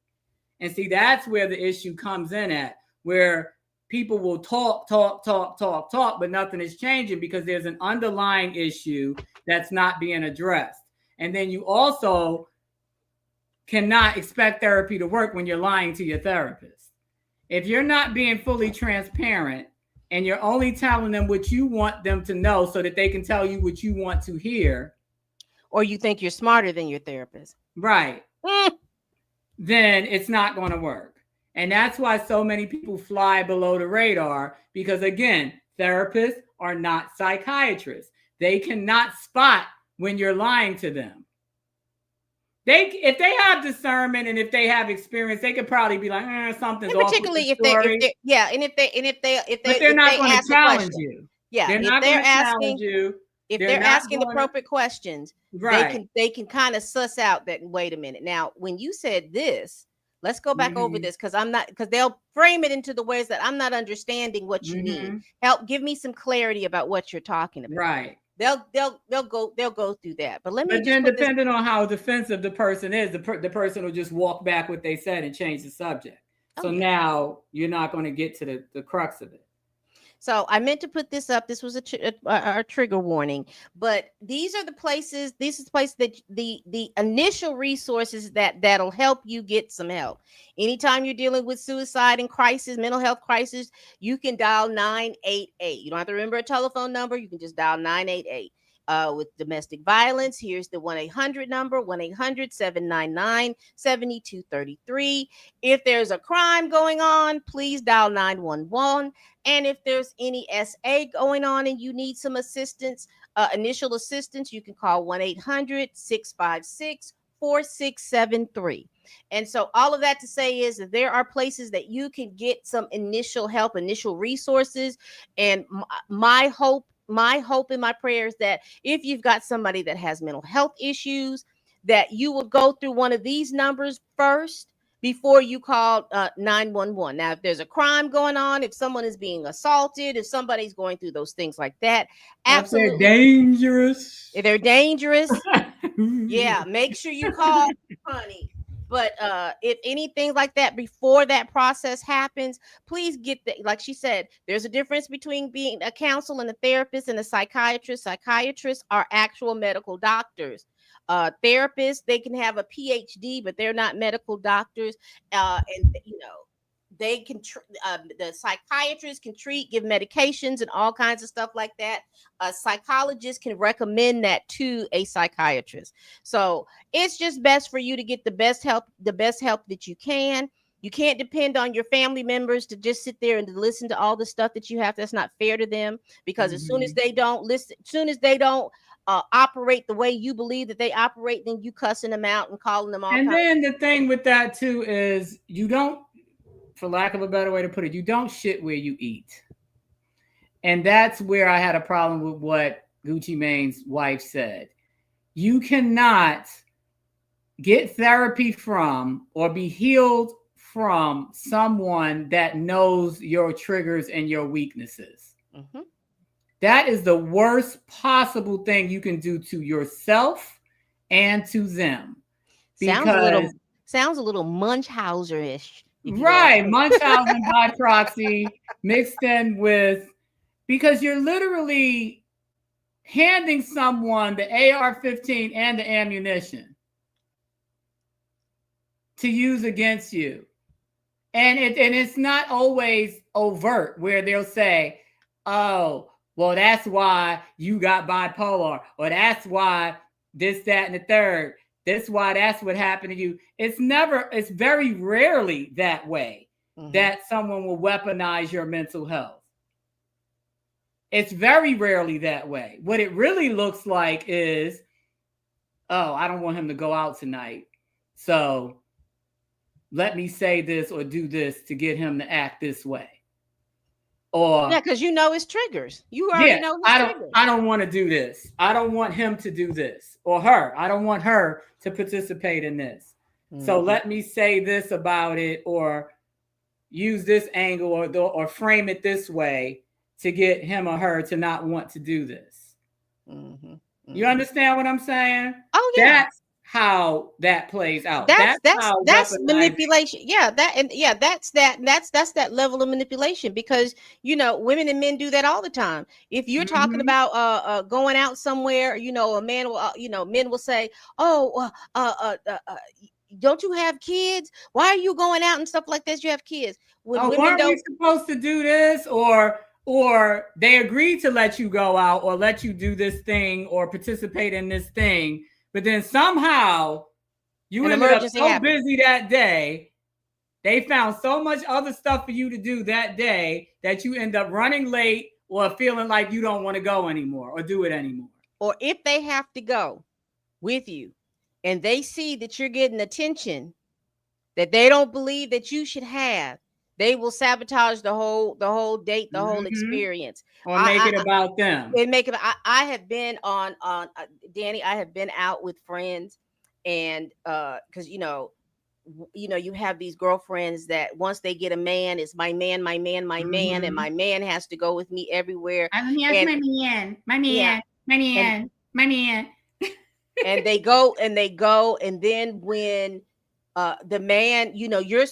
And see, that's where the issue comes in at, where people will talk, but nothing is changing because there's an underlying issue that's not being addressed. And then you also cannot expect therapy to work when you're lying to your therapist. If you're not being fully transparent and you're only telling them what you want them to know so that they can tell you what you want to hear. Or you think you're smarter than your therapist. Right. Then it's not going to work. And that's why so many people fly below the radar, because again, therapists are not psychiatrists. They cannot spot when you're lying to them. If they have discernment and if they have experience, they could probably be like, something's off. Particularly if they're not going to challenge you. Yeah, they're asking you. If they're asking the appropriate questions, right, they can kind of suss out that. Wait a minute. Now, when you said this, let's go back over this because they'll frame it into the ways that I'm not understanding what you need. Give me some clarity about what you're talking about. Right. They'll go through that. But then depending on how defensive the person is, the person will just walk back what they said and change the subject. So now you're not going to get to the crux of it. So I meant to put this up. This was a trigger warning, but these are the places. This is the place that the initial resources that'll help you get some help. Anytime you're dealing with suicide and crisis, mental health crisis, you can dial 988. You don't have to remember a telephone number. You can just dial 988. With domestic violence, here's the 1-800 number, 1-800-799-7233. If there's a crime going on, please dial 911. And if there's any SA going on and you need some assistance, initial assistance, you can call 1-800-656-4673. And so all of that to say is that there are places that you can get some initial help, initial resources. And my hope and my prayer is that if you've got somebody that has mental health issues, that you will go through one of these numbers first before you call 911. Now, if there's a crime going on, if someone is being assaulted, if somebody's going through those things like that, absolutely. If they're dangerous. If they're dangerous, yeah, make sure you call, honey. But if anything like that, before that process happens, please get like she said, there's a difference between being a counselor and a therapist and a psychiatrist. Psychiatrists are actual medical doctors. Therapists, they can have a PhD, but they're not medical doctors. And they can the psychiatrists can treat, give medications and all kinds of stuff like that. A psychologist can recommend that to a psychiatrist. So it's just best for you to get the best help that you can. You can't depend on your family members to just sit there and to listen to all the stuff that you have. That's not fair to them, because as soon as they don't listen, as soon as they don't operate the way you believe that they operate, then you cussing them out and calling them all. And then the thing with that too is for lack of a better way to put it, you don't shit where you eat. And that's where I had a problem with what Gucci Mane's wife said. You cannot get therapy from or be healed from someone that knows your triggers and your weaknesses. Mm-hmm. That is the worst possible thing you can do to yourself and to them. Sounds a little Munchausen-ish. Right, Munchausen by proxy mixed in with, because you're literally handing someone the AR-15 and the ammunition to use against you. And it's not always overt where they'll say, oh, well, that's why you got bipolar, or that's why this, that, and the third. That's why that's what happened to you. It's very rarely that way that someone will weaponize your mental health. It's very rarely that way. What it really looks like is, oh, I don't want him to go out tonight, so let me say this or do this to get him to act this way. Or because you know his triggers. You already know his triggers. I don't want to do this. I don't want him to do this, or her. I don't want her to participate in this. So let me say this about it, or use this angle, or frame it this way to get him or her to not want to do this. You understand what I'm saying? Oh yeah. That's how that plays out. That's manipulation. That's that level of manipulation, because women and men do that all the time. If you're talking about going out somewhere, a man will men will say, oh, don't you have kids? Why are you going out and stuff like this? You have kids. Weren't we supposed to do this? Or they agreed to let you go out or let you do this thing or participate in this thing, but then somehow you ended up so busy that day, they found so much other stuff for you to do that day that you end up running late or feeling like you don't want to go anymore or do it anymore. Or if they have to go with you and they see that you're getting attention that they don't believe that you should have, they will sabotage the whole date, the whole experience, or make it about them. They make it. I have been on Dani. I have been out with friends, and because you have these girlfriends that once they get a man, it's my man, and my man has to go with me everywhere. My man. And they go, and then when the man,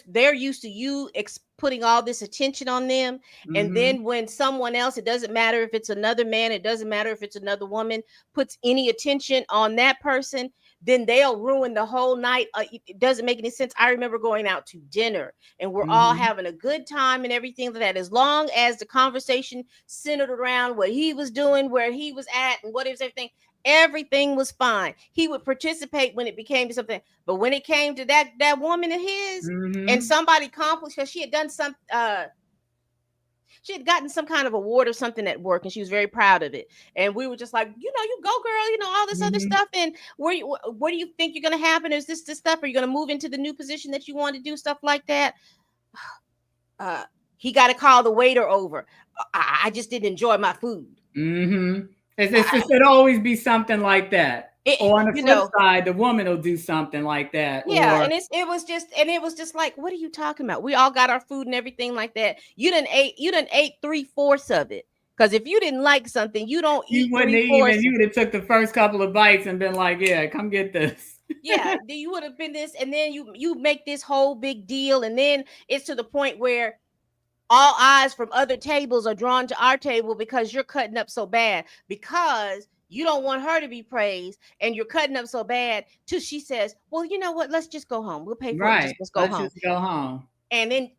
they're used to you putting all this attention on them, and then when someone else, it doesn't matter if it's another man, it doesn't matter if it's another woman, puts any attention on that person, then they'll ruin the whole night. It doesn't make any sense. I remember going out to dinner and we're all having a good time and everything like that, as long as the conversation centered around what he was doing, where he was at, and what he was everything was fine. He would participate when it became something, but when it came to that woman of his, and somebody accomplished, because she had done some she had gotten some kind of award or something at work, and she was very proud of it, and we were just like, you go girl, all this other stuff, and what do you think you're going to happen? Is this stuff? Are you going to move into the new position that you want to do, stuff like that? He got to call the waiter over. I just didn't enjoy my food. It'd always be something like that. Or on the flip side, the woman will do something like that. Yeah, and it was just like, what are you talking about? We all got our food and everything like that. You done ate 3/4 of it. Because if you didn't like something, you don't eat. You wouldn't even. You would have took the first couple of bites and been like, yeah, come get this. Yeah, you would have been this, and then you make this whole big deal, and then it's to the point where all eyes from other tables are drawn to our table because you're cutting up so bad, because you don't want her to be praised, and you're cutting up so bad till she says, well, you know what? Let's just go home. We'll pay for it. Let's go home. And then,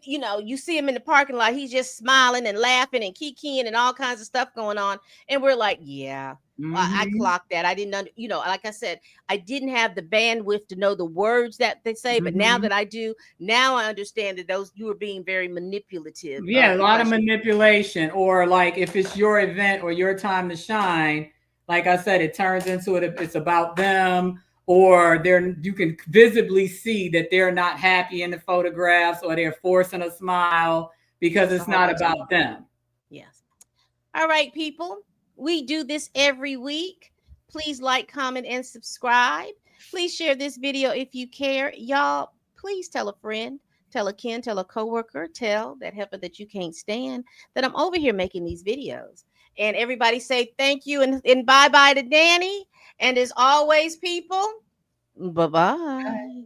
you see him in the parking lot. He's just smiling and laughing and kikiing and all kinds of stuff going on. And we're like, yeah, I clocked that. I didn't, like I said, I didn't have the bandwidth to know the words that they say. But now that I do, now I understand that you were being very manipulative. Yeah, a lot of manipulation. Or like if it's your event or your time to shine, like I said, it turns into it's about them. or you can visibly see that they're not happy in the photographs, or they're forcing a smile because it's not about them. Yes. All right, people. We do this every week. Please like, comment, and subscribe. Please share this video if you care. Y'all, please tell a friend, tell a kin, tell a coworker, tell that heifer that you can't stand that I'm over here making these videos. And everybody say thank you and bye-bye to Dani. And as always, people, bye-bye.